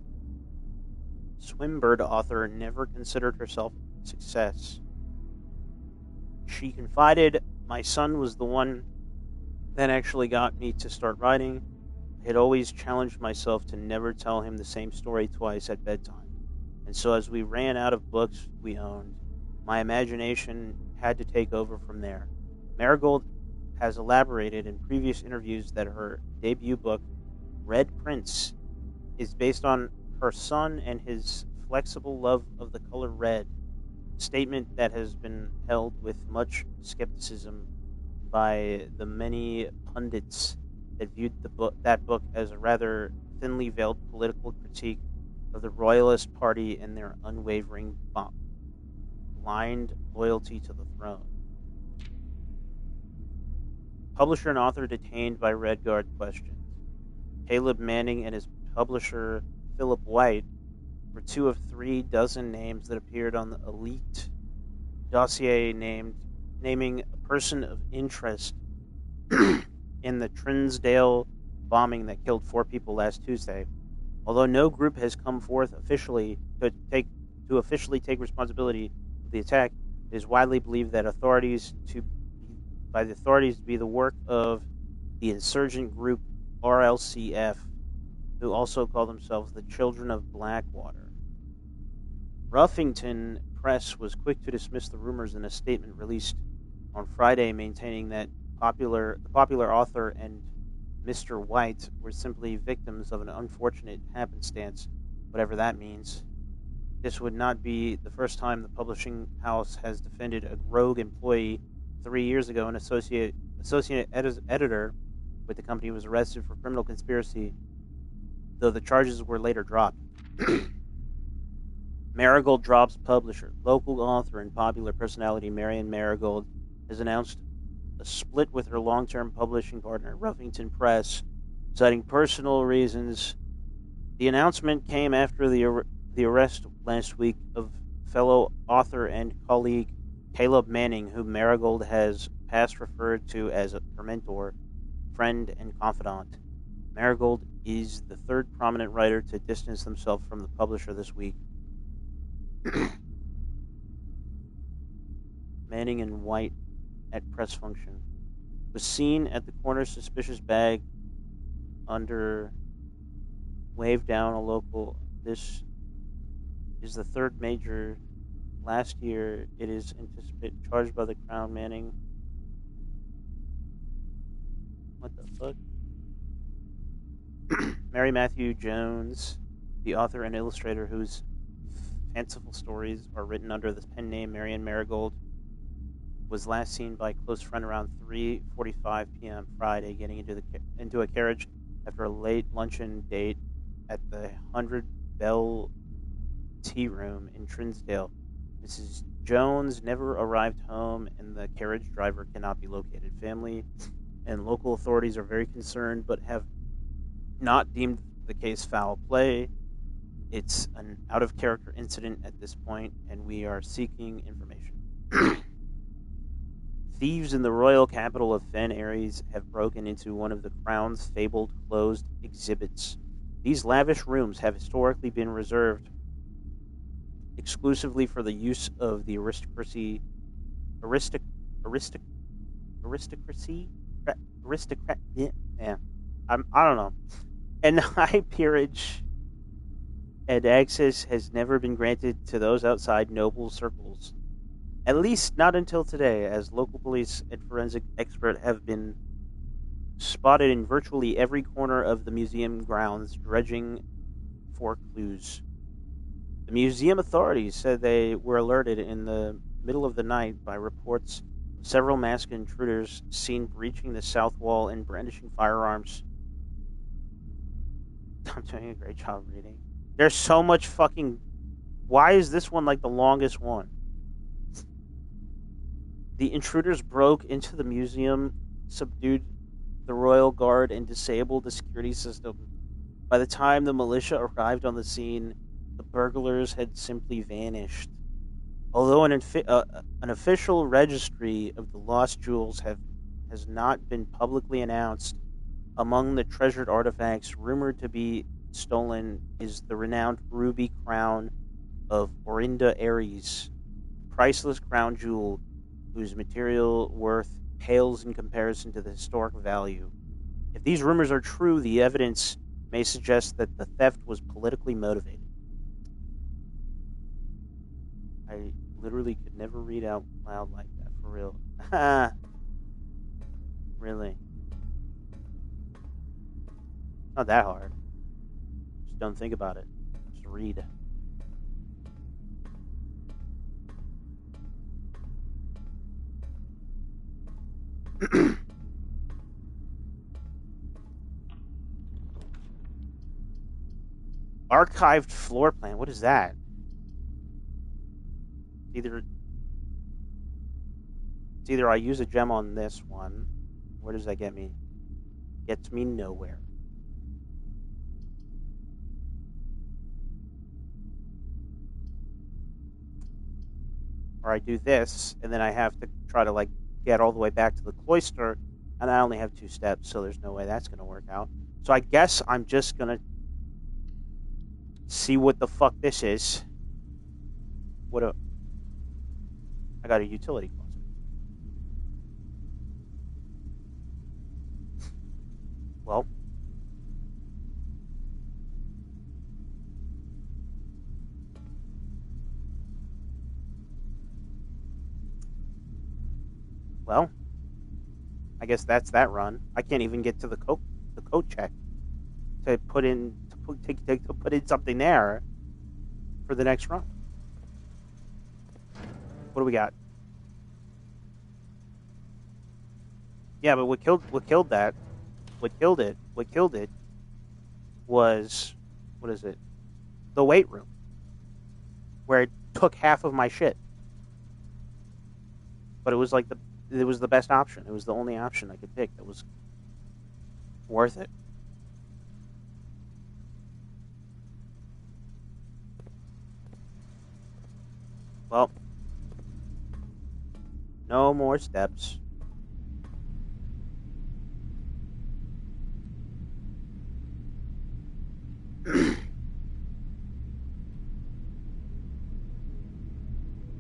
Swimbird author never considered herself a success. She confided, "My son was the one that actually got me to start writing. I had always challenged myself to never tell him the same story twice at bedtime. And so as we ran out of books we owned, my imagination had to take over from there." Marigold has elaborated in previous interviews that her debut book, Red Prince, is based on her son and his flexible love of the color red, a statement that has been held with much skepticism by the many pundits that viewed that book as a rather thinly veiled political critique of the Royalist Party and their unwavering blind loyalty to the throne. Publisher and author detained by Red Guard questions. Caleb Manning and his publisher Philip White were 2 of 3 dozen names that appeared on the elite dossier naming a person of interest in the Trinsdale bombing that killed 4 people last Tuesday. Although no group has come forth officially to officially take responsibility for the attack, it is widely believed that by the authorities to be the work of the insurgent group RLCF, who also call themselves the Children of Blackwater. Ruffington Press was quick to dismiss the rumors in a statement released on Friday, maintaining that the popular author and Mr. White were simply victims of an unfortunate happenstance, whatever that means. This would not be the first time the publishing house has defended a rogue employee. 3 years ago, an associate editor with the company was arrested for criminal conspiracy, though the charges were later dropped. Marigold drops publisher. Local author and popular personality Marian Marigold has announced a split with her long-term publishing partner, Ruffington Press, citing personal reasons. The announcement came after the arrest last week of fellow author and colleague Caleb Manning, whom Marigold has past referred to as her mentor, friend, and confidant. Marigold is the 3rd prominent writer to distance himself from the publisher this week. Manning and White at press function was seen at the corner suspicious bag under waved down a local. This is the 3rd major. Last year, it is anticipated charged by the Crown. Manning. What the fuck? Mary Matthew Jones, the author and illustrator whose fanciful stories are written under the pen name Marian Marigold, was last seen by a close friend around 3:45 p.m. Friday, getting into a carriage after a late luncheon date at the 100 Bell Tea Room in Trinsdale. Mrs. Jones never arrived home, and the carriage driver cannot be located. Family and local authorities are very concerned, but have not deemed the case foul play. It's an out-of-character incident at this point, and we are seeking information. Thieves in the royal capital of Fen Aries have broken into one of the Crown's fabled closed exhibits. These lavish rooms have historically been reserved exclusively for the use of the aristocrat, yeah, I don't know, and high peerage, and access has never been granted to those outside noble circles. At least not until today, as local police and forensic expert have been spotted in virtually every corner of the museum grounds, dredging for clues. The museum authorities said they were alerted in the middle of the night by reports of several masked intruders seen breaching the south wall and brandishing firearms. I'm doing a great job reading. There's so much fucking. Why is this one like the longest one? The intruders broke into the museum, subdued the royal guard, and disabled the security system. By the time the militia arrived on the scene, the burglars had simply vanished. Although an official registry of the lost jewels has not been publicly announced, among the treasured artifacts rumored to be stolen is the renowned ruby crown of Orinda Aries, a priceless crown jewel whose material worth pales in comparison to the historic value. If these rumors are true, the evidence may suggest that the theft was politically motivated. I literally could never read out loud like that, for real. Really. Not that hard. Just don't think about it. Just read. Archived floor plan. What is that? It's either I use a gem on this one. Where does that get me? Gets me nowhere. Or I do this, and then I have to try to like get all the way back to the cloister, and I only have 2 steps, so there's no way that's gonna work out. So I guess I'm just gonna see what the fuck this is. I got a utility closet. Well, I guess that's that run. I can't even get to the code check to put in something there for the next run. What do we got? Yeah, but what killed that? What killed it was, what is it? The weight room, where it took half of my shit. But it was like it was the best option. It was the only option I could pick that was worth it. Well, no more steps.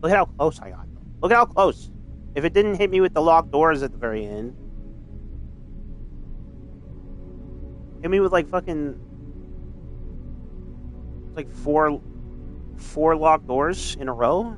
Look at how close I got. Look at how close. If it didn't hit me with the locked doors at the very end, hit me with like fucking like four locked doors in a row.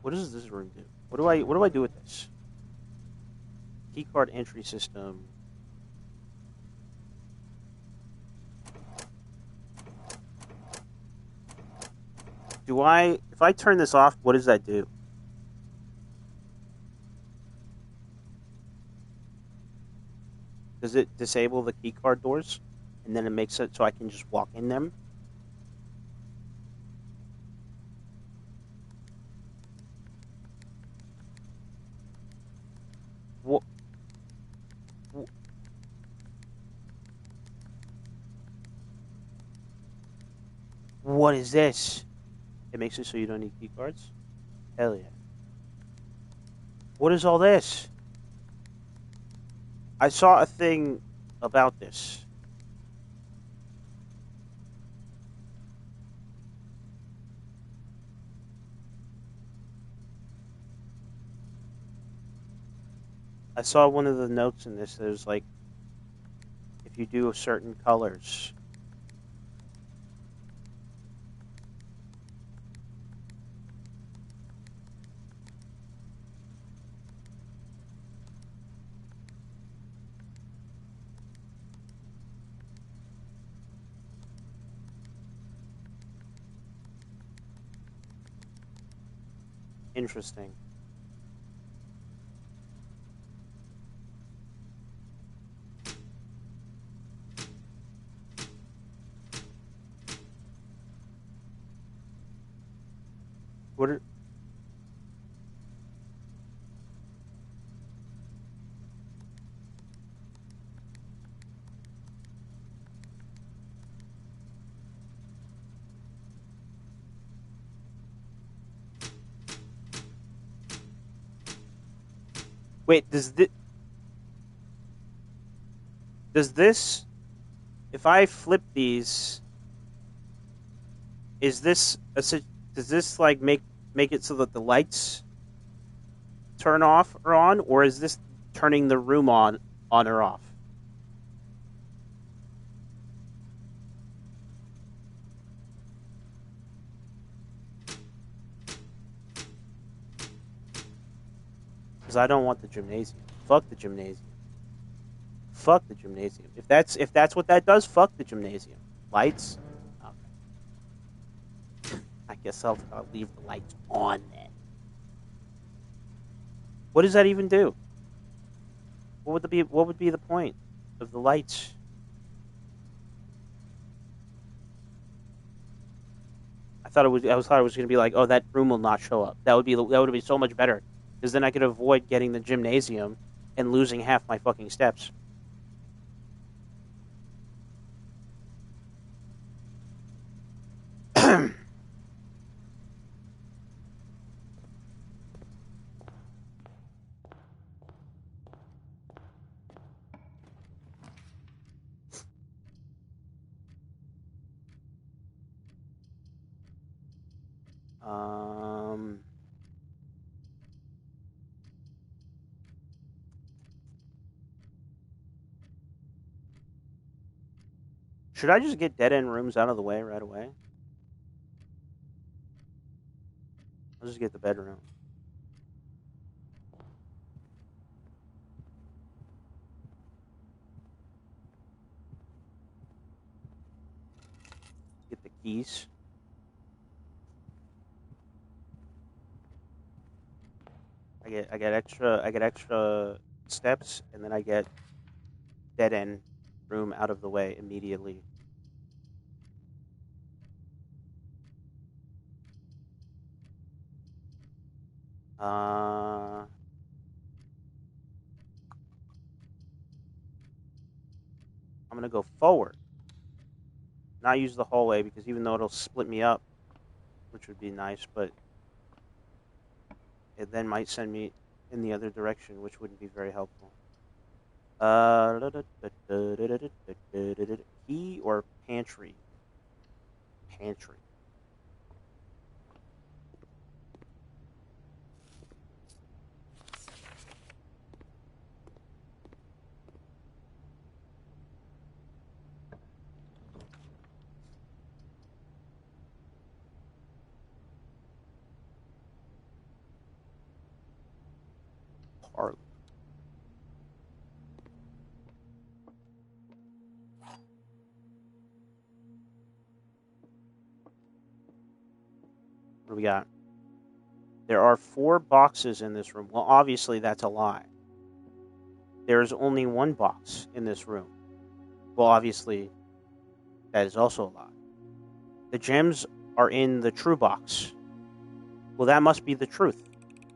What does this room do? What do I do with this? Keycard entry system. If I turn this off, what does that do? Does it disable the keycard doors? And then it makes it so I can just walk in them? What is this? It makes it so you don't need key cards? Hell yeah. What is all this? I saw a thing about this. I saw one of the notes in this that was like, if you do certain colors. Interesting. What are... Wait, does this, if I flip these, is this does this like make it so that the lights turn off or on, or is this turning the room on or off? Because I don't want the gymnasium. Fuck the gymnasium. Fuck the gymnasium. If that's what that does, fuck the gymnasium. Lights? Okay. I guess I'll leave the lights on then. What does that even do? What would be the point of the lights? I thought it was going to be like, oh, that room will not show up. That would be so much better, because then I could avoid getting the gymnasium and losing half my fucking steps. Should I just get dead end rooms out of the way right away? I'll just get the bedroom. Get the keys. I get extra steps, and then I get dead end room out of the way immediately. I'm gonna go forward, not use the hallway, because even though it'll split me up, which would be nice, but it then might send me in the other direction, which wouldn't be very helpful. Key or pantry? Pantry. Parlor. What do we got? There are 4 boxes in this room. Well, obviously that's a lie. There's only 1 box in this room. Well, obviously that is also a lie. The gems are in the true box. Well, that must be the truth.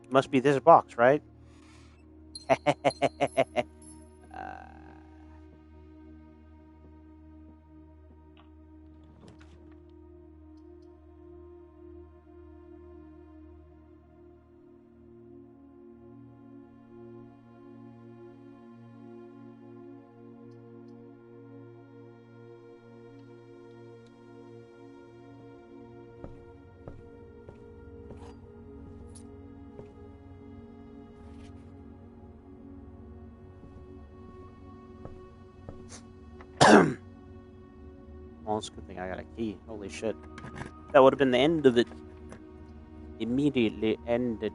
It must be this box, right? think I got a key. Holy shit. That would have been the end of it. Immediately ended.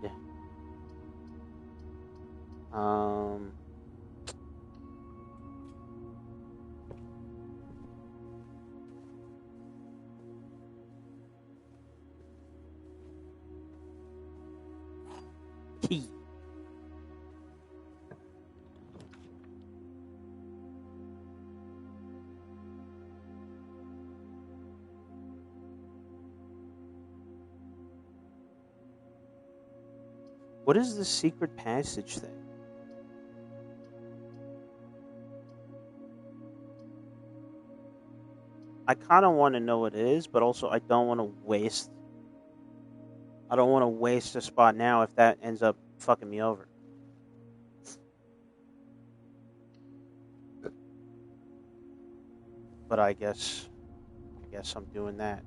Key. What is the secret passage thing? I kind of want to know what it is, but also I don't want to waste. I don't want to waste a spot now if that ends up fucking me over. But I guess I'm doing that.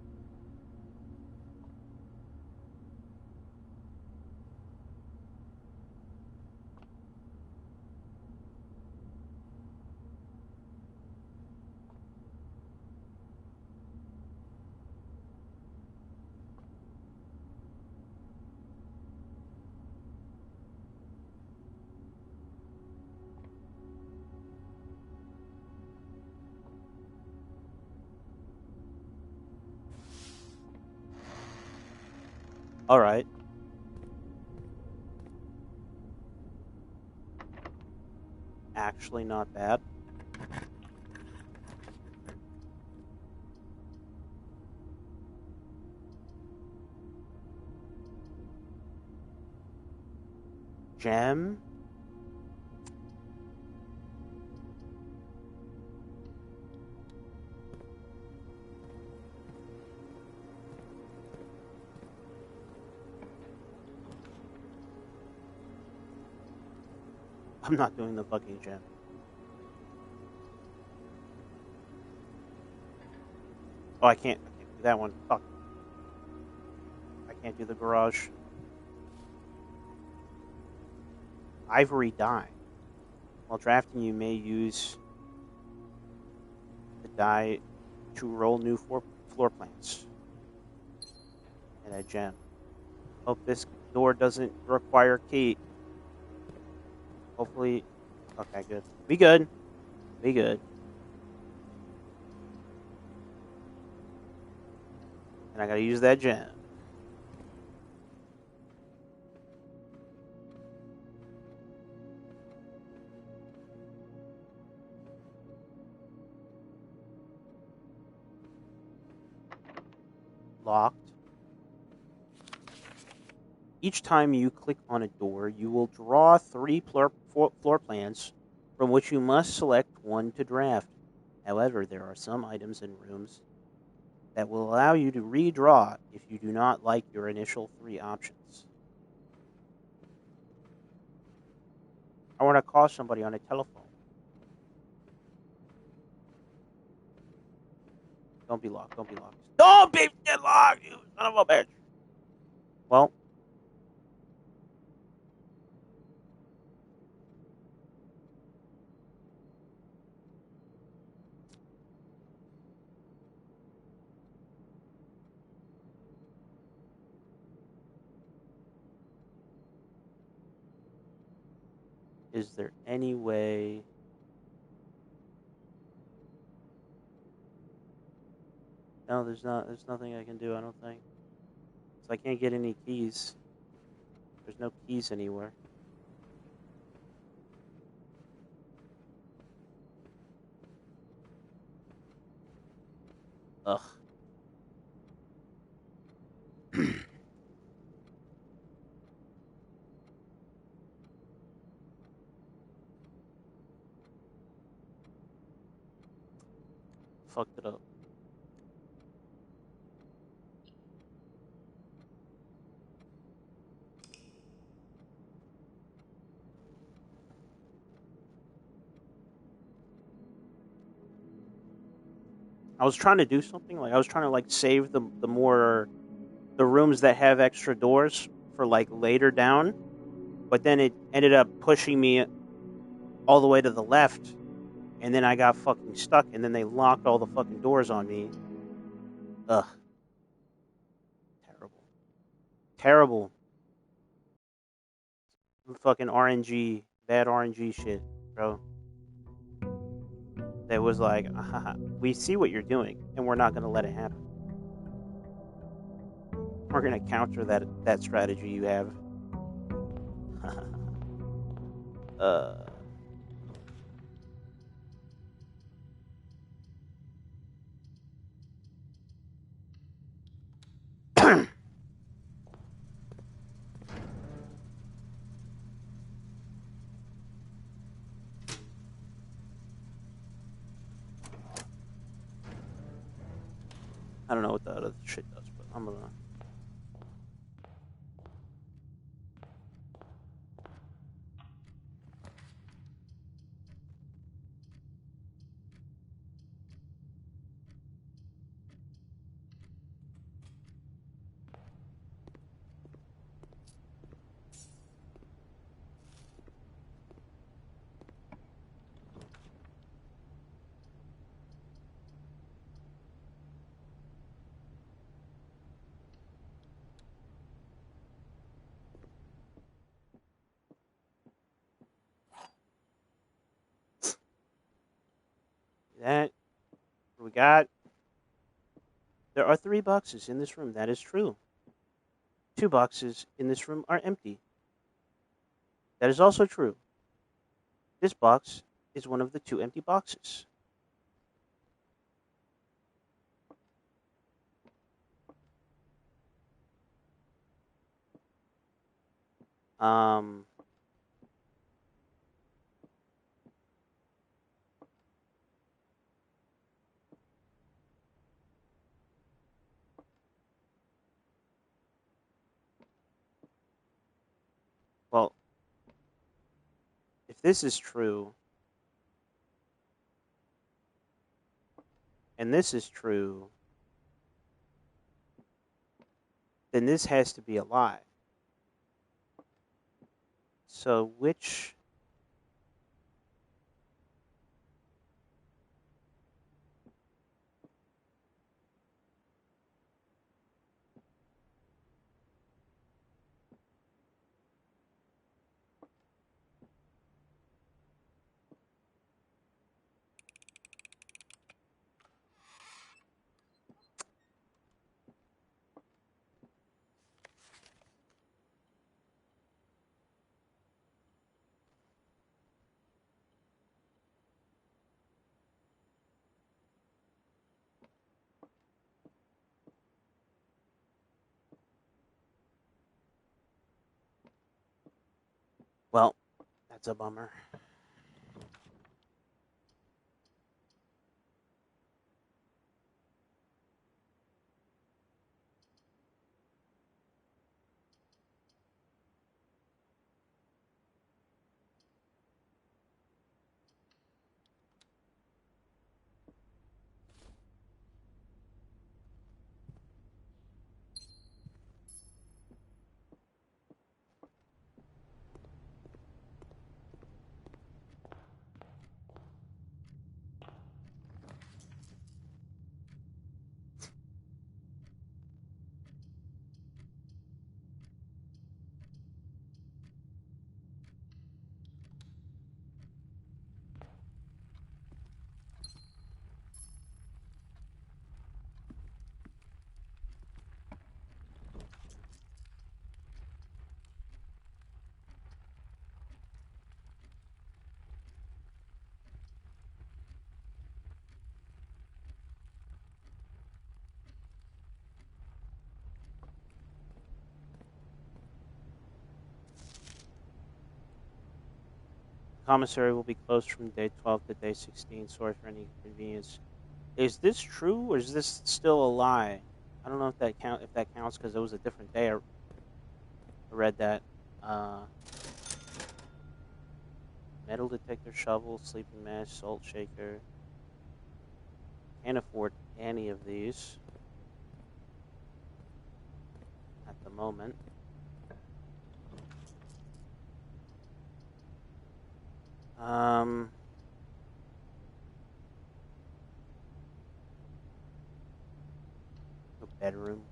All right. Actually, not bad. Gem. I'm not doing the fucking gem. Oh, I can't do that one. Fuck. I can't do the garage. Ivory die. While drafting, you may use the die to roll new floor plans. And a gem. Hope this door doesn't require key. Hopefully. Okay, good. Be good. Be good. And I gotta use that gem. Locked. Each time you click on a door, you will draw 3 floor plans from which you must select one to draft. However, there are some items in rooms that will allow you to redraw if you do not like your initial 3 options. I want to call somebody on a telephone. Don't be locked. Don't be locked. Don't be locked, you son of a bitch. Well. Is there any way... No, there's nothing I can do, I don't think. So I can't get any keys. There's no keys anywhere. Ugh. Fucked it up. I was trying to do something, like I was trying to like save the rooms that have extra doors for like later down, but then it ended up pushing me all the way to the left, and then I got fucking stuck, and then they locked all the fucking doors on me, Ugh. Terrible. Terrible. Fucking RNG. Bad RNG shit, bro. That was like, we see what you're doing, and we're not going to let it happen. We're going to counter that strategy you have. uh. I don't know what the other shit does, but I'm gonna. That we got. There are 3 boxes in this room. That is true. 2 boxes in this room are empty. That is also true. This box is one of the 2 empty boxes. Um. Well, if this is true, and this is true, then this has to be a lie. So which? Well, that's a bummer. Commissary will be closed from day 12 to day 16. Sorry for any inconvenience. Is this true or is this still a lie? I don't know if that counts because it was a different day. I read that. Uh, Metal detector, shovel, sleeping mask, salt shaker. Can't afford any of these at the moment. Um, bedroom.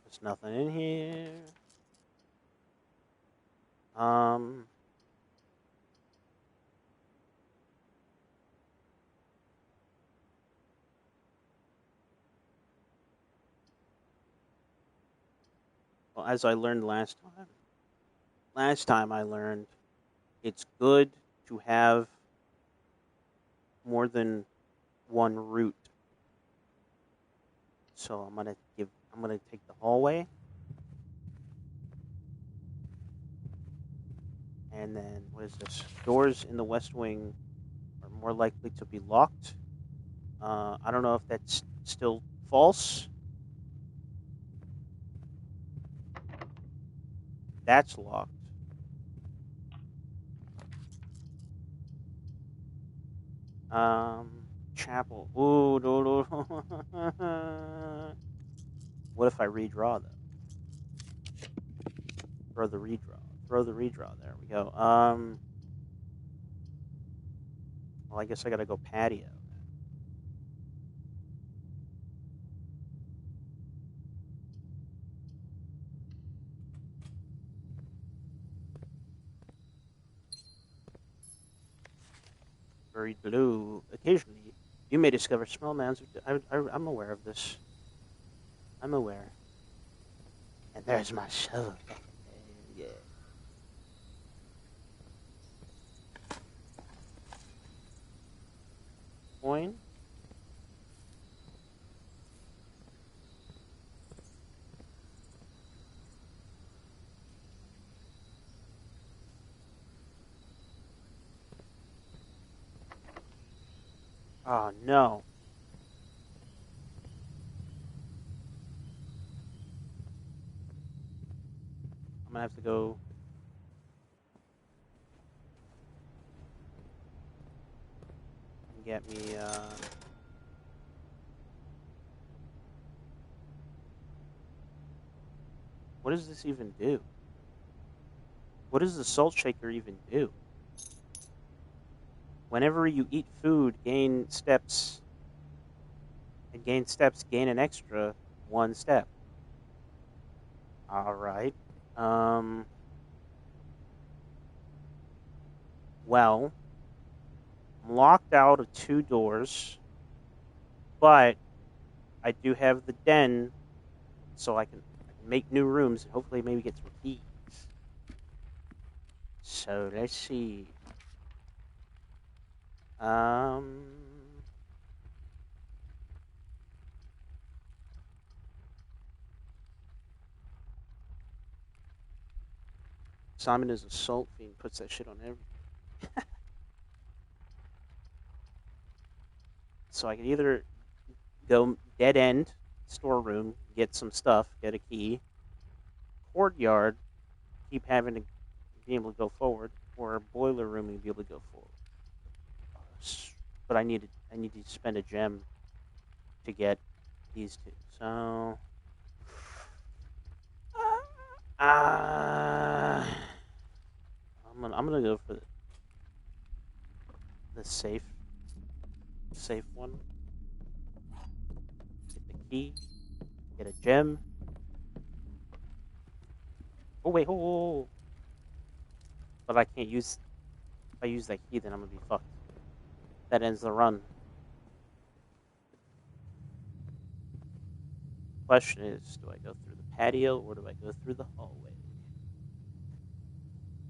There's nothing in here. Well, as I learned last time I learned it's good to have more than one route. So I'm gonna take the hallway, and then what is this? Doors in the West Wing are more likely to be locked. I don't know if that's still false. That's locked. Chapel. Ooh, no. What if I redraw though? Throw the redraw. There we go. Well, I guess I gotta go patio. Very blue. Occasionally, you may discover small mounds of... I'm aware of this. I'm aware. And there's my shovel. Yeah. Coin. Oh, no. I'm gonna have to go... and get me, What does this even do? What does the salt shaker even do? Whenever you eat food, gain steps, gain an extra 1 step. Alright. Well, I'm locked out of 2 doors, but I do have the den, so I can make new rooms and hopefully maybe get some keys. So let's see. Simon is a salt fiend, puts that shit on everything. So I can either go dead end storeroom, get some stuff, get a key, courtyard, keep having to be able to go forward, or a boiler room and be able to go forward. But I need to spend a gem to get these 2. So I'm gonna go for the safe one. Get the key, get a gem. Oh wait, oh. But I can't use. If I use that key, then I'm gonna be fucked. That ends the run. Question is, do I go through the patio or do I go through the hallway?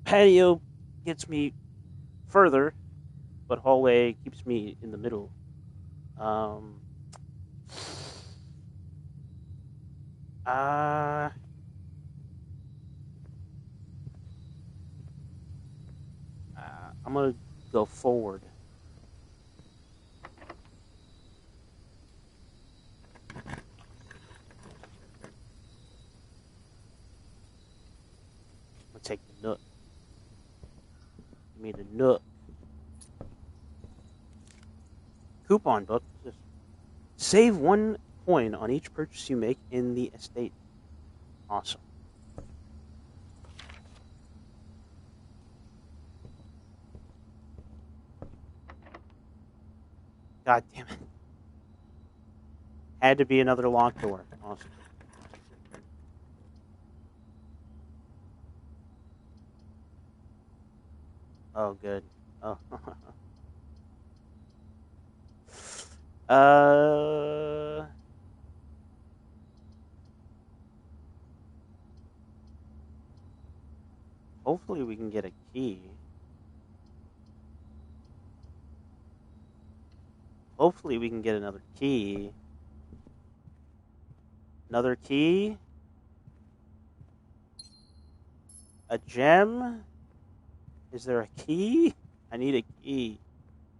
Patio gets me further, but hallway keeps me in the middle. I'm gonna go forward. I'm gonna take the nook. Give me the nook. Coupon book. Save 1 coin on each purchase you make in the estate. Awesome. God damn it. Had to be another locked door. Awesome. Oh, good. Oh. Hopefully we can get a key. Hopefully we can get another key. Another key? A gem? Is there a key? I need a key.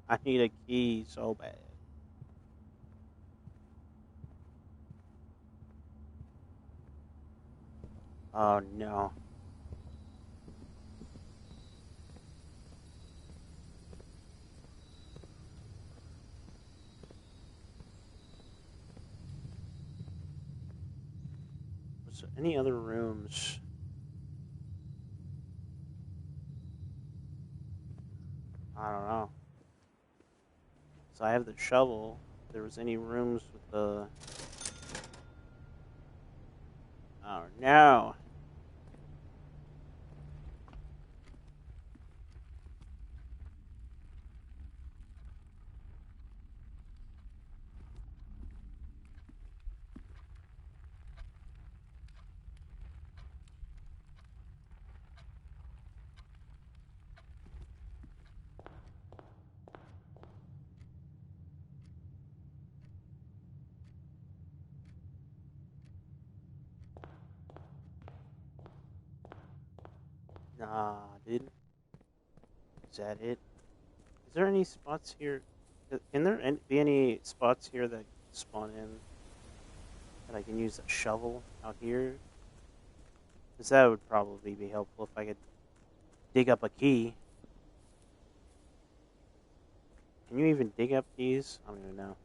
I need a key so bad. Oh no. Was there any other rooms? I don't know. So I have the shovel. If there was any rooms with the... Oh no. Nah, dude. Is that it? Is there any spots here? Can there be any spots here that spawn in that I can use a shovel out here? Because that would probably be helpful if I could dig up a key. Can you even dig up keys? I don't even know.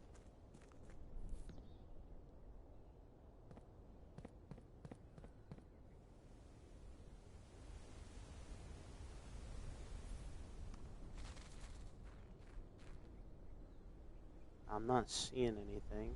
I'm not seeing anything.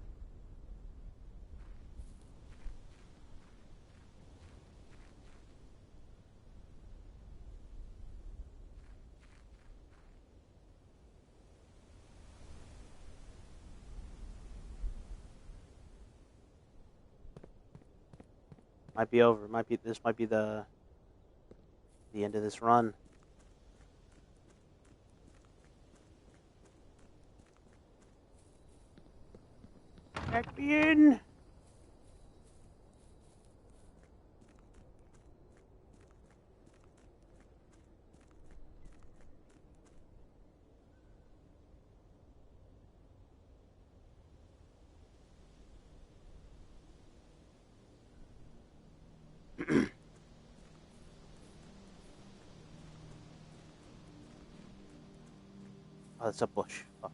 Might be over. This might be the end of this run. Let me in. Oh, that's a bush. Oh.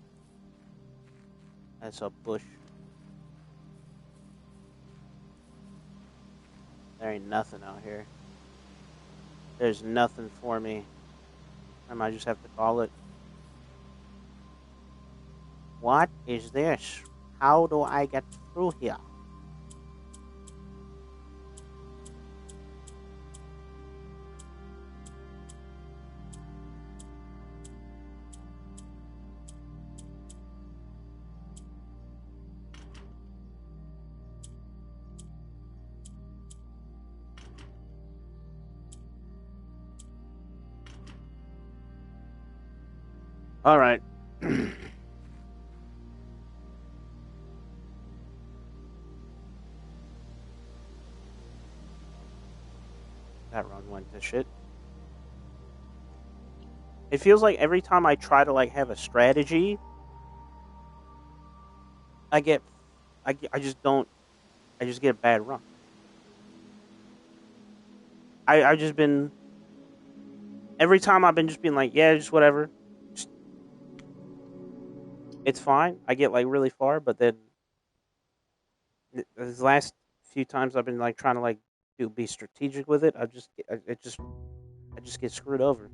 That's a bush. There ain't nothing out here. There's nothing for me. I might just have to call it. What is this? How do I get through here? All right. That run went to shit. It feels like every time I try to have a strategy, I just don't. I just get a bad run. I've just been every time I've been just being like, yeah, just whatever. Just, it's fine. I get really far, but then these last few times I've been trying to be strategic with it. I just get screwed over.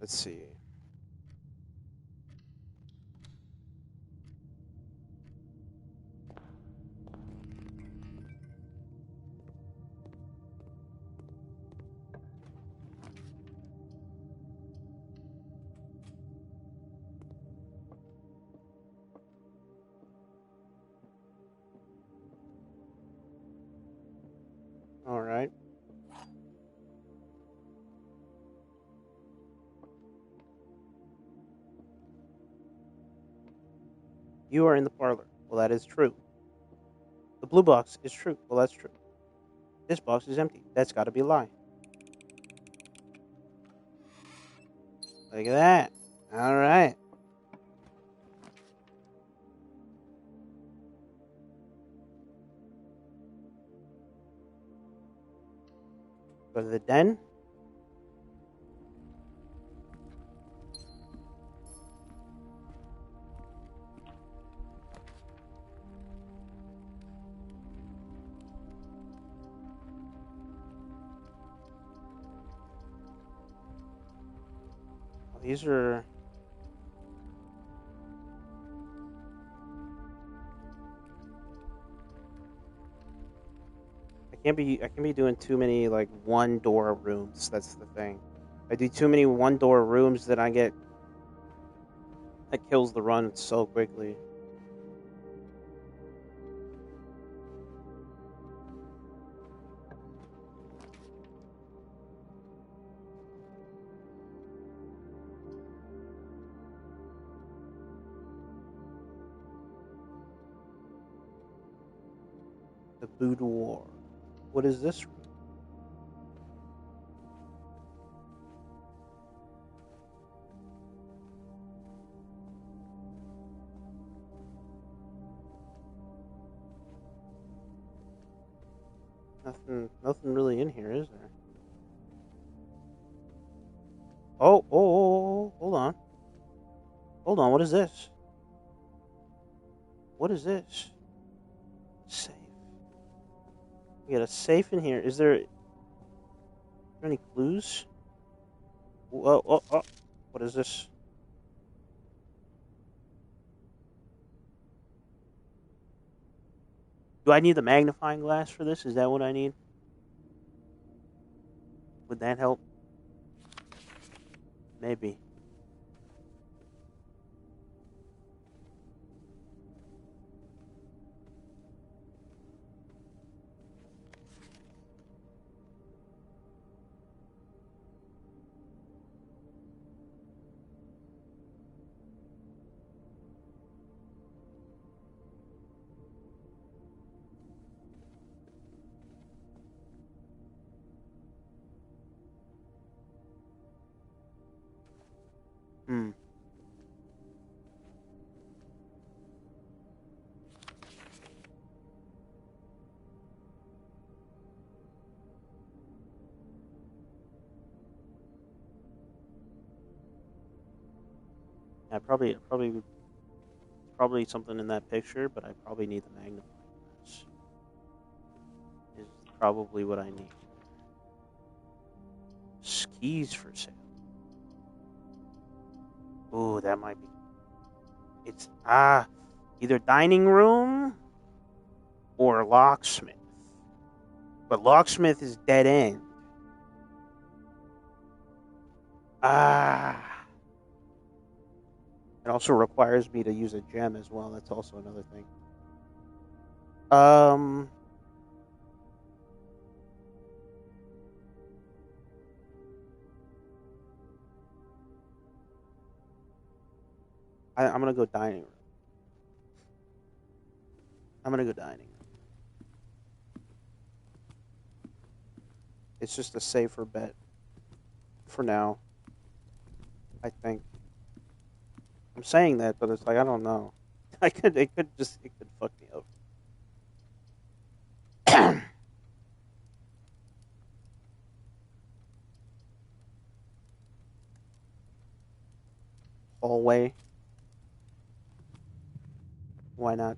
Let's see. All right. You are in the parlor. Well, that is true. The blue box is true. Well, that's true. This box is empty. That's got to be a lie. Look at that. All right. Go to the den. Well, these are. I can't be doing too many like one door rooms. That's the thing. I do too many one door rooms, then I get that kills the run so quickly. The boudoir. What is this room? Nothing really in here, is there? Oh, hold on. Hold on, what is this? What is this? Safe. We got a safe in here. Is there any clues? Oh. What is this? Do I need the magnifying glass for this? Is that what I need? Would that help? Maybe. Hmm. I probably something in that picture, but I probably need the magnifying glass. Is probably what I need. Skis for sale. Ooh, that might be. It's either dining room or locksmith. But locksmith is dead end. It also requires me to use a gem as well. That's also another thing. Um, I'm gonna go dining room. I'm gonna go dining room. It's just a safer bet for now. I think. I'm saying that, but it's like I don't know. It could fuck me over. Hallway. Why not?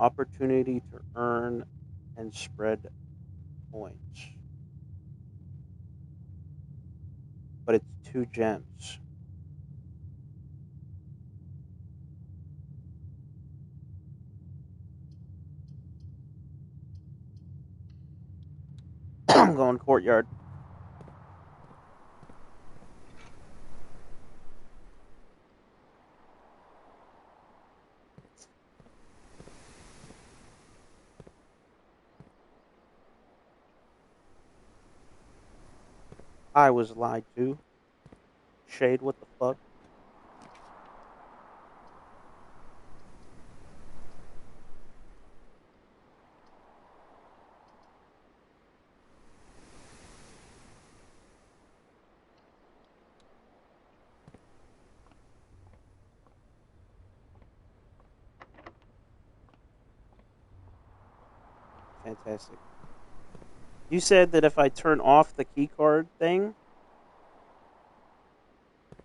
Opportunity to earn and spread points. But it's 2 gems. I'm going courtyard. I was lied to. Shade, what the fuck? Fantastic. You said that if I turn off the keycard thing,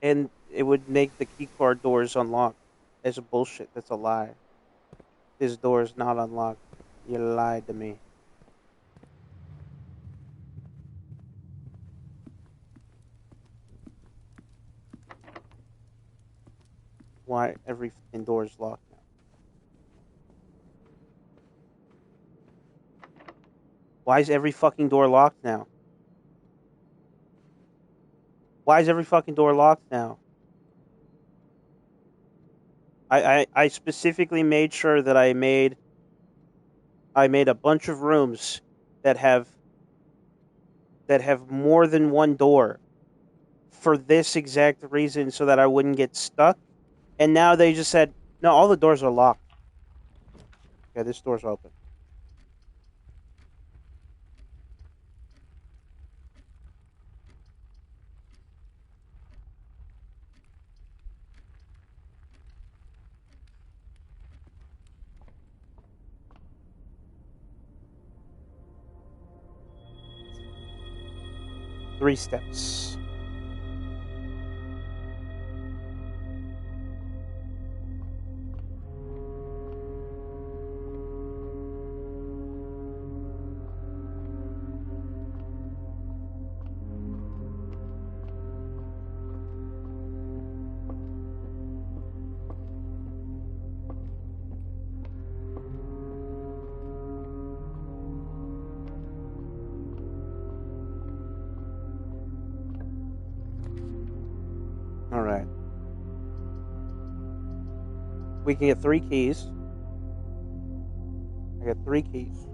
and it would make the keycard doors unlock. That's bullshit. That's a lie. This door is not unlocked. You lied to me. Why every fucking door is locked now? Why is every fucking door locked now? Why is every fucking door locked now? I specifically made sure that I made a bunch of rooms that have more than one door for this exact reason, so that I wouldn't get stuck. And now they just said, no, all the doors are locked. Yeah, this door's open. Three steps. All right. We can get 3 keys. I got 3 keys.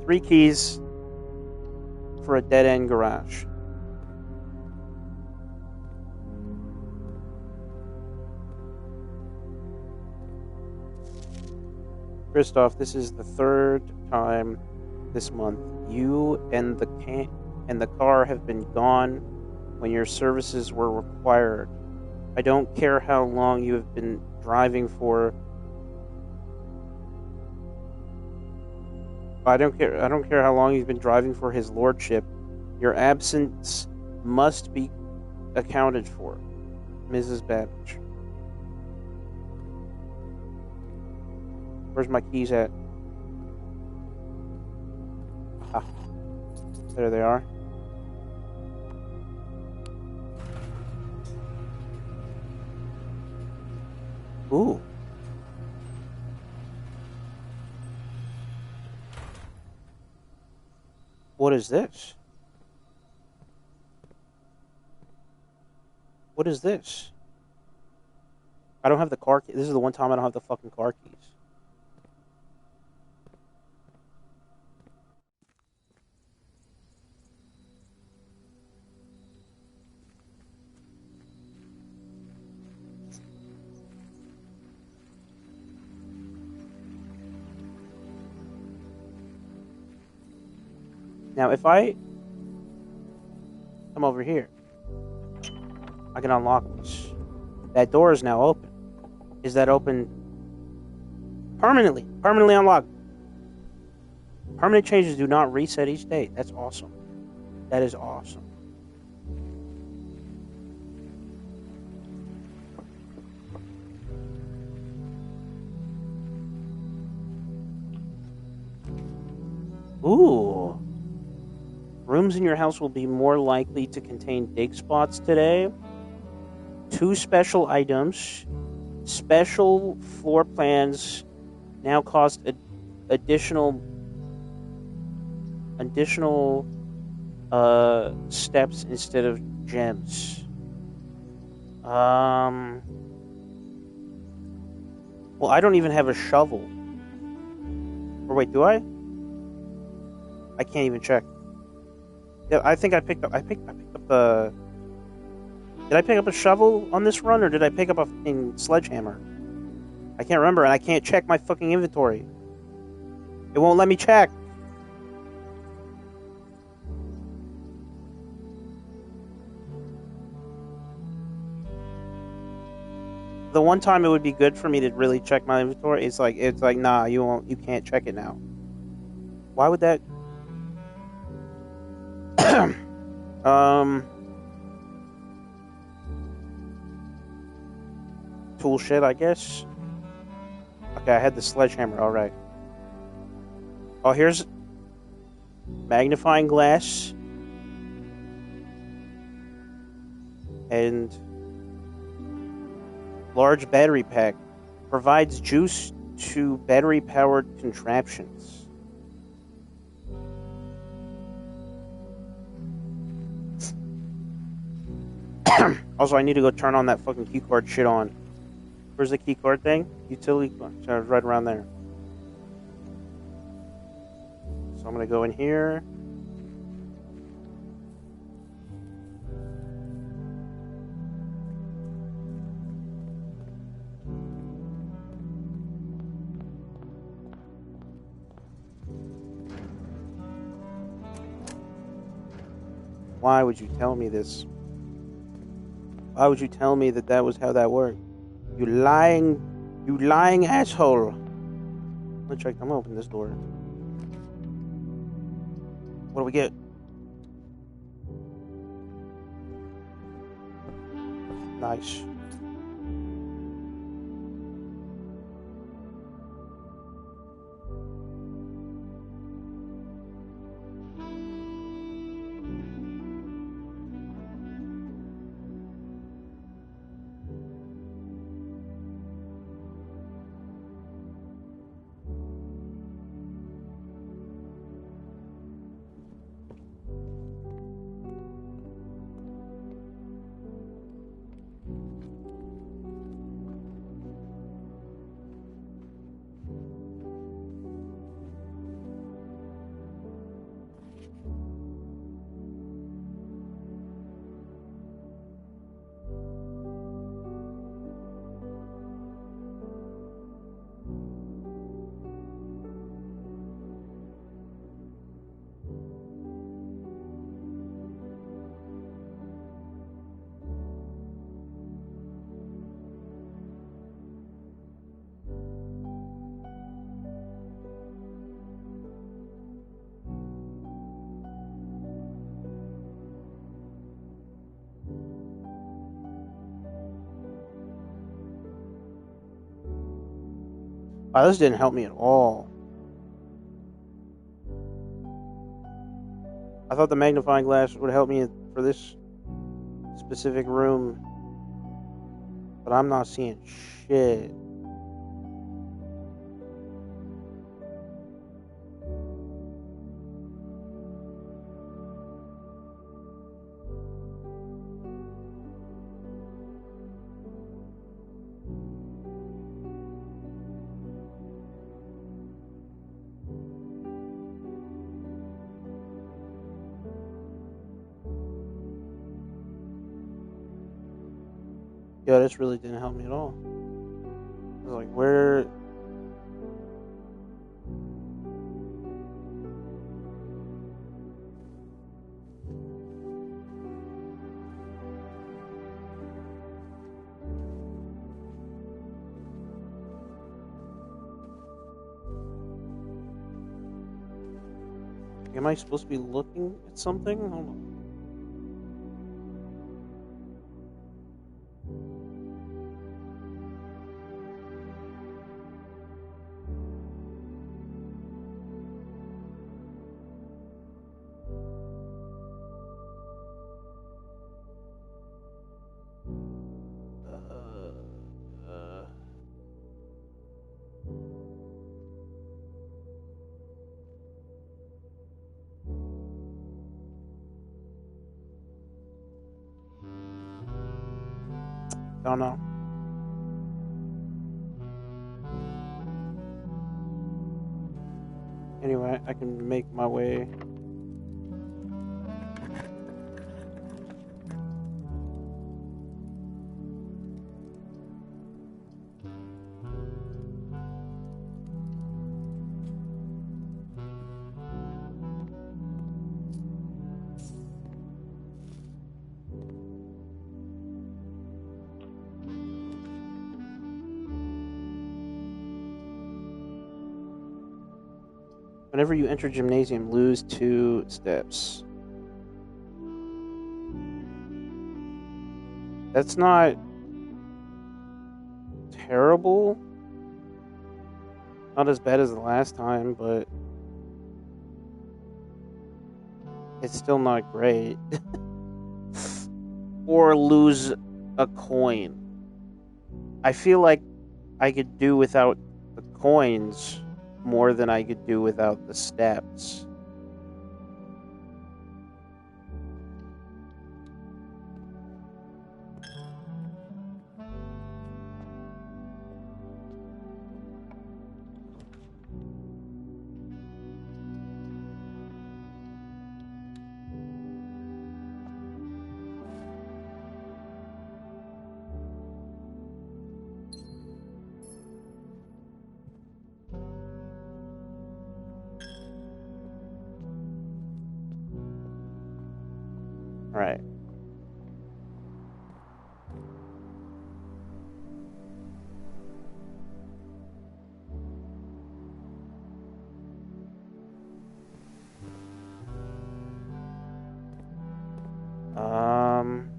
3 keys for a dead-end garage. Christoph, this is the 3rd time this month you and the car have been gone when your services were required. I don't care how long you have been driving for. I don't care how long you've been driving for his lordship. Your absence must be accounted for. Mrs. Babbage. Where's my keys at? Ah. There they are. Ooh. What is this? What is this? I don't have the car keys. This is the one time I don't have the fucking car keys. Now, if I come over here, I can unlock this. That door is now open. Is that open permanently? Permanently unlocked. Permanent changes do not reset each day. That's awesome. That is awesome. Ooh. Rooms in your house will be more likely to contain dig spots today. 2 special items. Special floor plans now cost additional steps instead of gems. Well, I don't even have a shovel. Or wait, do I? I can't even check. Yeah, I think I picked up the. Did I pick up a shovel on this run, or did I pick up a fucking sledgehammer? I can't remember, and I can't check my fucking inventory. It won't let me check. The one time it would be good for me to really check my inventory, it's like nah, you can't check it now. Why would that? Tool shed, I guess. Okay, I had the sledgehammer. All right. Oh, here's magnifying glass and large battery pack. Provides juice to battery-powered contraptions. Also, I need to go turn on that fucking keycard shit on. Where's the keycard thing? Utility card. Right around there. So I'm gonna go in here. Why would you tell me this? Why would you tell me that was how that worked? You lying asshole. I'm gonna open this door. What do we get? Nice. Wow, this didn't help me at all. I thought the magnifying glass would help me for this specific room, but I'm not seeing shit. Yeah, this really didn't help me at all. I was like, where? am I supposed to be looking at something? Hold on. Don't know. Anyway, I can make my way. Whenever you enter gymnasium, lose 2 steps. That's not terrible. Not as bad as the last time, but it's still not great. Or lose a coin. I feel like I could do without the coins more than I could do without the steps. Right. Um.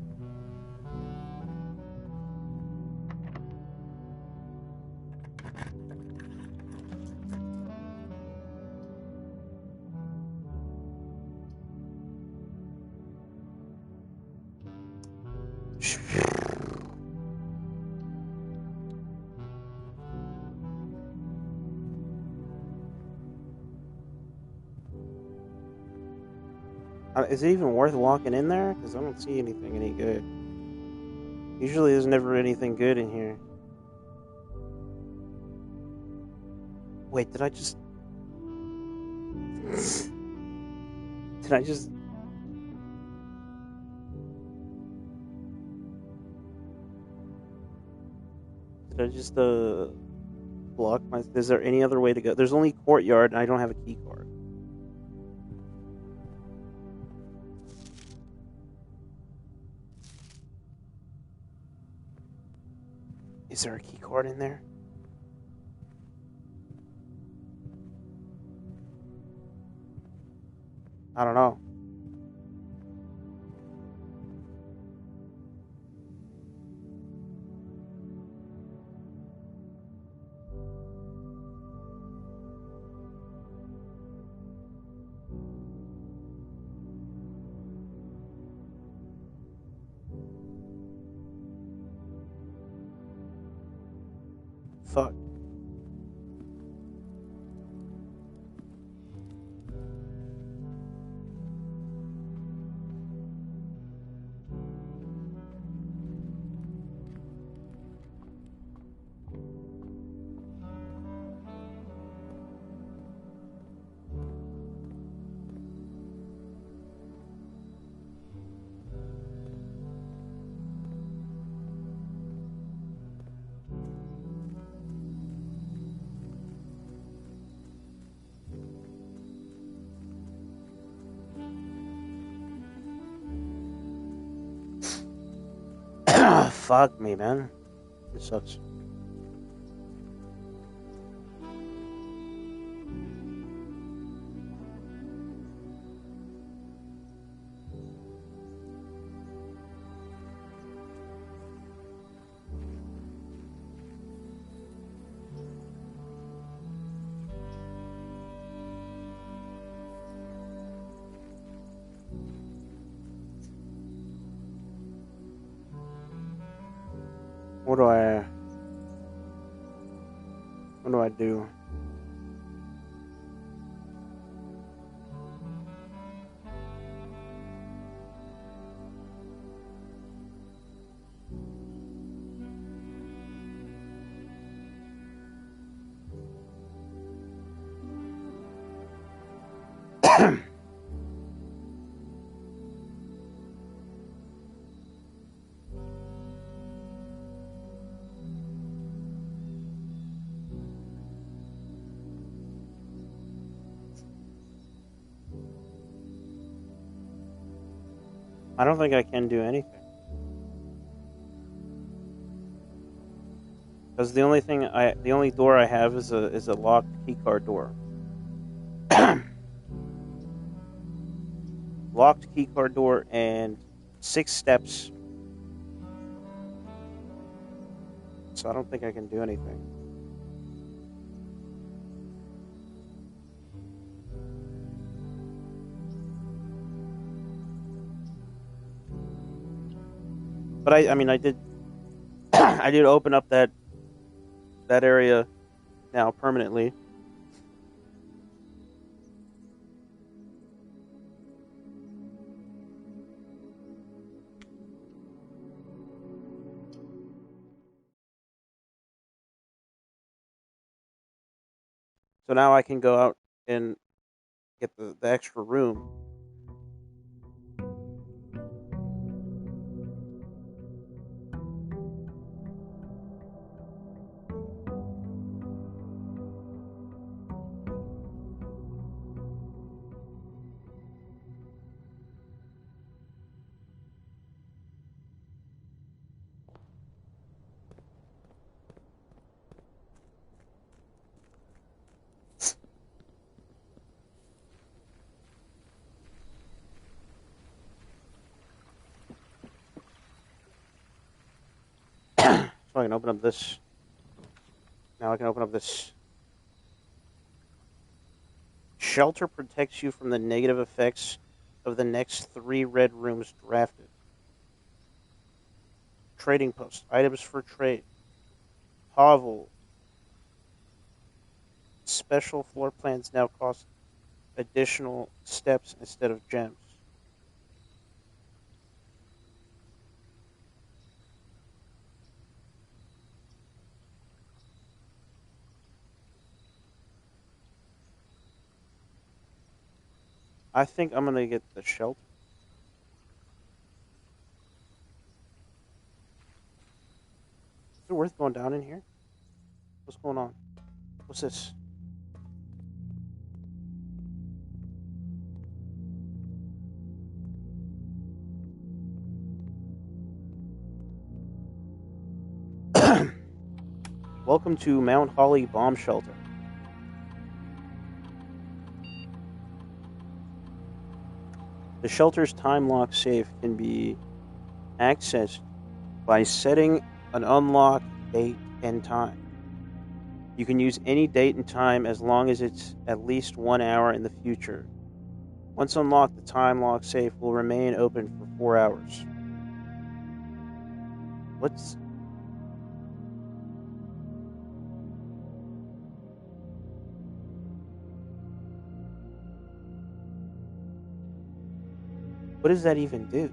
Is it even worth walking in there? Because I don't see anything any good. Usually there's never anything good in here. Wait, did I just... Did I just... block my... Is there any other way to go? There's only courtyard, and I don't have a key card. Is there a key card in there? I don't know. Fuck. Fuck me, man. This sucks. What do I do? I don't think I can do anything. Because the only door I have is a locked keycard door. Locked keycard door and 6 steps. So I don't think I can do anything. But I mean, I did I did open up that area now permanently. So now I can go out and get the extra room. So I can open up this. Now I can open up this. Shelter protects you from the negative effects of the next 3 red rooms drafted. Trading post. Items for trade. Hovel. Special floor plans now cost additional steps instead of gems. I think I'm gonna get the shelter. Is it worth going down in here? What's going on? What's this? Welcome to Mount Holly Bomb Shelter. The shelter's time lock safe can be accessed by setting an unlock date and time. You can use any date and time as long as it's at least 1 hour in the future. Once unlocked, the time lock safe will remain open for 4 hours. What's... What does that even do?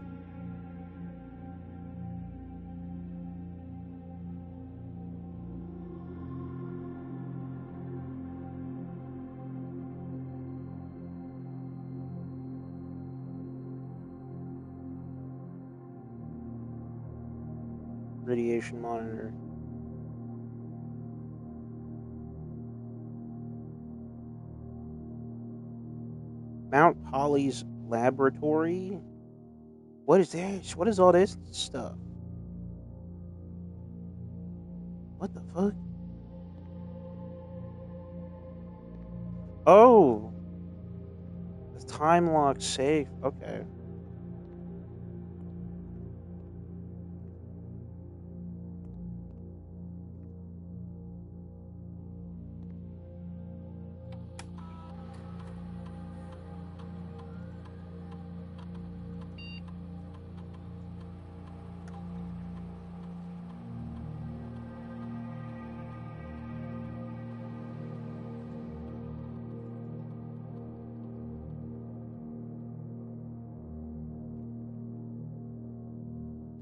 Radiation monitor. Mount Holly's laboratory? What is this? What is all this stuff? What the fuck? Oh! The time lock safe. Okay.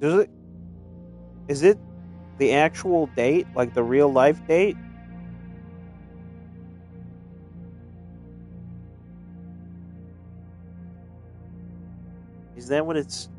Does it? Is it the actual date, like the real life date? Is that what it's?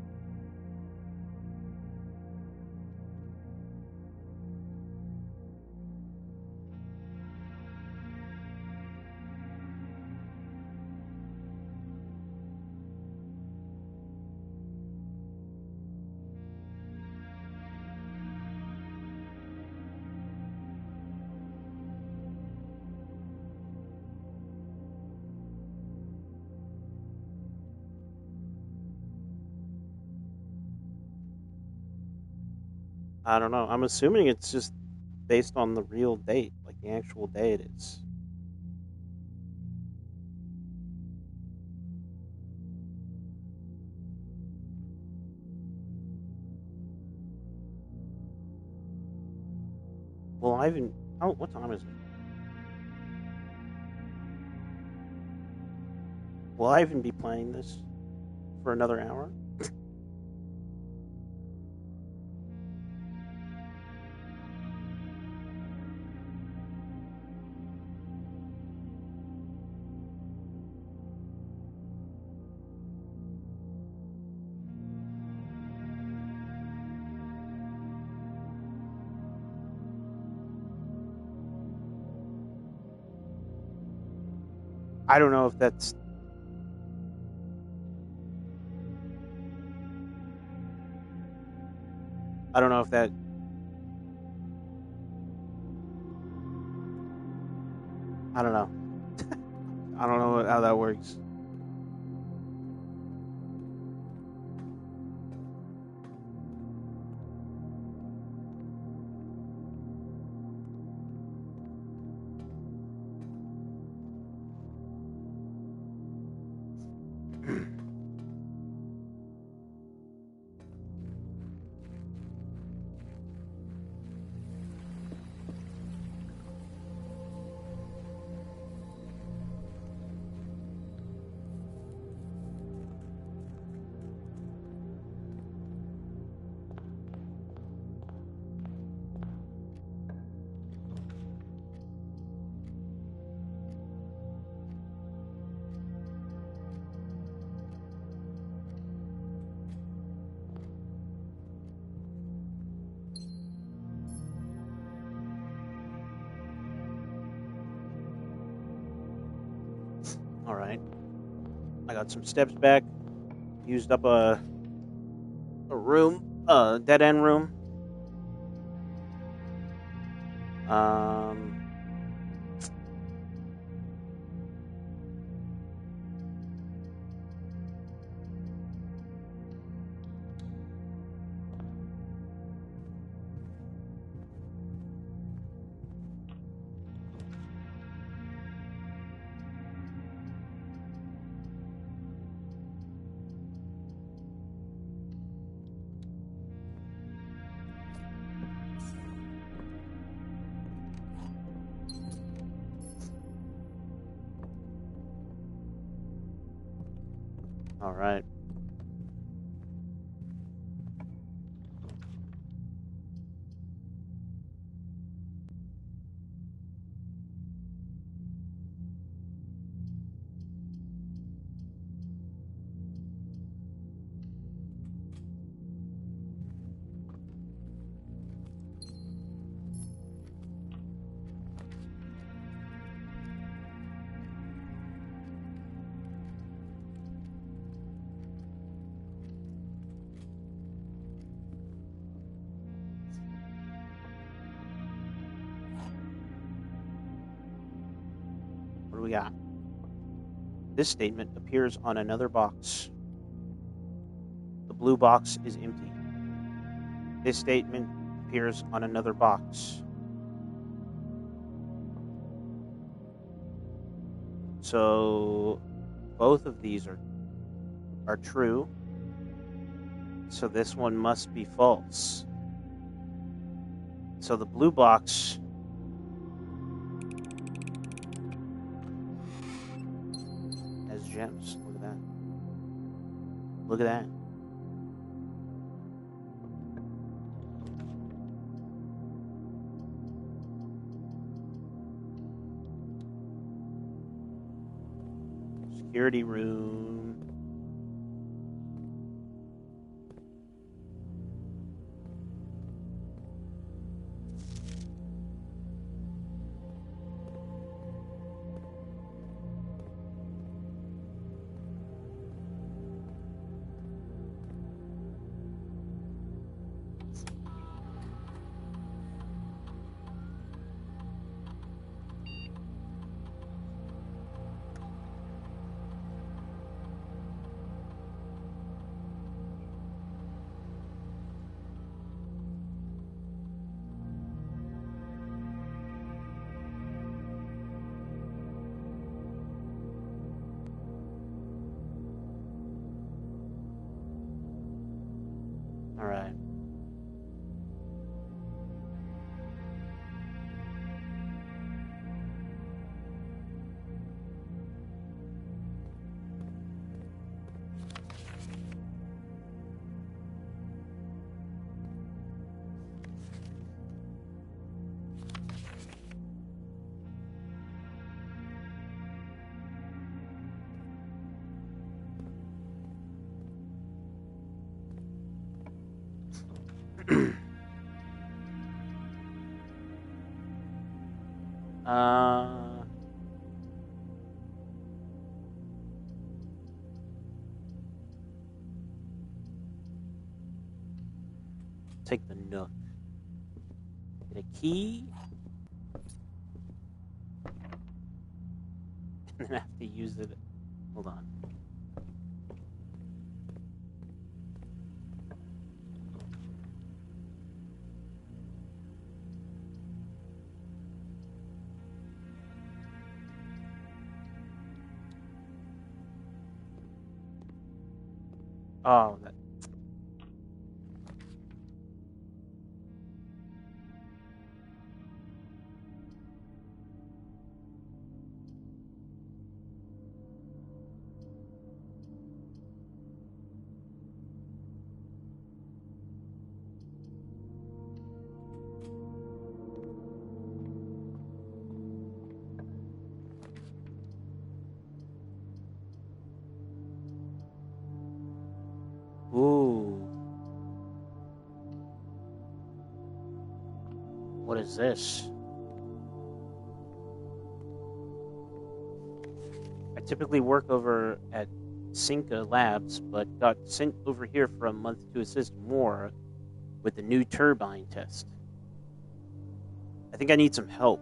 I don't know. I'm assuming it's just based on the real date, like the actual date is. Well, I even. Oh, what time is it? Will I even be playing this for another hour? I don't know if that's. I don't know if that. I don't know. I don't know how that works. All right. I got some steps back. Used up a room, a dead end room. Um, all right. What do we got? This statement appears on another box. The blue box is empty. This statement appears on another box. So both of these are true. So this one must be false. So the blue box has gems. Look at that. Look at that. security room. All right. uh, take the Nook. Get a key. And then have to use it. Hold on. Oh, that. Ooh. What is this? I typically work over at Cinca Labs, but got sent over here for a month to assist more with the new turbine test. I think I need some help.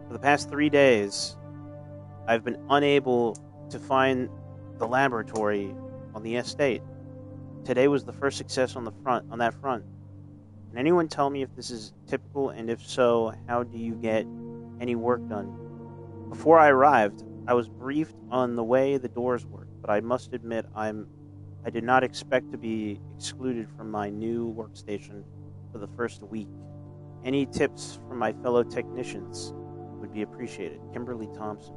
For the past 3 days, I've been unable to find the laboratory on the estate. Today was the first success on that front. Can anyone tell me if this is typical, and if so, how do you get any work done? Before I arrived, I was briefed on the way the doors work, but I must admit I did not expect to be excluded from my new workstation for the first week. Any tips from my fellow technicians would be appreciated. Kimberly Thompson.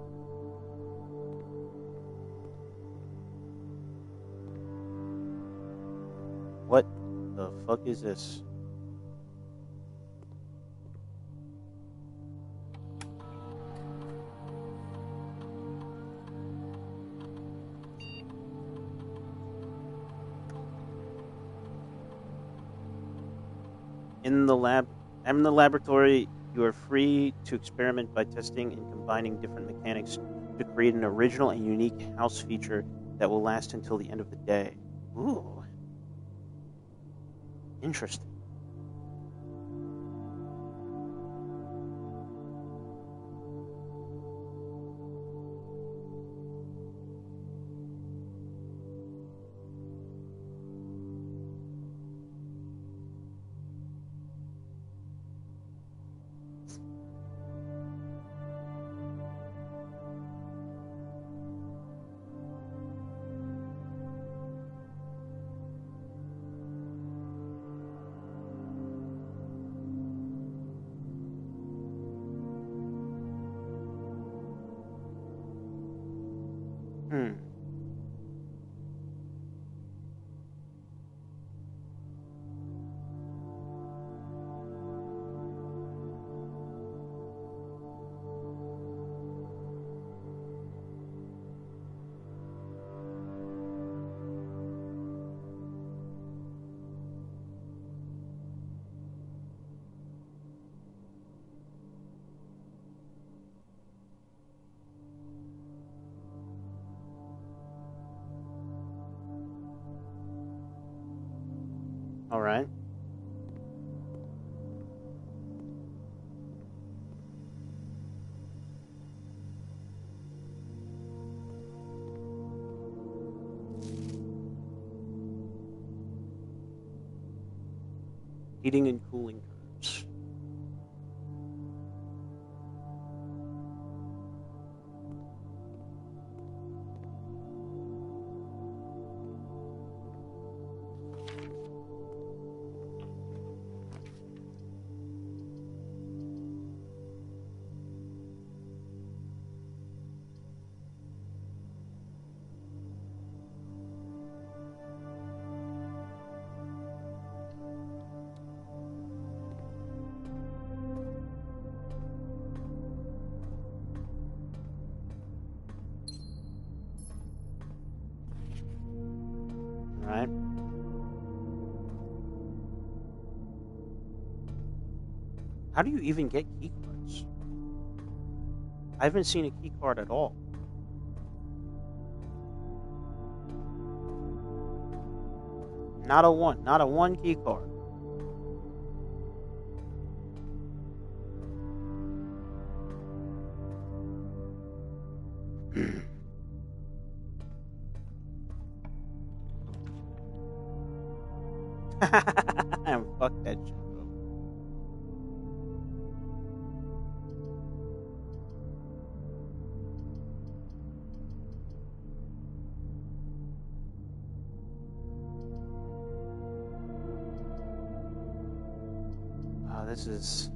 What the fuck is this? I'm in the laboratory. You are free to experiment by testing and combining different mechanics to create an original and unique house feature that will last until the end of the day. Ooh. Interesting. Hmm. Heating and cooling curves. Right? How do you even get key cards? I haven't seen a key card at all. Not a one key card. And fuck that shit, bro. Oh, this is.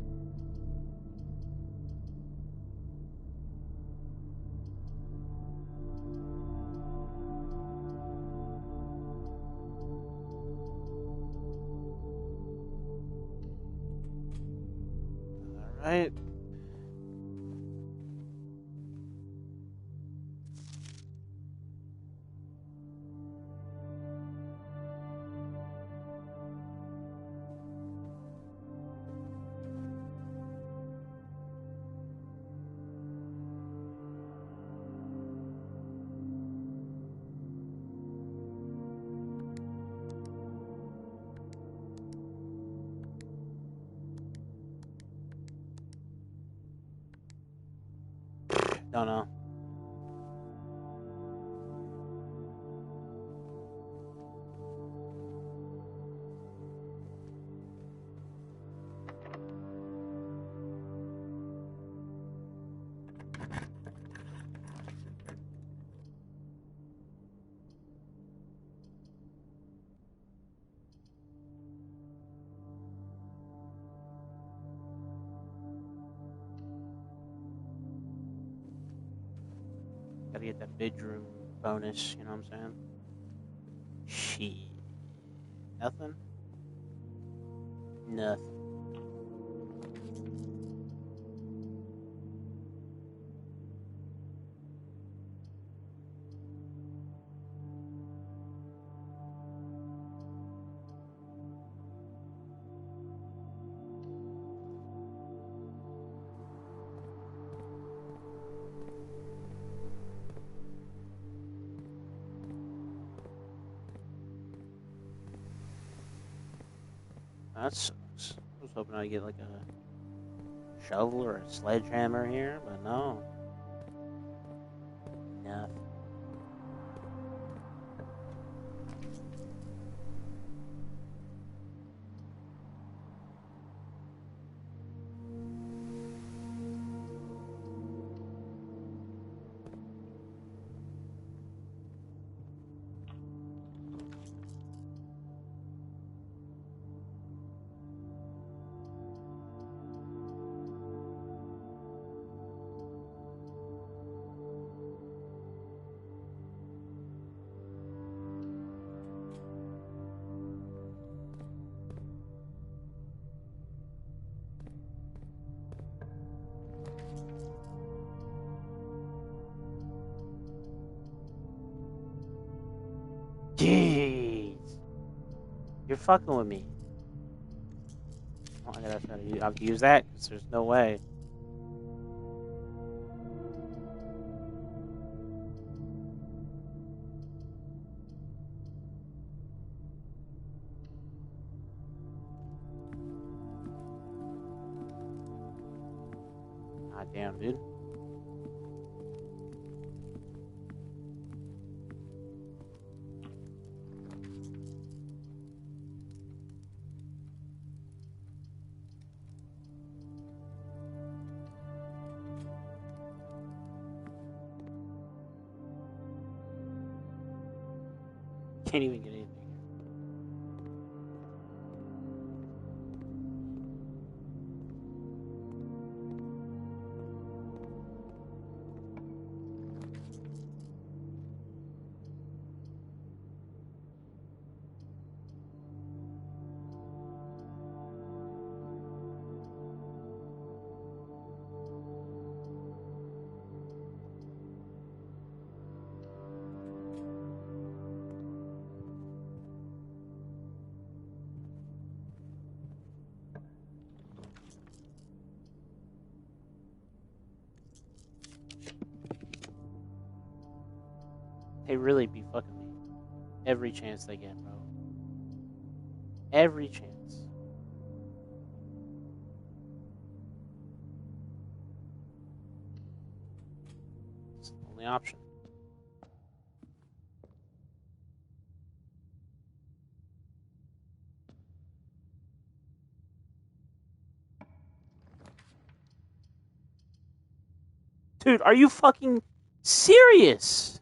Alright. Don't know. Gotta get that bedroom bonus, you know what I'm saying? Shit. Nothing? Nothing. That sucks. I was hoping I'd get like a shovel or a sledgehammer here, but no. Nothing. Jeez. You're fucking with me. Oh, I gotta try to have to use that because there's no way. God damn, dude. can't even get anything. They really be fucking me every chance they get, bro. Every chance. It's the only option. Dude, are you fucking serious?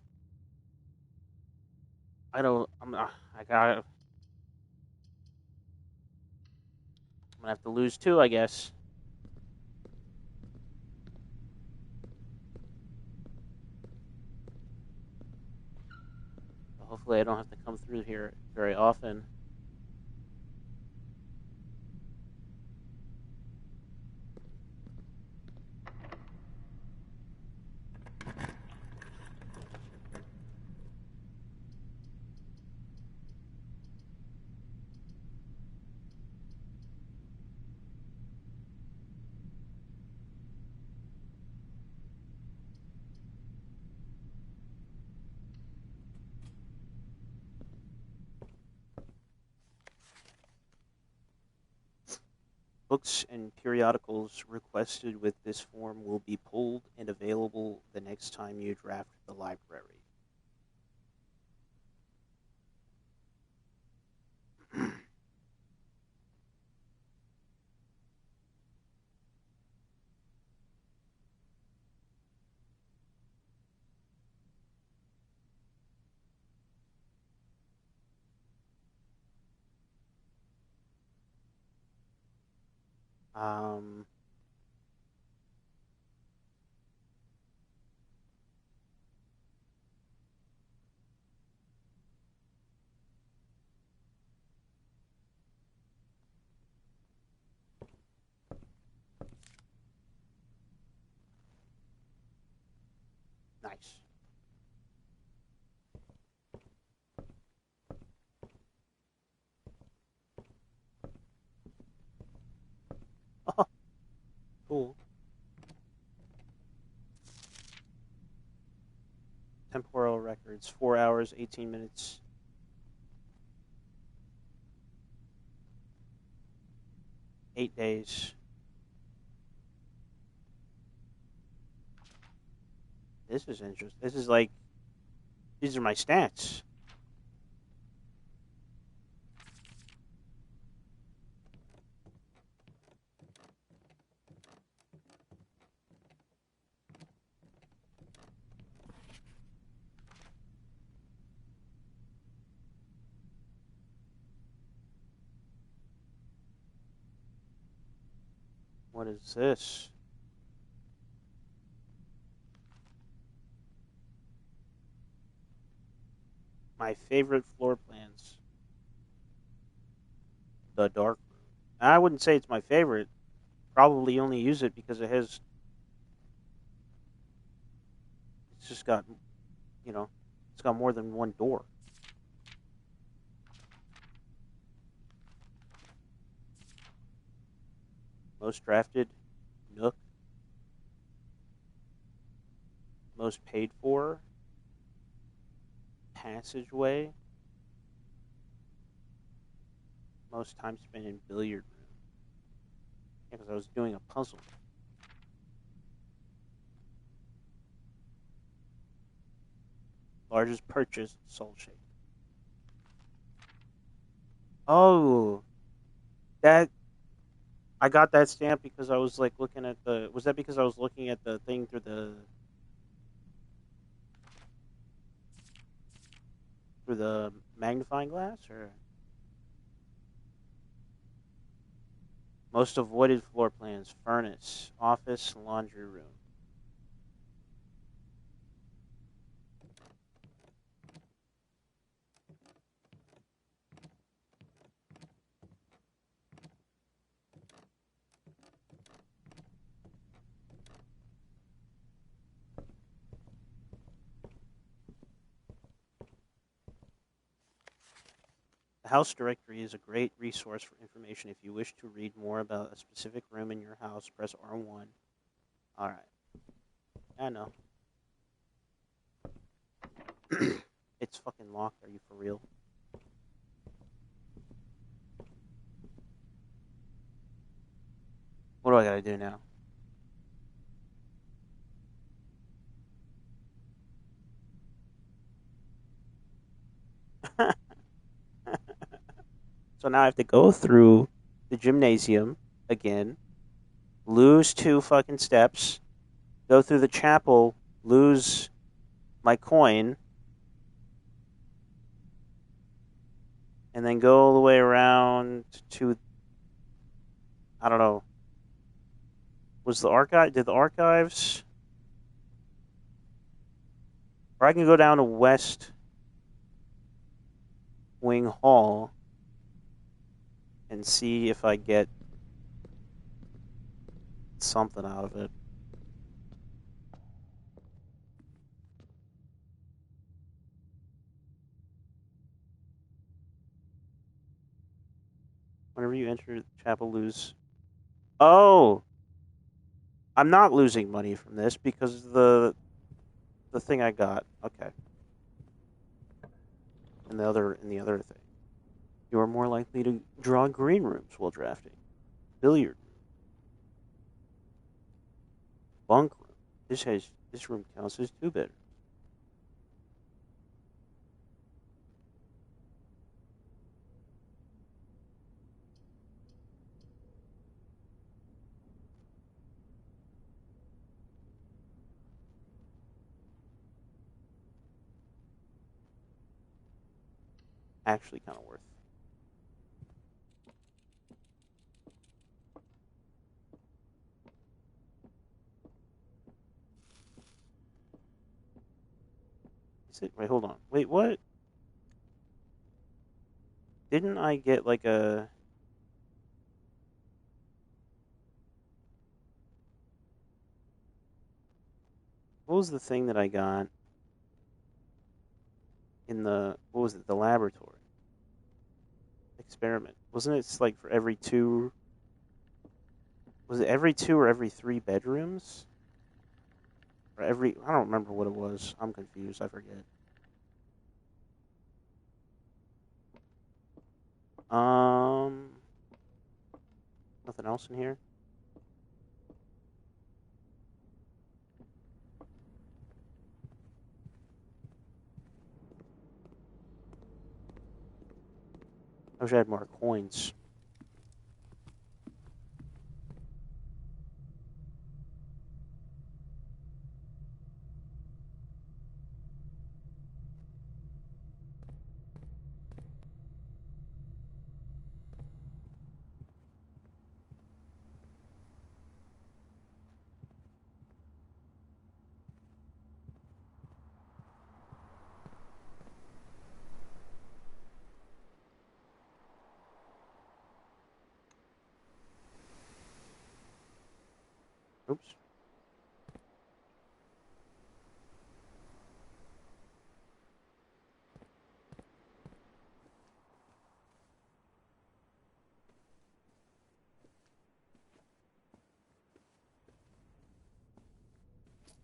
I don't. I'm gonna have to lose two, I guess. Hopefully, I don't have to come through here very often. Books and periodicals requested with this form will be pulled and available the next time you draft the library. um, nice. Oh, cool. Temporal records, 4 hours, 18 minutes. 8 days. This is interesting. This is like, these are my stats. What is this? My favorite floor plans. The dark room. I wouldn't say it's my favorite. Probably only use it because it has. It's just got, you know, it's got more than one door. Most drafted, Nook. Most paid for, Passageway. Most time spent in billiard room. Yeah, because I was doing a puzzle. Largest purchase, Soul Shake. Oh, that I got that stamp because I was like looking at the. Was that because I was looking at the thing through the magnifying glass, or most avoided floor plans: furnace, office, laundry room. The house directory is a great resource for information. If you wish to read more about a specific room in your house, press R1. All right. I know. It's fucking locked. Are you for real? What do I gotta do now? So now I have to go through the gymnasium again, lose 2 fucking steps, go through the chapel, lose my coin, and then go all the way around to, I don't know. Was the archive? Did the archives? Or I can go down to West Wing Hall and see if I get something out of it. Whenever you enter the chapel, lose. Oh, I'm not losing money from this because the thing I got. Okay, and the other thing, you are more likely to draw green rooms while drafting. Billiard room, bunk room. This room counts as 2 bedrooms. Actually, kind of worth. Is it? Wait, hold on. Wait, what? Didn't I get like a? What was the thing that I got in the? What was it? The laboratory experiment. Wasn't it like for every 2? Was it every 2 or every 3 bedrooms? Or every? I don't remember what it was. I'm confused. I forget. Um, Nothing else in here. I wish I had more coins. Oops.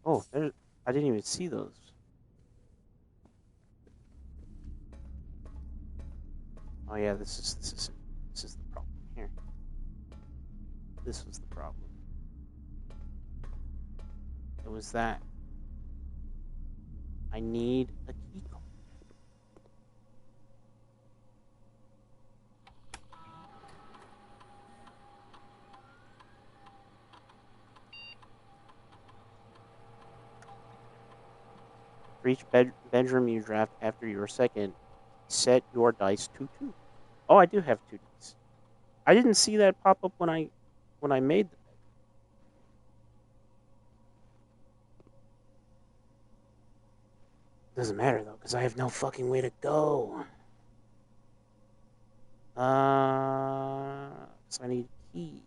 Oh, I didn't even see those. Oh yeah, this is the problem here. This was the problem. It was that I need a key card. For each bedroom you draft after your second set your dice to 2. Oh, I do have 2 dice. I didn't see that pop up when I made the bet. Doesn't matter though, because I have no fucking way to go. So I need a key.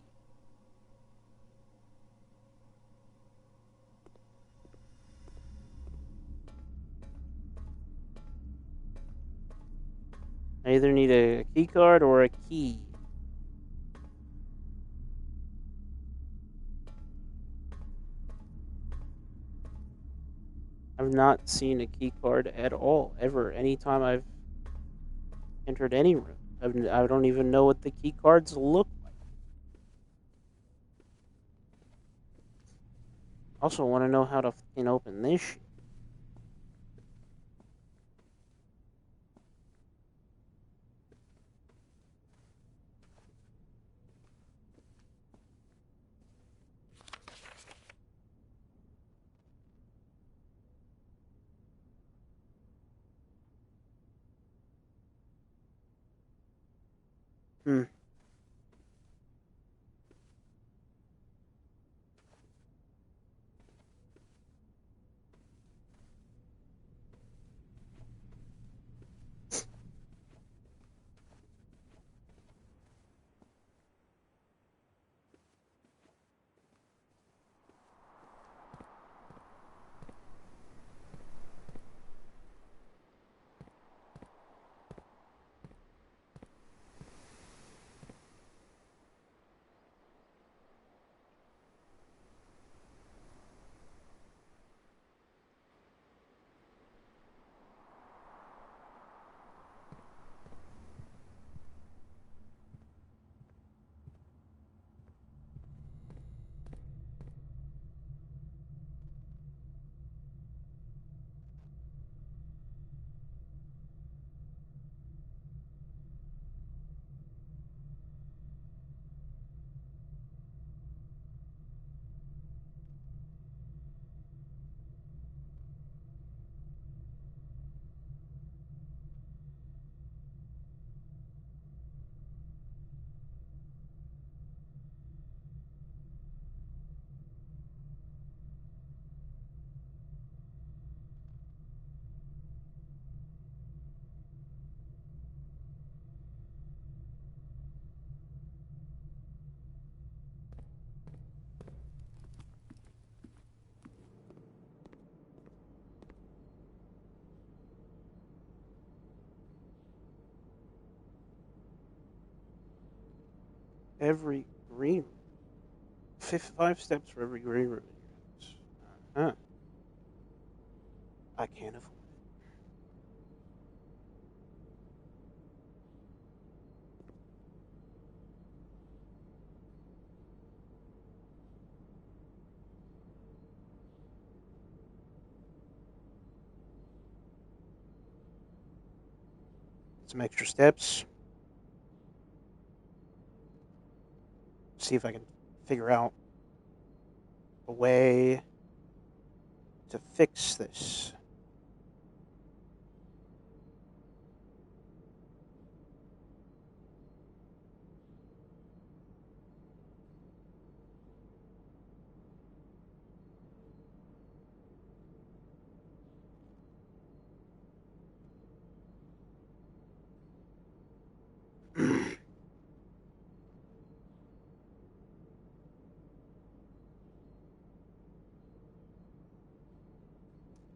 I either need a key card or a key. I've not seen a key card at all, ever. Anytime I've entered any room, I don't even know what the key cards look like. Also, want to know how to fucking open this shit. Hmm. Every green room. 5 steps for every green room in your house. Huh. I can't afford it. Some extra steps. See if I can figure out a way to fix this.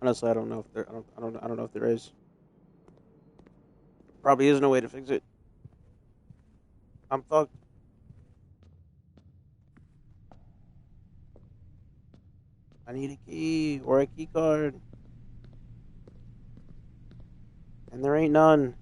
Honestly, I don't know if there. I don't know if there is. Probably is no way to fix it. I'm fucked. I need a key or a key card, and there ain't none.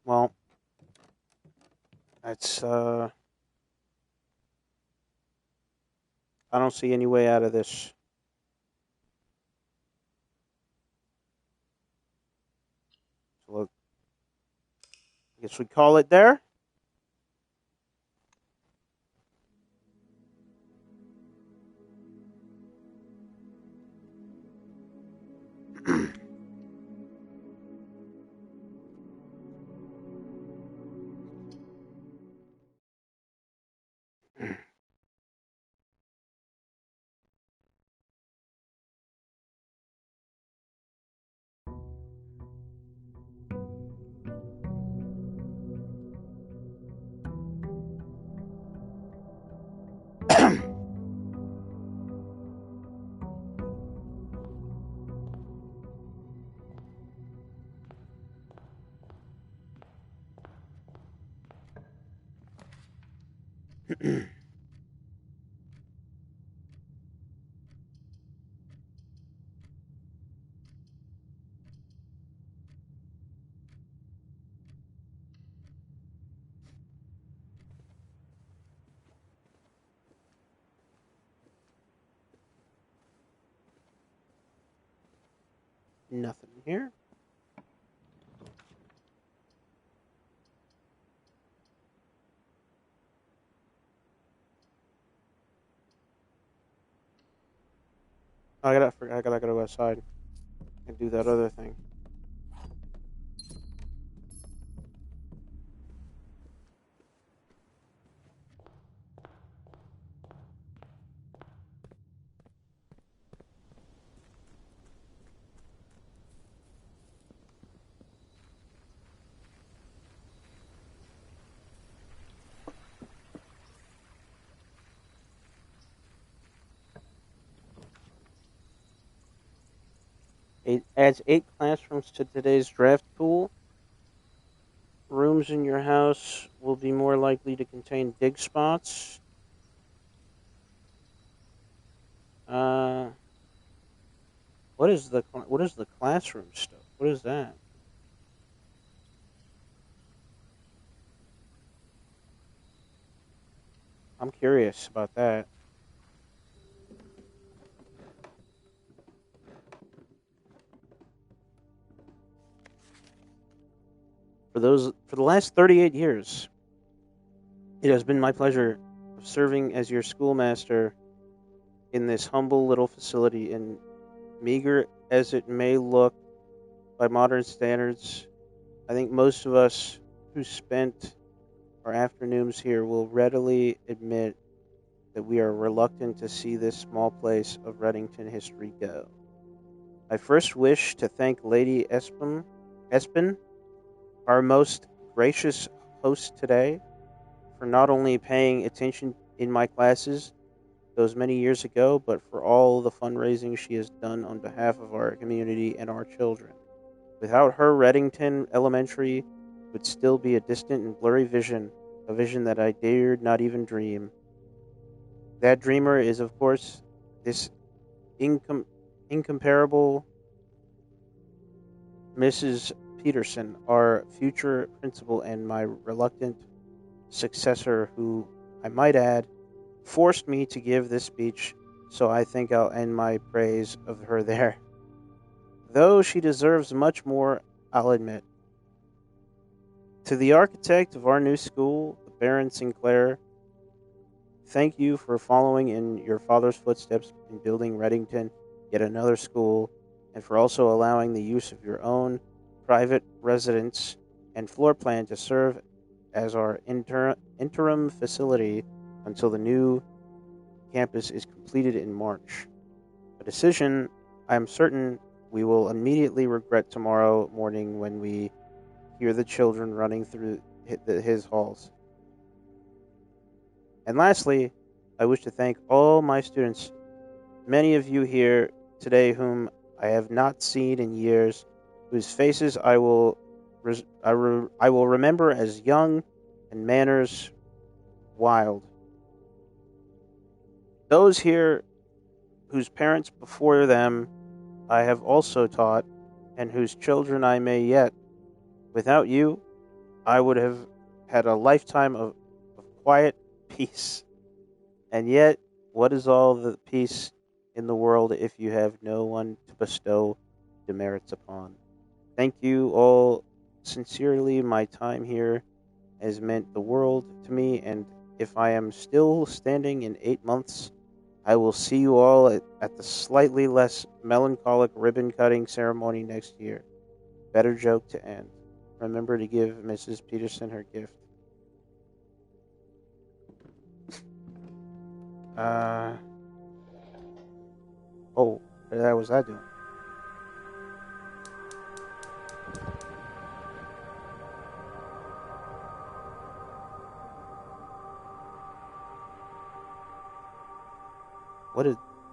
Well, It's, I don't see any way out of this. So look, I guess we call it there. Nothing here. I gotta go outside and do that other thing. It adds 8 classrooms to today's draft pool. Rooms in your house will be more likely to contain dig spots. Uh, what is the classroom stuff? What is that? I'm curious about that. For the last 38 years, it has been my pleasure of serving as your schoolmaster in this humble little facility, and meager as it may look by modern standards, I think most of us who spent our afternoons here will readily admit that we are reluctant to see this small place of Reddington history go. I first wish to thank Lady Espin, our most gracious host today, for not only paying attention in my classes those many years ago, but for all the fundraising she has done on behalf of our community and our children. Without her, Reddington Elementary would still be a distant and blurry vision, a vision that I dared not even dream. That dreamer is, of course, this incomparable Mrs. Peterson, our future principal and my reluctant successor, who, I might add, forced me to give this speech, so I think I'll end my praise of her there. Though she deserves much more, I'll admit. To the architect of our new school, the Baron Sinclair, thank you for following in your father's footsteps in building Reddington, yet another school, and for also allowing the use of your own private residence and floor plan to serve as our interim facility until the new campus is completed in March. A decision I am certain we will immediately regret tomorrow morning when we hear the children running through his halls. And lastly, I wish to thank all my students, many of you here today whom I have not seen in years, whose faces I will remember as young and manners wild. Those here whose parents before them I have also taught, and whose children I may yet. Without you, I would have had a lifetime of quiet peace. And yet, what is all the peace in the world if you have no one to bestow demerits upon? Thank you all sincerely. My time here has meant the world to me, and if I am still standing in 8 months, I will see you all at the slightly less melancholic ribbon cutting ceremony next year. Better joke to end. Remember to give Mrs. Peterson her gift. Uh, oh, what was I doing?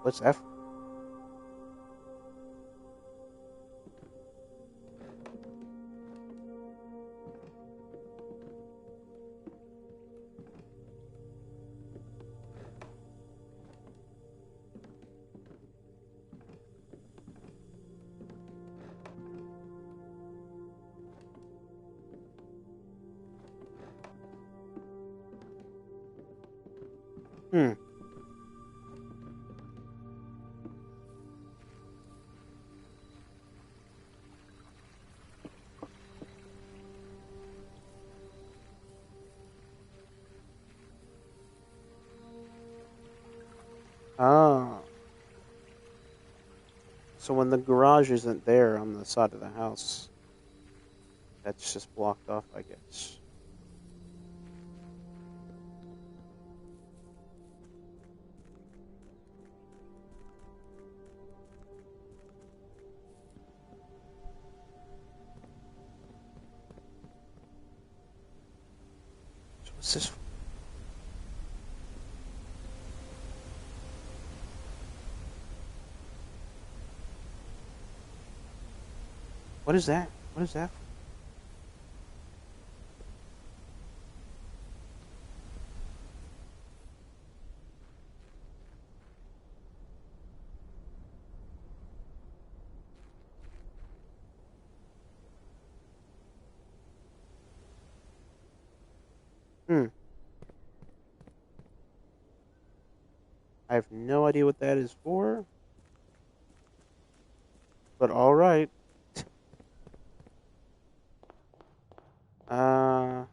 What's that? Hmm. Ah. So when the garage isn't there on the side of the house, that's just blocked off, I guess. So what's this? What is that? What is that? Hmm. I have no idea what that is for, but all right. Uh.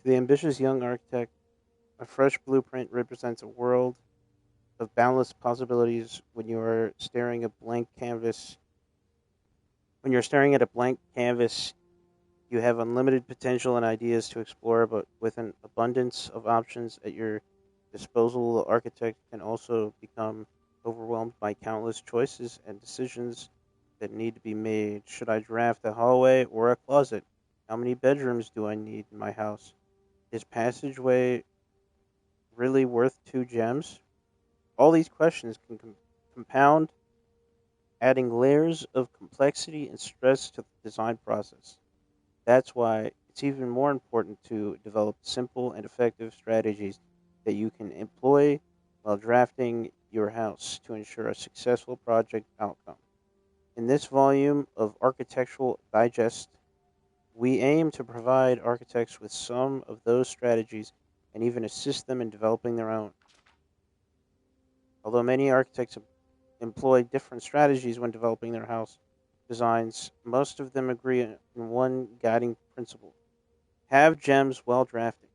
To the ambitious young architect, a fresh blueprint represents a world of boundless possibilities when you are staring at blank canvas. When you're staring at a blank canvas, you have unlimited potential and ideas to explore, but with an abundance of options at your disposal, the architect can also become overwhelmed by countless choices and decisions that need to be made. Should I draft a hallway or a closet? How many bedrooms do I need in my house? Is passageway really worth 2 gems? All these questions can compound, adding layers of complexity and stress to the design process. That's why it's even more important to develop simple and effective strategies that you can employ while drafting your house to ensure a successful project outcome. In this volume of Architectural Digest, we aim to provide architects with some of those strategies and even assist them in developing their own. Although many architects employ different strategies when developing their house designs, most of them agree in one guiding principle: have gems well drafted.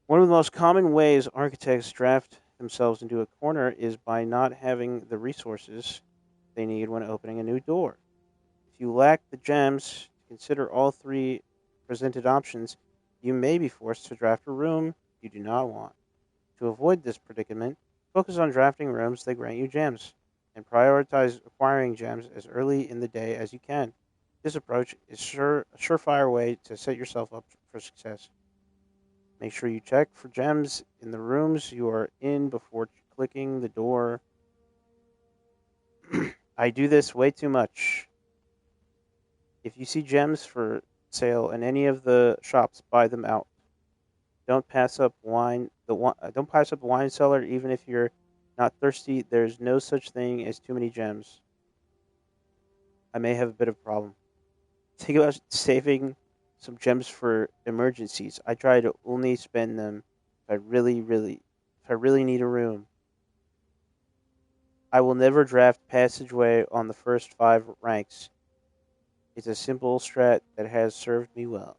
One of the most common ways architects draft themselves into a corner is by not having the resources they need when opening a new door. If you lack the gems to consider all three presented options, you may be forced to draft a room you do not want. To avoid this predicament, Focus on drafting rooms that grant you gems, and prioritize acquiring gems as early in the day as you can. This approach is a surefire way to set yourself up for success. Make sure you check for gems in the rooms you are in before clicking the door. I do this way too much. If you see gems for sale in any of the shops, buy them out. Don't pass up wine. Don't pass up the wine cellar, even if you're not thirsty. There's no such thing as too many gems. I may have a bit of a problem. Think about saving some gems for emergencies. I try to only spend them if I really need a room. I will never draft passageway on the first 5 ranks. It's a simple strat that has served me well.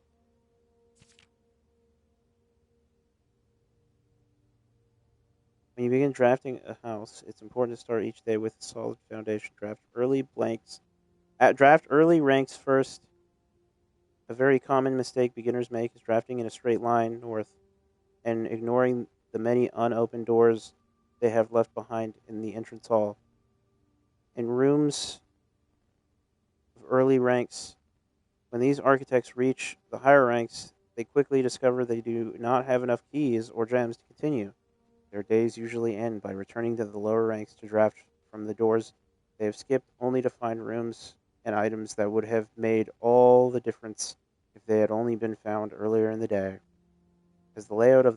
When you begin drafting a house, it's important to start each day with a solid foundation. Draft early ranks first. A very common mistake beginners make is drafting in a straight line north and ignoring the many unopened doors they have left behind in the entrance hall. In rooms of early ranks, when these architects reach the higher ranks, they quickly discover they do not have enough keys or gems to continue. Their days usually end by returning to the lower ranks to draft from the doors they have skipped, only to find rooms and items that would have made all the difference if they had only been found earlier in the day. As the layout to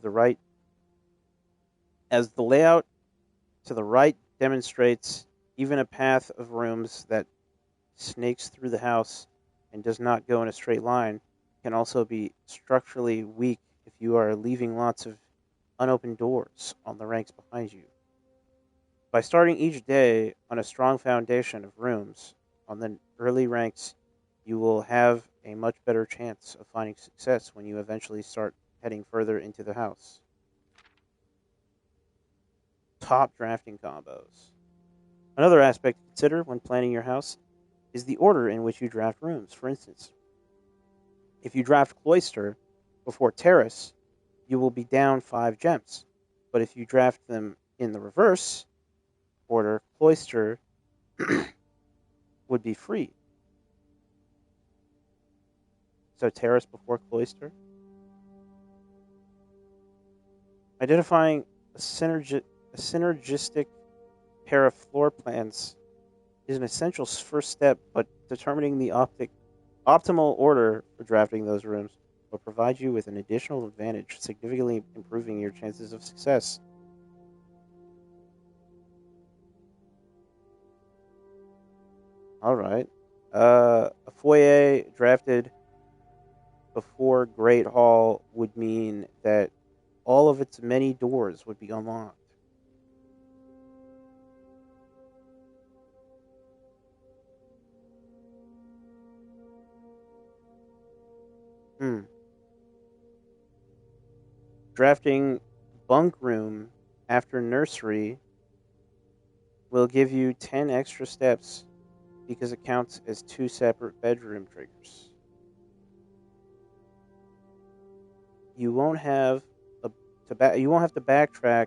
the right demonstrates, even a path of rooms that snakes through the house and does not go in a straight line can also be structurally weak if you are leaving lots of unopened doors on the ranks behind you. By starting each day on a strong foundation of rooms on the early ranks, you will have a much better chance of finding success when you eventually start heading further into the house. Top drafting combos. Another aspect to consider when planning your house is the order in which you draft rooms. For instance, if you draft Cloister before Terrace, you will be down 5 gems. But if you draft them in the reverse order, Cloister would be free. So Terrace before Cloister. Identifying a synergistic pair of floor plans is an essential first step, but determining the optimal order for drafting those rooms will provide you with an additional advantage, significantly improving your chances of success. All right. A foyer drafted before Great Hall would mean that all of its many doors would be unlocked. Drafting bunk room after nursery will give you 10 extra steps because it counts as 2 separate bedroom triggers. You won't have you won't have to backtrack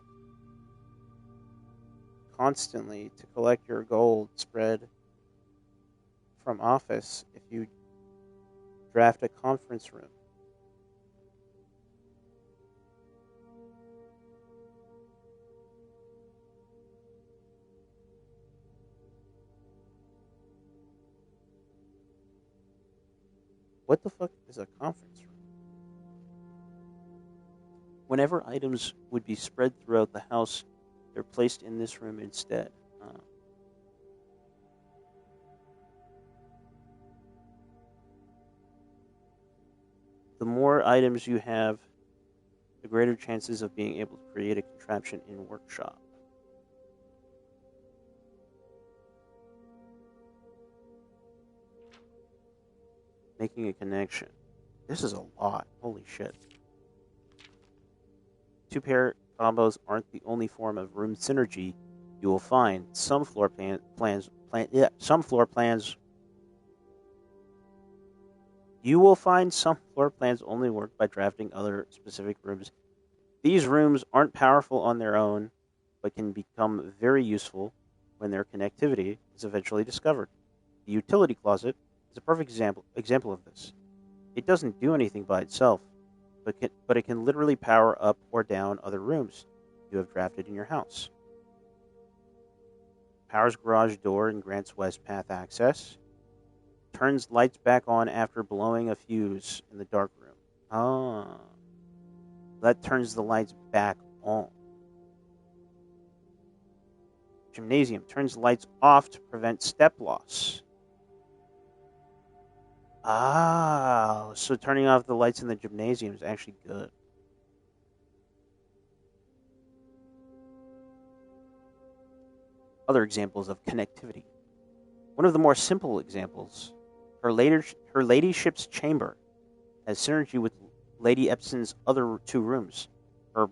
constantly to collect your gold spread from office if you draft a conference room. What the fuck is a conference room? Whenever items would be spread throughout the house, they're placed in this room instead. The more items you have, the greater chances of being able to create a contraption in workshop. Making a connection. This is a lot. Holy shit. 2-pair combos aren't the only form of room synergy you will find. Some floor plans. You will find some floor plans only work by drafting other specific rooms. These rooms aren't powerful on their own, but can become very useful when their connectivity is eventually discovered. The utility closet is a perfect example of this. It doesn't do anything by itself, but it can literally power up or down other rooms you have drafted in your house. Powers garage door and grants west path access. Turns lights back on after blowing a fuse in the dark room. Ah, that turns the lights back on. Gymnasium turns lights off to prevent step loss. Ah, so turning off the lights in the gymnasium is actually good. Other examples of connectivity. One of the more simple examples, her ladyship's chamber has synergy with Lady Epson's other two rooms, her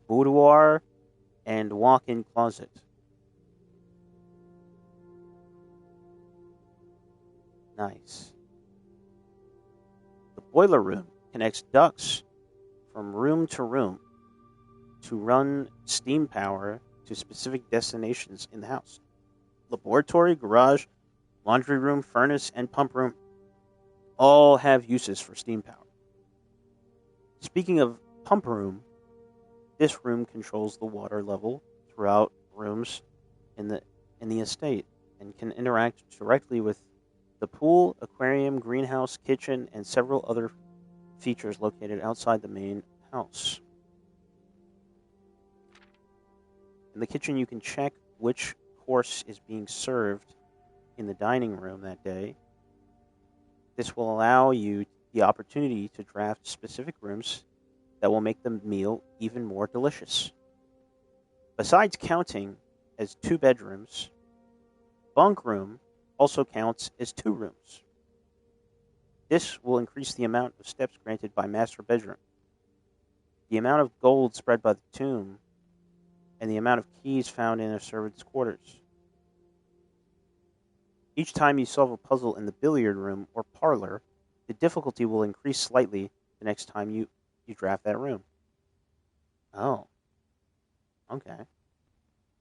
boudoir and walk-in closet. Nice. The boiler room connects ducts from room to run steam power to specific destinations in the house. Laboratory, garage, laundry room, furnace, and pump room all have uses for steam power. Speaking of pump room, this room controls the water level throughout rooms in the estate and can interact directly with the pool, aquarium, greenhouse, kitchen, and several other features located outside the main house. In the kitchen, you can check which course is being served in the dining room that day. This will allow you the opportunity to draft specific rooms that will make the meal even more delicious. Besides counting as 2 bedrooms, bunk room also counts as 2 rooms. This will increase the amount of steps granted by master bedroom, the amount of gold spread by the tomb, and the amount of keys found in a servant's quarters. Each time you solve a puzzle in the billiard room or parlor, the difficulty will increase slightly the next time you draft that room. Oh, okay.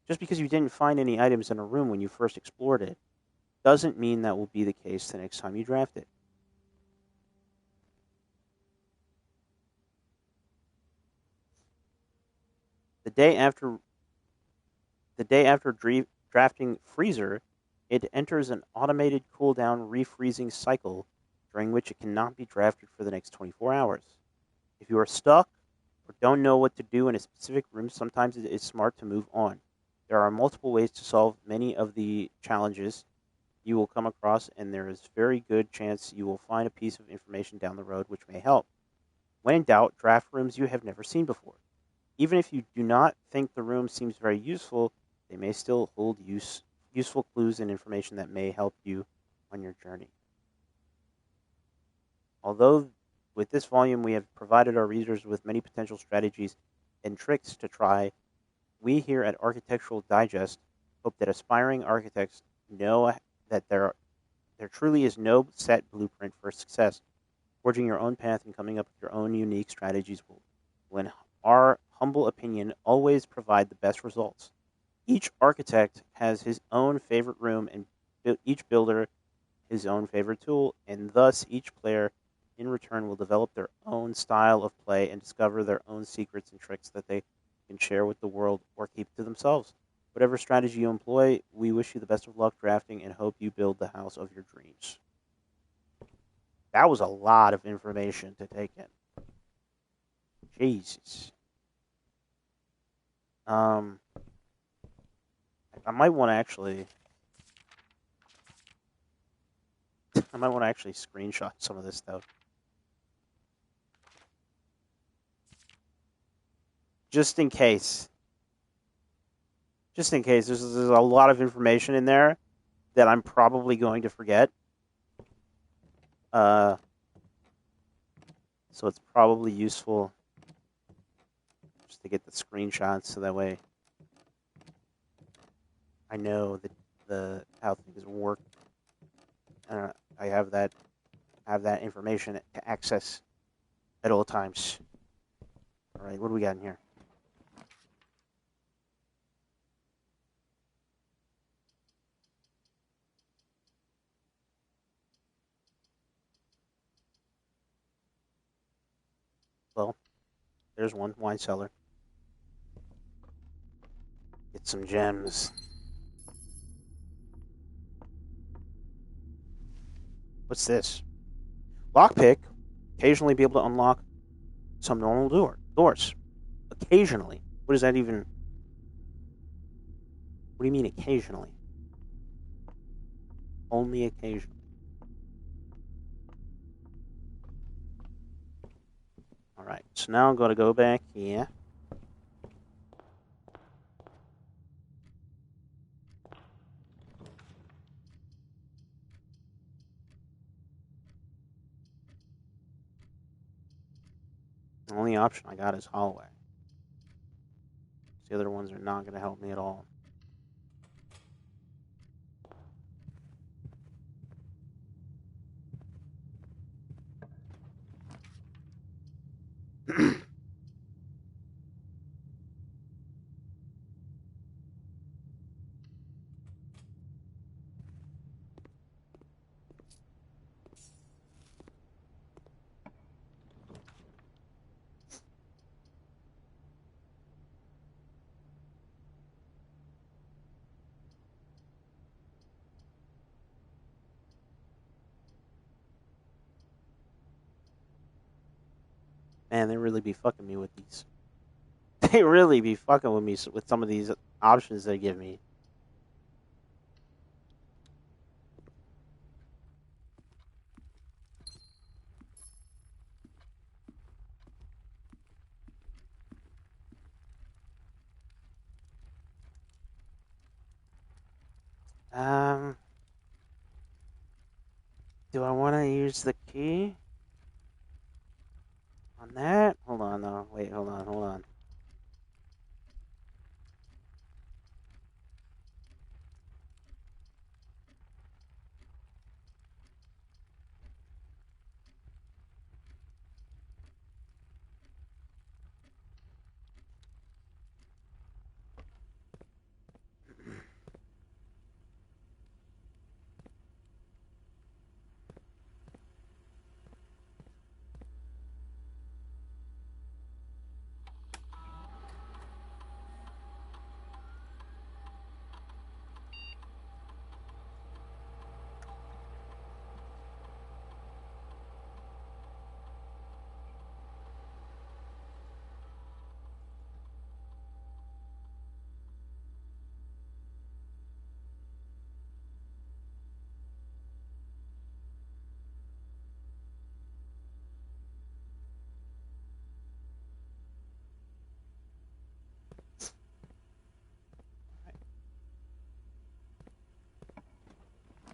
Just because you didn't find any items in a room when you first explored it, doesn't mean that will be the case the next time you draft it. The day after drafting freezer, it enters an automated cooldown refreezing cycle during which it cannot be drafted for the next 24 hours. If you are stuck or don't know what to do in a specific room, sometimes it is smart to move on. There are multiple ways to solve many of the challenges you will come across, and there is very good chance you will find a piece of information down the road which may help. When in doubt, draft rooms you have never seen before. Even if you do not think the room seems very useful, they may still hold useful clues and information that may help you on your journey. Although with this volume we have provided our readers with many potential strategies and tricks to try, we here at Architectural Digest hope that aspiring architects know that there truly is no set blueprint for success. Forging your own path and coming up with your own unique strategies will, in our humble opinion, always provide the best results. Each architect has his own favorite room and each builder his own favorite tool, and thus each player in return will develop their own style of play and discover their own secrets and tricks that they can share with the world or keep to themselves. Whatever strategy you employ, we wish you the best of luck drafting and hope you build the house of your dreams. That was a lot of information to take in. Jesus. I might want to actually screenshot some of this stuff. Just in case. There's a lot of information in there that I'm probably going to forget. So it's probably useful just to get the screenshots so that way I know how things work. I have that information to access at all times. All right, what do we got in here? There's one wine cellar. Get some gems. What's this? Lockpick. Occasionally be able to unlock some normal doors. Occasionally. What does that even... What do you mean occasionally? Only occasionally. Alright, so now I'm going to go back here. The only option I got is hallway. The other ones are not going to help me at all. Man, they really be fucking me with these. They really be fucking with me with some of these options they give me. Do I want to use the key on that? Hold on, though. Wait, hold on.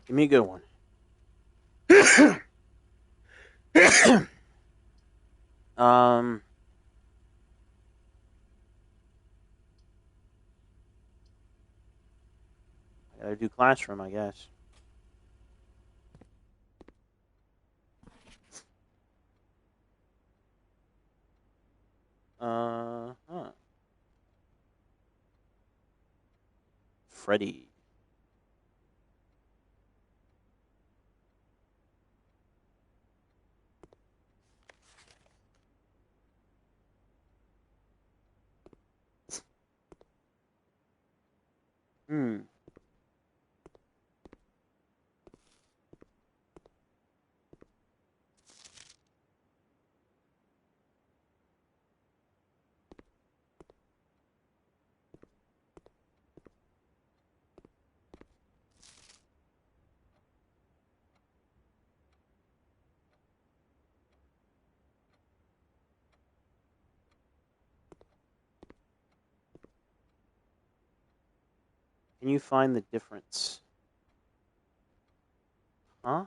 Give me a good one. I gotta do classroom, I guess. Huh. Freddy. Hmm. Can you find the difference? Huh?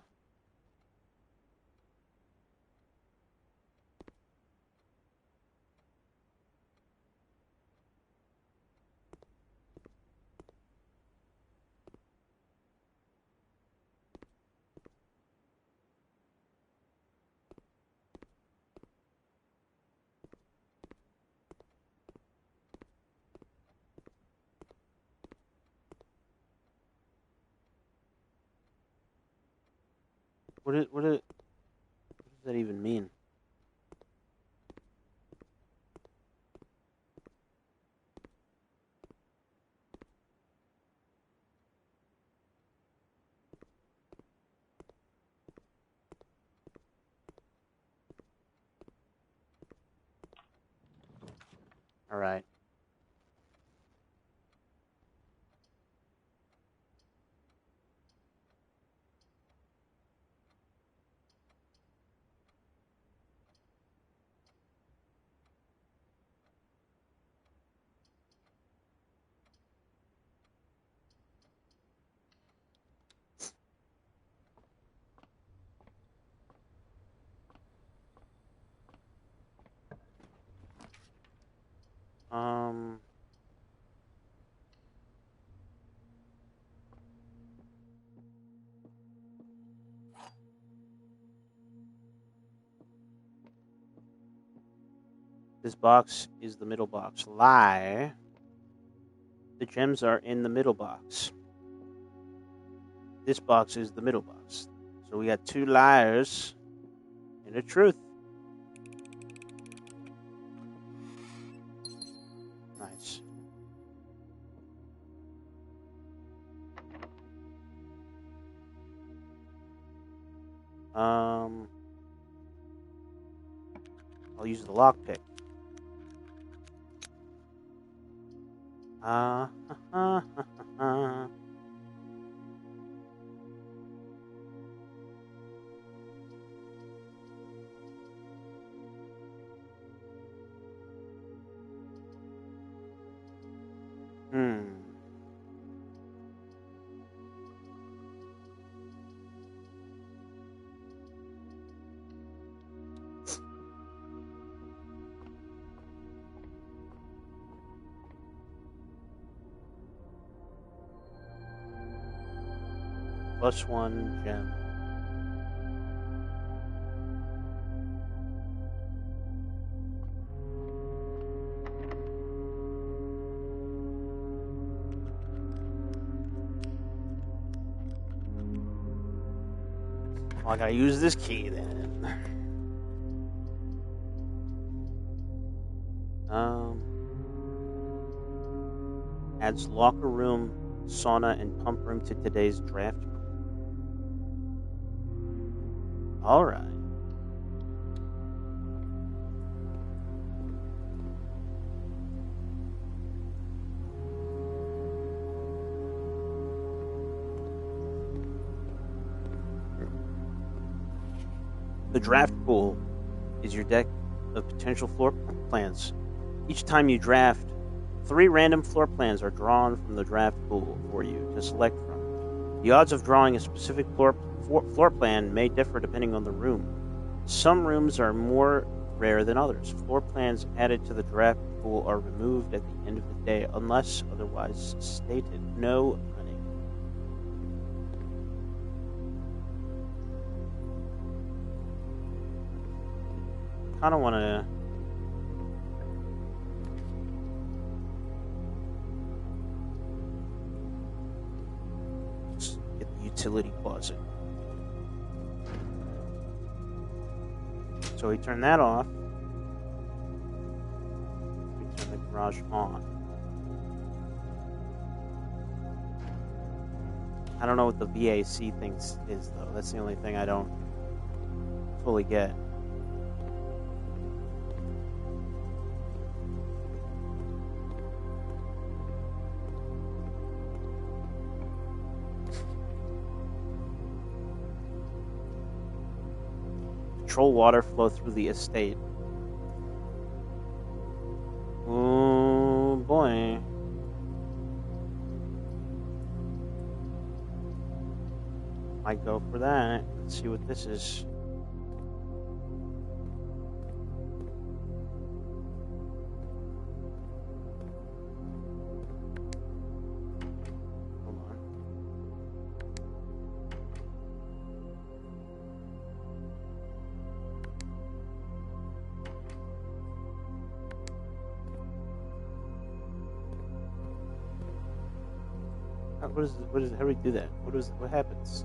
What does that even mean? All right. Um. This box is the middle box. Lie. The gems are in the middle box. This box is the middle box. So we got two liars and a truth. Nice. I'll use the lockpick. +1 gem. Well, I gotta use this key then. Adds locker room, sauna, and pump room to today's draft. All right. The draft pool is your deck of potential floor plans. Each time you draft, 3 random floor plans are drawn from the draft pool for you to select from. The odds of drawing a specific floor plan may differ depending on the room. Some rooms are more rare than others. Floor plans added to the draft pool are removed at the end of the day unless otherwise stated. No running. Kind of want to get the utility closet. So we turn that off. We turn the garage on. I don't know what the VAC thing is, though. That's the only thing I don't fully get. Control water flow through the estate. Oh boy. Might go for that. Let's see what this is. Hold on. How do we do that? What happens?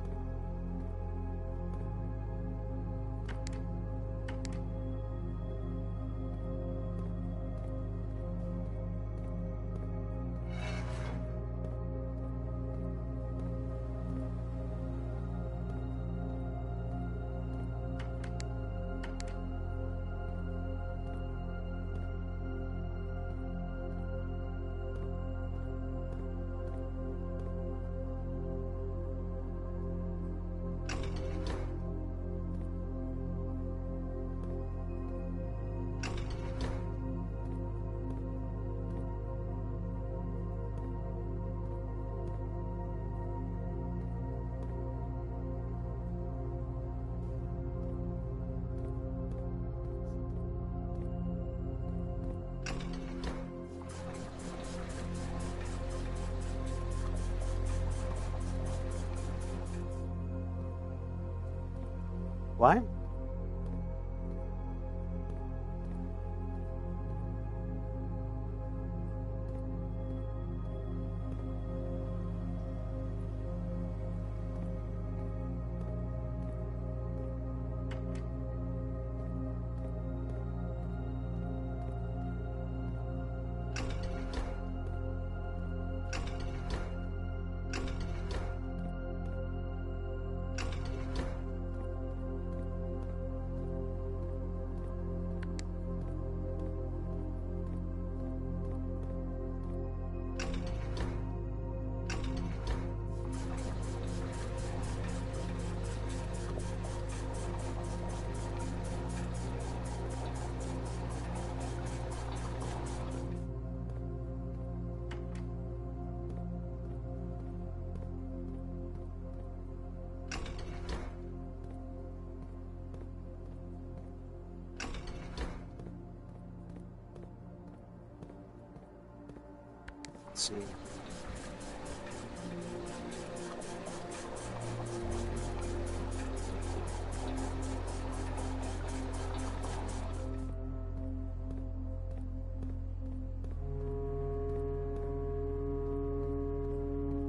Why? Let's see.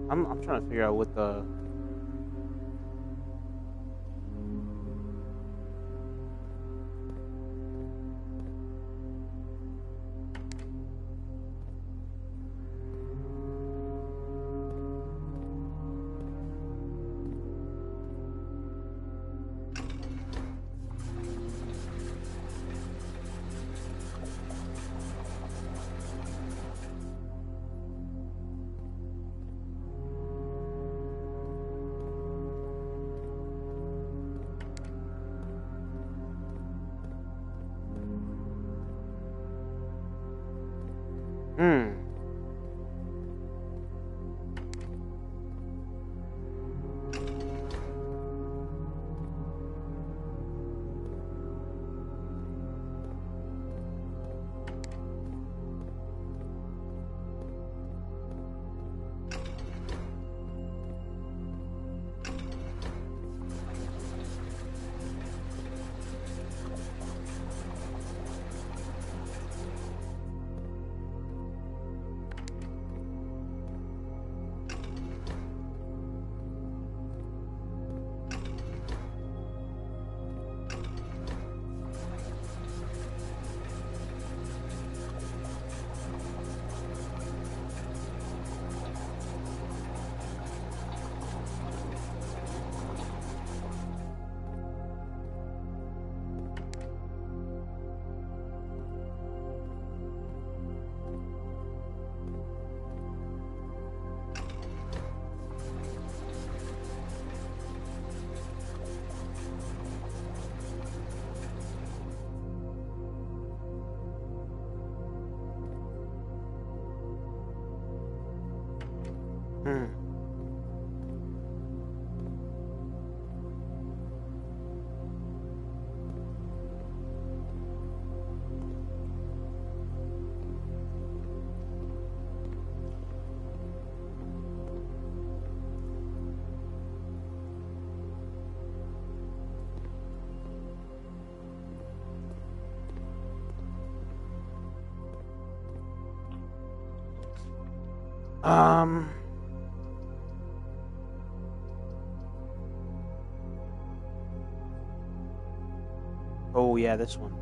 I'm trying to figure out what the um oh yeah, this one.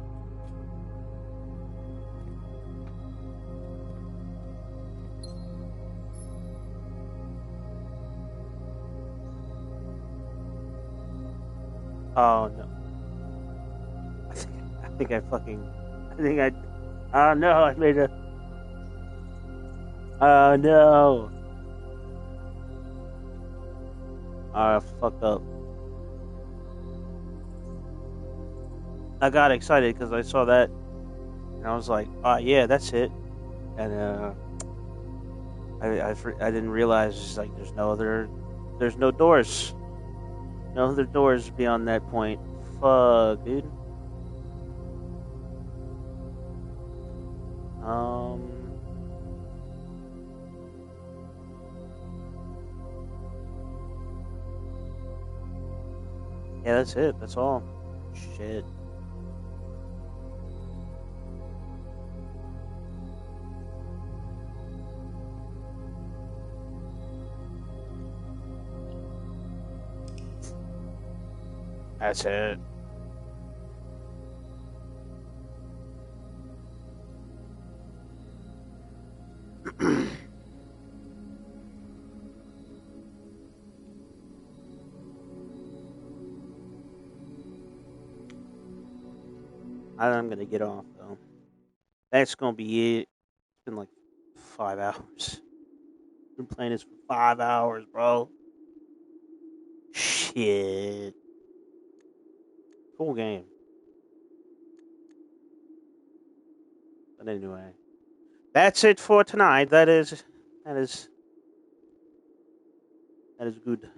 Oh no. I think oh no, I made a oh no. I fucked up. I got excited because I saw that and I was like, yeah, that's it. And I didn't realize just like there's no doors. No other doors beyond that point. Fuck, dude. Yeah, that's it. That's all. Shit. That's it. I'm gonna get off though. That's gonna be it. It's been like 5 hours. Been playing this for 5 hours, bro. Shit. Cool game. But anyway, that's it for tonight. That is good.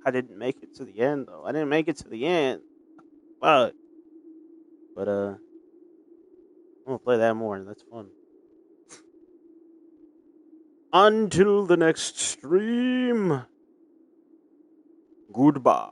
I didn't make it to the end though. I didn't make it to the end. But I'm gonna play that more. That's fun. Until the next stream. Goodbye.